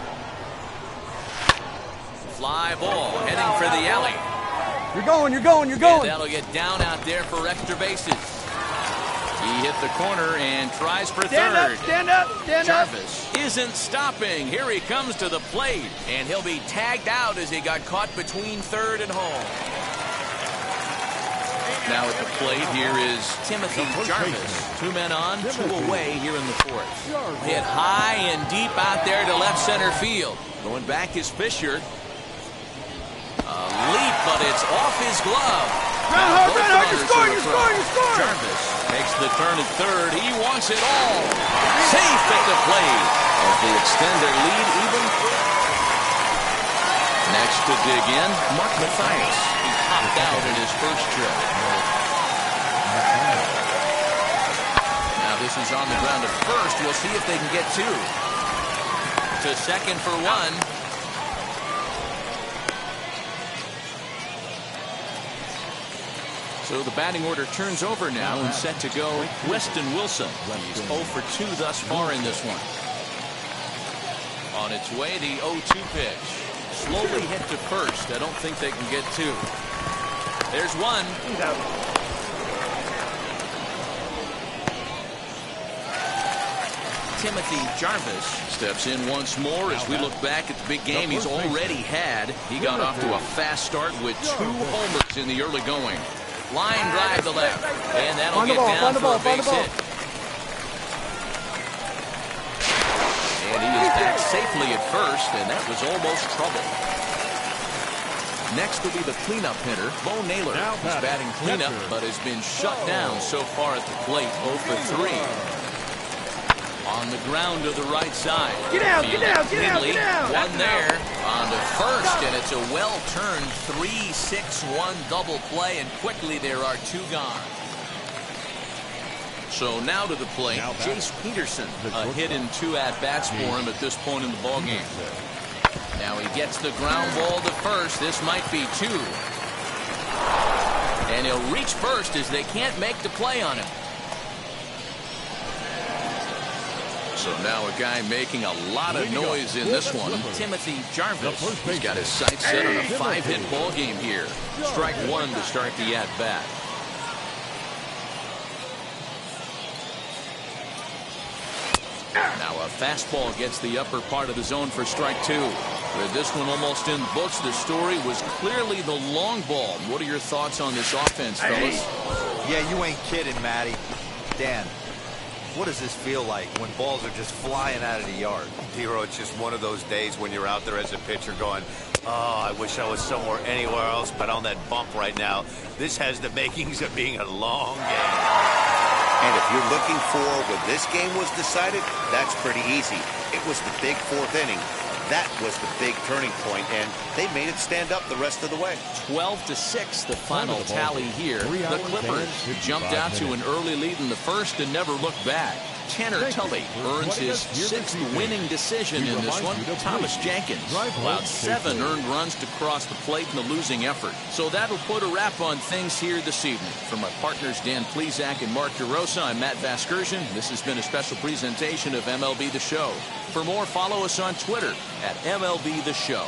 Fly ball heading for the alley. You're going, you're going, you're going. And that'll get down out there for extra bases. He hit the corner and tries for third. Stand up, stand up. Jarvis isn't stopping. Here he comes to the plate, and he'll be tagged out as he got caught between third and home. Now at the plate, here is Timothy Jarvis. 2 men on, 2 away here in the fourth. Hit high and deep out there to left center field. Going back is Fisher. A leap, but it's off his glove. Groundhog, you're scoring, you're scoring, you're scoring. Jarvis makes the turn at third. He wants it all. Safe at the plate as they extend their lead even further. Next to dig in, Mark Mathias. He popped out in his first trip. Now this is on the ground at first. We'll see if they can get 2. To second for 1. So the batting order turns over now and set to go Weston Wilson. He's 0 for 2 thus far in this one. On its way, the 0-2 pitch. Slowly hit to first. I don't think they can get 2. There's 1. He's out. Timothy Jarvis steps in once more as we look back at the big game he's already had. He got off to a fast start with 2 homers in the early going. Line drive to left, and that'll get down for a base hit. And he is back safely at first, and that was almost trouble. Next will be the cleanup hitter, Bo Naylor. He's batting cleanup, but has been shut down so far at the plate, 0 for 3. On the ground to the right side. Get out, get out, get out, get out. 1 there. On to first, and it's a well-turned 3-6-1 double play, and quickly there are 2 gone. So now to the plate, Jace Peterson. A hit in 2 at-bats for him at this point in the ballgame. Now he gets the ground ball to first. This might be 2. And he'll reach first as they can't make the play on him. So now a guy making a lot of noise in this one, Timothy Jarvis. He's got his sights set on a 5-hit ball game here. Strike 1 to start the at-bat. Now a fastball gets the upper part of the zone for strike 2. With this one almost in the books, the story was clearly the long ball. What are your thoughts on this offense, fellas? Yeah, you ain't kidding, Matty. Dan. What does this feel like when balls are just flying out of the yard? Hero, it's just one of those days when you're out there as a pitcher going, oh, I wish I was somewhere anywhere else but on that bump right now. This has the makings of being a long game. And if you're looking for when this game was decided, that's pretty easy. It was the big fourth inning. That was the big turning point, and they made it stand up the rest of the way. 12-6, the final tally here. The Clippers jumped out to an early lead in the first and never looked back. Tanner Tully earns his 6th winning decision in this one. Thomas Jenkins allowed 7 earned runs to cross the plate in the losing effort. So that'll put a wrap on things here this evening. For my partners Dan Plesac and Mark DeRosa, I'm Matt Vasgersian. This has been a special presentation of MLB The Show. For more, follow us on Twitter at MLB The Show.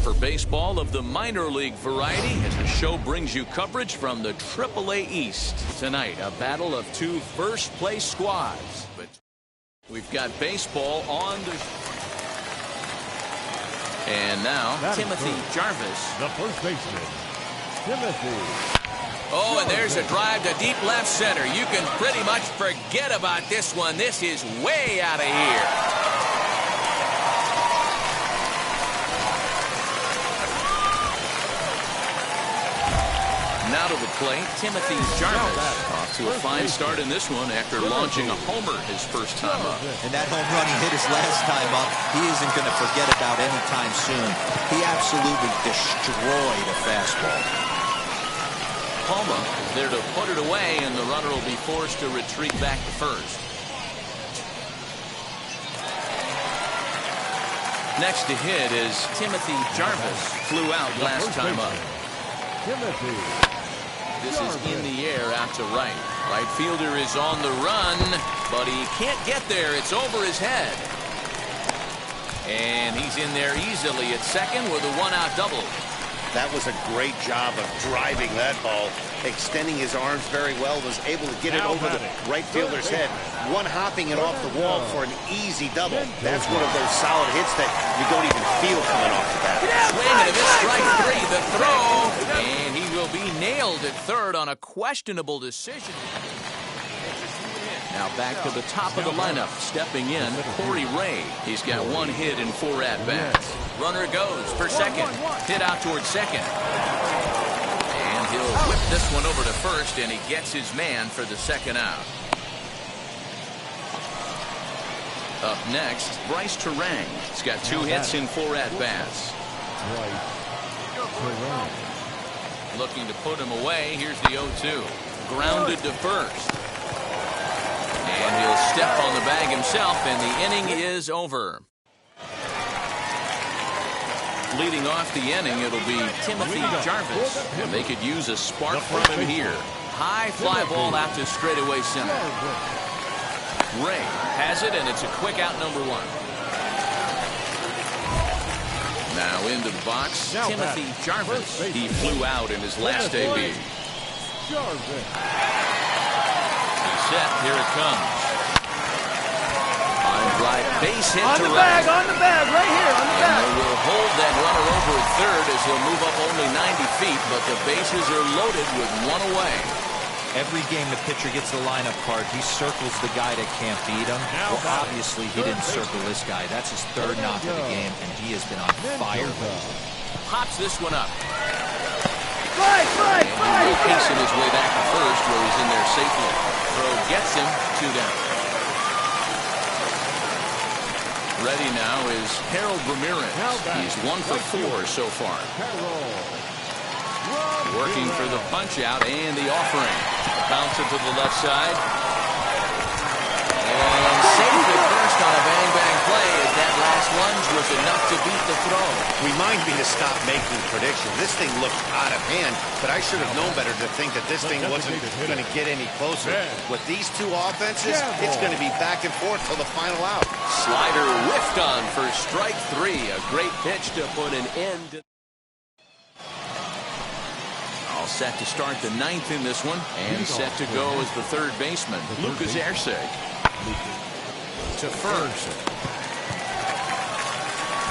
For baseball of the minor league variety, as the show brings you coverage from the AAA East. Tonight, a battle of 2 first-place squads. But we've got baseball on the... And now, Timothy Jarvis. The first baseman, Timothy. Oh, and there's a drive to deep left center. You can pretty much forget about this one. This is way out of here. Now to the plate, Timothy Jarvis. Off to a fine start in this one after launching a homer his first time up. And that home run he hit his last time up, he isn't going to forget about anytime soon. He absolutely destroyed a fastball. Palma there to put it away, and the runner will be forced to retreat back to first. Next to hit is Timothy Jarvis. Flew out last time up. This is in the air out to right. Right fielder is on the run, but he can't get there. It's over his head. And he's in there easily at second with a one-out double. That was a great job of driving that ball, extending his arms very well, was able to get it over the right fielder's head, one-hopping it off the wall for an easy double. That's one of those solid hits that you don't even feel coming off the bat. Swing and a miss, strike three, the throw, and he will be nailed at third on a questionable decision. Now back to the top of the lineup, stepping in, Corey Ray. He's got one hit and 4 at-bats. Runner goes for second, hit out towards second. And he'll whip this one over to first, and he gets his man for the second out. Up next, Bryce Terang. He's got 2 hits and 4 at-bats. Looking to put him away. Here's the 0-2. Grounded to first. And he'll step on the bag himself, and the inning is over. Leading off the inning, it'll be Timothy Jarvis. And they could use a spark from him here. High fly ball out to straightaway center. Ray has it, and it's a quick out, number 1. Now into the box, Timothy Jarvis. He flew out in his last AB. Set, here it comes. On drive, base hit to right. On the bag, right here, on the bag. And they will hold that runner over at third as he'll move up only 90 feet, but the bases are loaded with 1 away. Every game the pitcher gets the lineup card, he circles the guy that can't beat him. Well, obviously, he didn't circle this guy. That's his 3rd knock of the game, and he has been on fire. Pops this one up. Fly! And he's pacing his way back to first, where he's in there safely. Throw gets him, 2 down. Ready now is Harold Ramirez. He's 1 for 4 so far. Working for the punch out and the offering. Bounce it to the left side. And safe at first on a bang-bang play as that last lunge was enough to beat the throw. Remind me to stop making predictions. This thing looked out of hand, but I should have known better to think that this thing wasn't going to get any closer. With these 2 offenses, it's going to be back and forth till the final out. Slider whiffed on for strike 3. A great pitch to put an end to. All set to start the 9th in this one, and set to go as the 3rd baseman, Lucas Erceg. To first.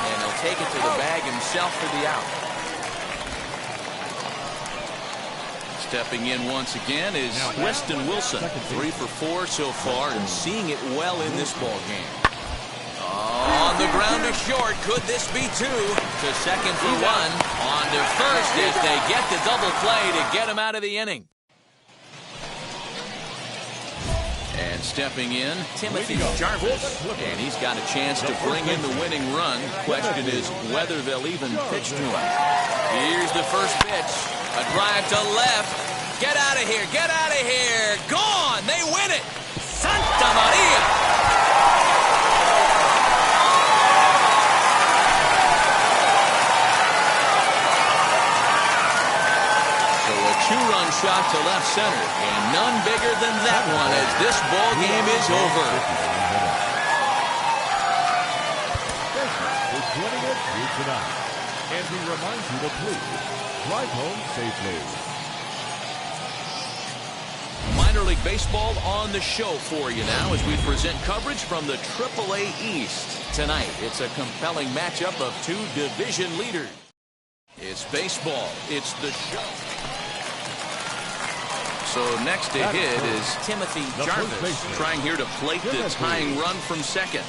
And he'll take it to the bag himself for the out. Stepping in once again is Weston Wilson. 3 for 4 so far, and seeing it well in this ball game. On the ground to short. Could this be 2? To second for 1. On to first if they get the double play to get him out of the inning. And stepping in, Timothy Jarvis. And he's got a chance to bring in the winning run. Question is whether they'll even pitch to him. Here's the first pitch. A drive to left. Get out of here. Get out of here. Gone. They win it. Santa Maria. Two-run shot to left center, and none bigger than that one as this ball game is over. For joining us here tonight, and we remind you to please drive home safely. Minor League Baseball on the show for you now as we present coverage from the AAA East. Tonight, it's a compelling matchup of 2 division leaders. It's baseball. It's the show. So next to hit is Timothy Jarvis, trying here to plate the tying run from second.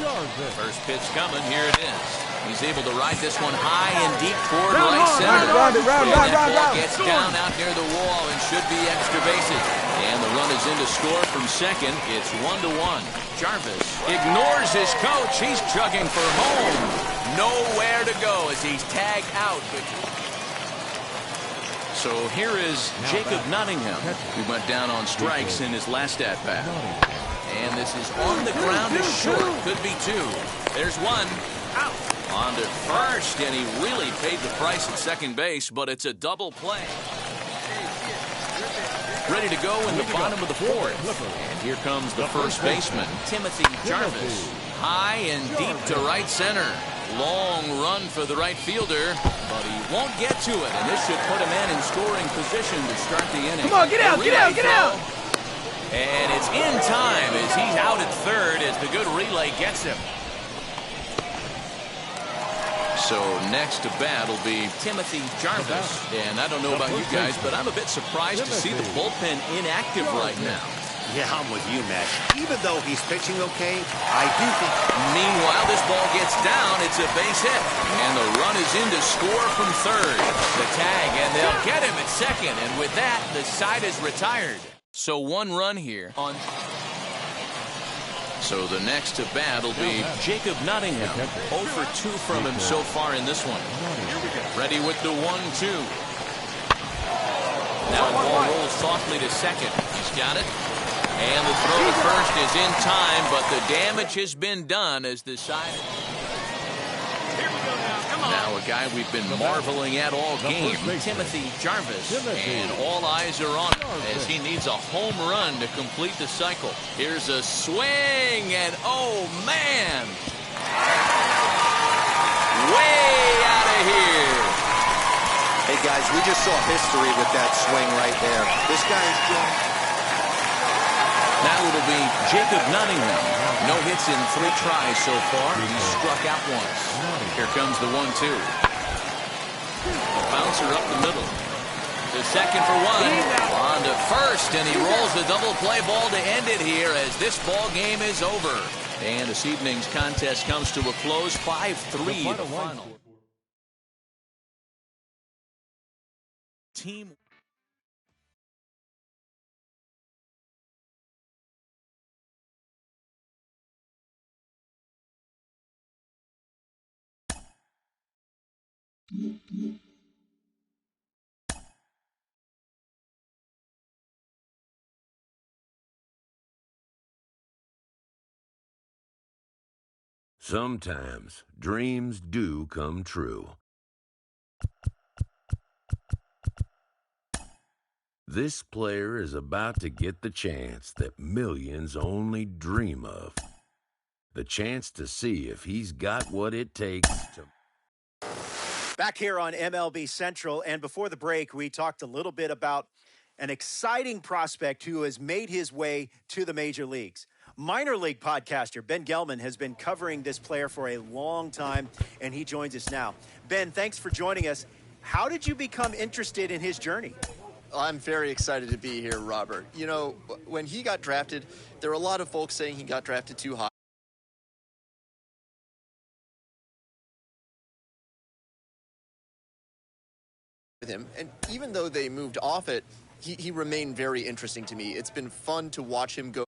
First pitch coming, here it is. He's able to ride this one high and deep toward right center. And that ball gets down out near the wall and should be extra bases. And the run is in to score from second. It's 1-1. Jarvis ignores his coach. He's chugging for home. Nowhere to go as he's tagged out. So here is Jacob Nottingham, who went down on strikes in his last at-bat. And this is on the ground to short. Could be two. There's one. Out. On to first, and he really paid the price at second base, but it's a double play. Ready to go in the bottom of the fourth. And here comes the first baseman, Timothy Jarvis. High and deep to right center. Long run for the right fielder, but he won't get to it, and this should put a man in scoring position to start the inning. Come on, get out, get out, get out! And it's in time as he's out at third as the good relay gets him. So next to bat will be Timothy Jarvis. And I don't know about you guys, but I'm a bit surprised to see the bullpen inactive right now. Yeah, I'm with you, Matt. Even though he's pitching okay, I do think... Meanwhile, this ball gets down. It's a base hit. And the run is in to score from third. The tag, and they'll get him at second. And with that, the side is retired. So one run here on... So the next to bat will be Jacob Nottingham. 0 for 2 from him so far in this one. Ready with the 1-2. Now the ball rolls softly to second. He's got it. And the throw to first is in time, but the damage has been done as the side... Now a guy we've been marveling at all game, Timothy Jarvis. And all eyes are on him as he needs a home run to complete the cycle. Here's a swing, and oh, man! Way out of here! Hey, guys, we just saw history with that swing right there. This guy is doing... Now it'll be Jacob Nottingham. No hits in 3 tries so far. He's struck out once. Here comes the 1-2. Bouncer up the middle. To second for one. On to first, and he rolls the double play ball to end it here as this ball game is over. And this evening's contest comes to a close, 5-3 the final. Team. Sometimes dreams do come true. This player is about to get the chance that millions only dream of. The chance to see if he's got what it takes to... Back here on MLB Central, and before the break, we talked a little bit about an exciting prospect who has made his way to the major leagues. Minor league podcaster Ben Gelman has been covering this player for a long time, and he joins us now. Ben, thanks for joining us. How did you become interested in his journey? I'm very excited to be here, Robert. You know, when he got drafted, there were a lot of folks saying he got drafted too high. Him, and even though they moved off it, he remained very interesting to me. It's been fun to watch him go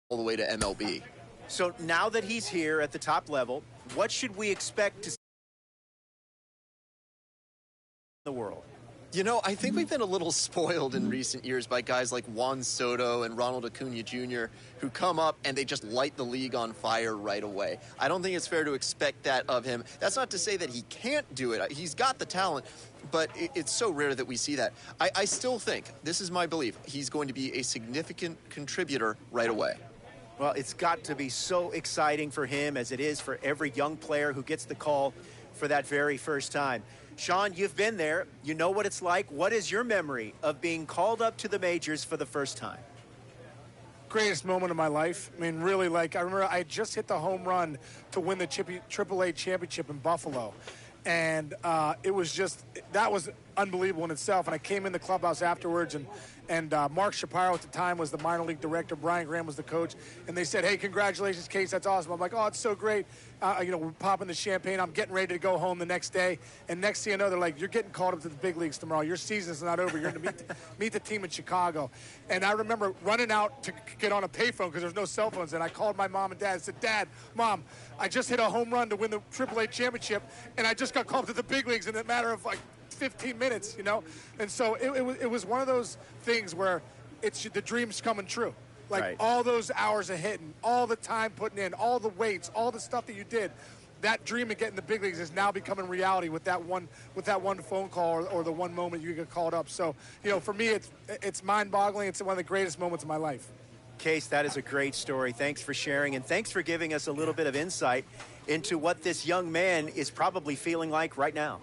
all the way to MLB. So now that he's here at the top level, what should we expect to see in the world? You know, I think we've been a little spoiled in recent years by guys like Juan Soto and Ronald Acuna Jr. who come up and they just light the league on fire right away. I don't think it's fair to expect that of him. That's not to say that he can't do it. He's got the talent, but it's so rare that we see that. I still think, this is my belief, he's going to be a significant contributor right away. Well, it's got to be so exciting for him as it is for every young player who gets the call for that very first time. Sean, you've been there. You know what it's like. What is your memory of being called up to the majors for the first time? Greatest moment of my life. I mean, really, like, I remember I just hit the home run to win the AAA championship in Buffalo. And it was just, that was unbelievable in itself. And I came in the clubhouse afterwards, and Mark Shapiro at the time was the minor league director. Brian Graham was the coach. And they said, hey, congratulations, Case. That's awesome. I'm like, oh, it's so great. We're popping the champagne. I'm getting ready to go home the next day. And next thing you know, they're like, you're getting called up to the big leagues tomorrow. Your season's not over. You're going to meet the team in Chicago. And I remember running out to get on a payphone because there's no cell phones. And I called my mom and dad and said, Dad, Mom, I just hit a home run to win the AAA championship, and I just got called to the big leagues in a matter of like 15 minutes, And so it was one of those things where it's the dream's coming true. Like right. All those hours of hitting, all the time putting in, all the weights, all the stuff that you did, that dream of getting the big leagues is now becoming reality with that one phone call or the one moment you get called up. So, for me, it's mind-boggling. It's one of the greatest moments of my life. Case, that is a great story. Thanks for sharing, and thanks for giving us a little bit of insight into what this young man is probably feeling like right now.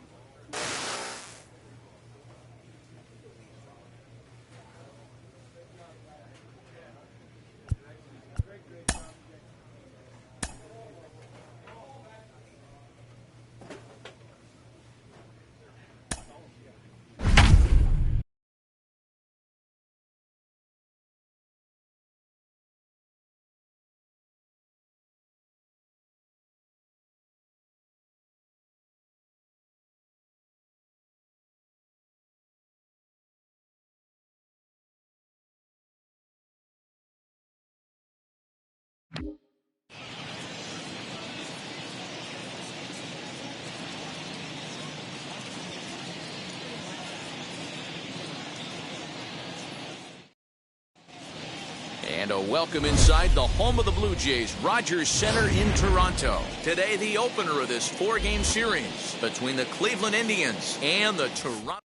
And a welcome inside the home of the Blue Jays, Rogers Center in Toronto. Today, the opener of this 4-game series between the Cleveland Indians and the Toronto.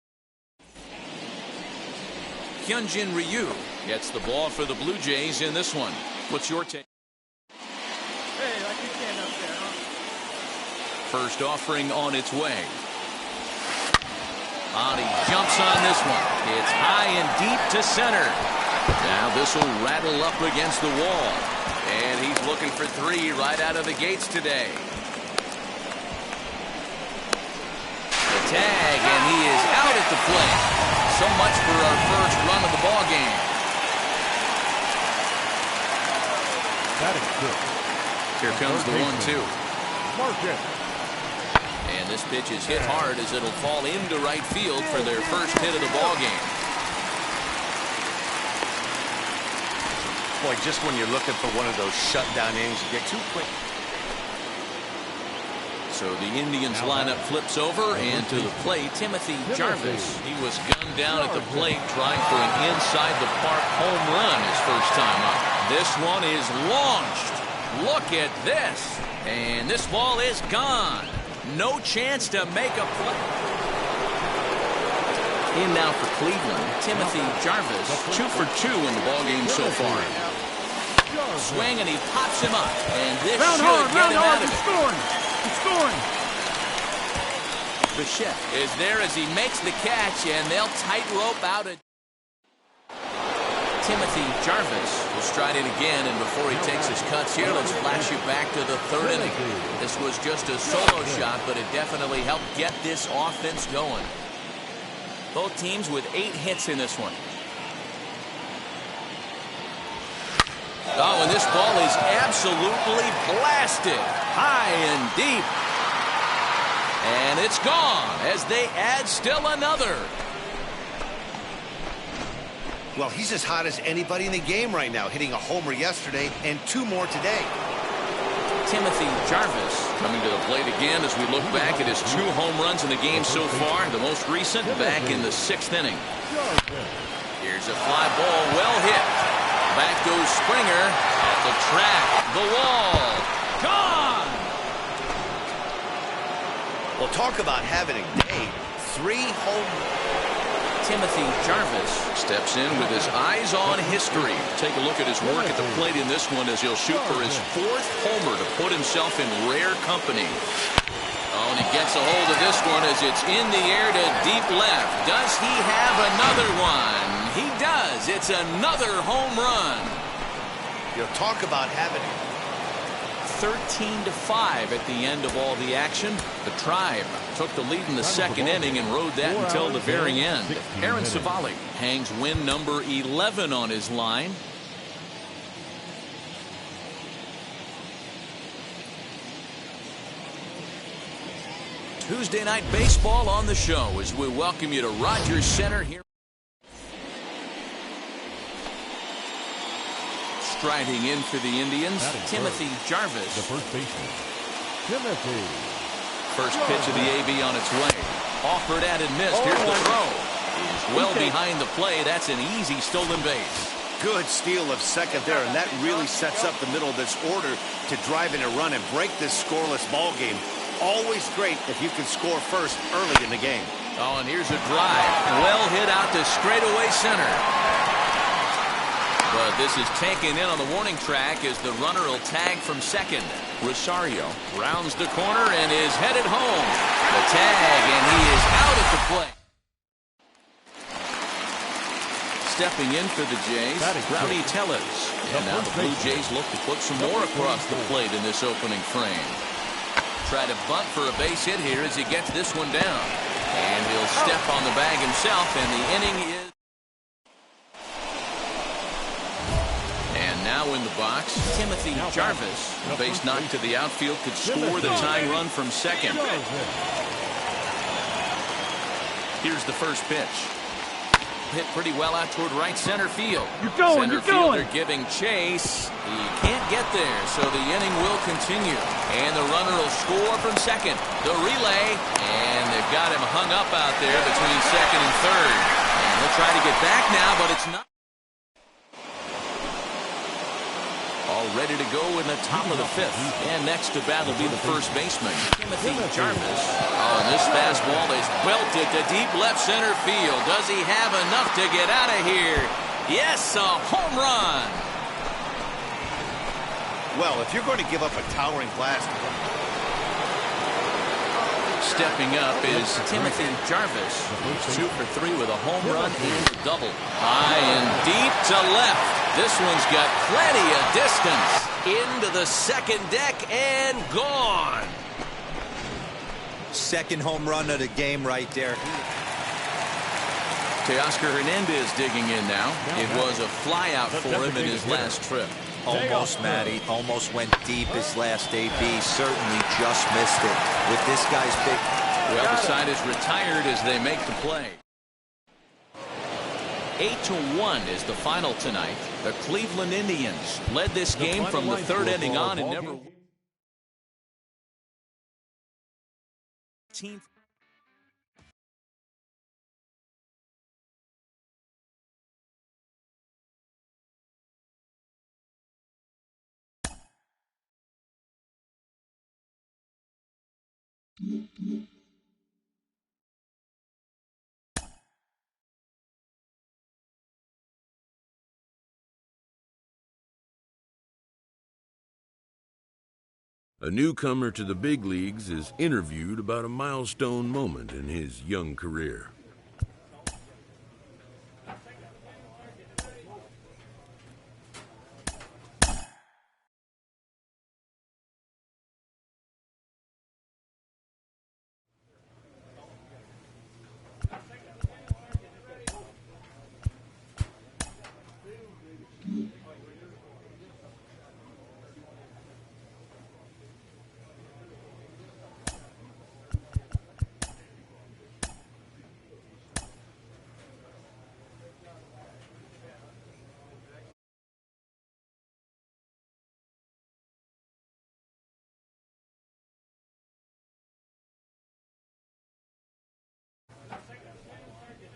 Hyunjin Ryu gets the ball for the Blue Jays in this one. What's your take? Hey, like you stand up there, huh? First offering on its way. He jumps on this one. It's high and deep to center. Now this will rattle up against the wall. And he's looking for 3 right out of the gates today. The tag, and he is out at the plate. So much for our first run of the ball game. That is good. Here comes the 1-2. Mark it. And this pitch is hit hard as it'll fall into right field for their first hit of the ball game. Boy, just when you're looking for one of those shutdown innings, you get too quick. So the Indians lineup flips over, and to the plate, Timothy Jarvis. He was gunned down at the plate trying for an inside-the-park home run his first time up. This one is launched. Look at this. And this ball is gone. No chance to make a play. In now for Cleveland, Timothy Jarvis, 2 for 2 in the ballgame so far. Swing, and he pops him up. And this should get him out of it. He's scoring. Bichette is there as he makes the catch, and they'll tightrope out it. Timothy Jarvis will stride in again, and before he takes his cuts here, let's flash you back to the 3rd inning. This was just a solo shot, but it definitely helped get this offense going. Both teams with 8 hits in this one. Oh, and this ball is absolutely blasted. High and deep. And it's gone as they add still another. Well, he's as hot as anybody in the game right now, hitting a homer yesterday and 2 more today. Timothy Jarvis coming to the plate again as we look back at his 2 home runs in the game so far. The most recent back in the 6th inning. Here's a fly ball, well hit. Back goes Springer at the track. The wall. Gone! Well, talk about having a day. 3 home. Timothy Jarvis steps in with his eyes on history. Take a look at his work at the plate in this one as he'll shoot for his 4th homer to put himself in rare company. Oh, and he gets a hold of this one as it's in the air to deep left. Does he have another one? He does. It's another home run. Talk about having 13-5 at the end of all the action. The Tribe took the lead in the second inning and rode that until the very end. Aaron Savali hangs win number 11 on his line. Tuesday Night Baseball on the show as we welcome you to Rogers Center here. Striding in for the Indians, Timothy Jarvis. The first baseman, Timothy. First pitch of the AB on its way. Offered at and missed. Here's the throw. He's well behind the play. That's an easy stolen base. Good steal of second there, and that really sets up the middle of this order to drive in a run and break this scoreless ball game. Always great if you can score first early in the game. Oh, and here's a drive. Well hit out to straightaway center. But this is taken in on the warning track as the runner will tag from second. Rosario rounds the corner and is headed home. The tag, and he is out at the plate. Stepping in for the Jays, Rowdy Tellez. And now the Blue Jays look to put some more across the plate in this opening frame. Try to bunt for a base hit here as he gets this one down. And he'll step on the bag himself, and the inning is... And now in the box, Timothy Jarvis. A base knock to the outfield could score the tying run from second. Here's the first pitch. Hit pretty well out toward right center field. Center fielder giving chase. He can't get there, so the inning will continue. And the runner will score from second. The relay, and they've got him hung up out there between second and third. And he'll try to get back now, but it's not. All ready to go in the top of the fifth. And next to bat will be the first baseman, Timothy Jarvis. Oh, and this fastball is belted to deep left center field. Does he have enough to get out of here? Yes, a home run. Well, if you're going to give up a towering blast. Stepping up is Timothy Jarvis. He's 2 for 3 with a home run and a double. High and deep to left. This one's got plenty of distance. Into the second deck and gone. Second home run of the game right there. Teoscar Hernandez digging in now. It was a fly out for him in his last trip. Almost, Matty. Almost went deep his last AB. Certainly just missed it. With this guy's big... Well, the side is retired as they make the play. 8-1 is the final tonight. The Cleveland Indians led this game from the third inning on and never... A newcomer to the big leagues is interviewed about a milestone moment in his young career.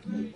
Mm-hmm.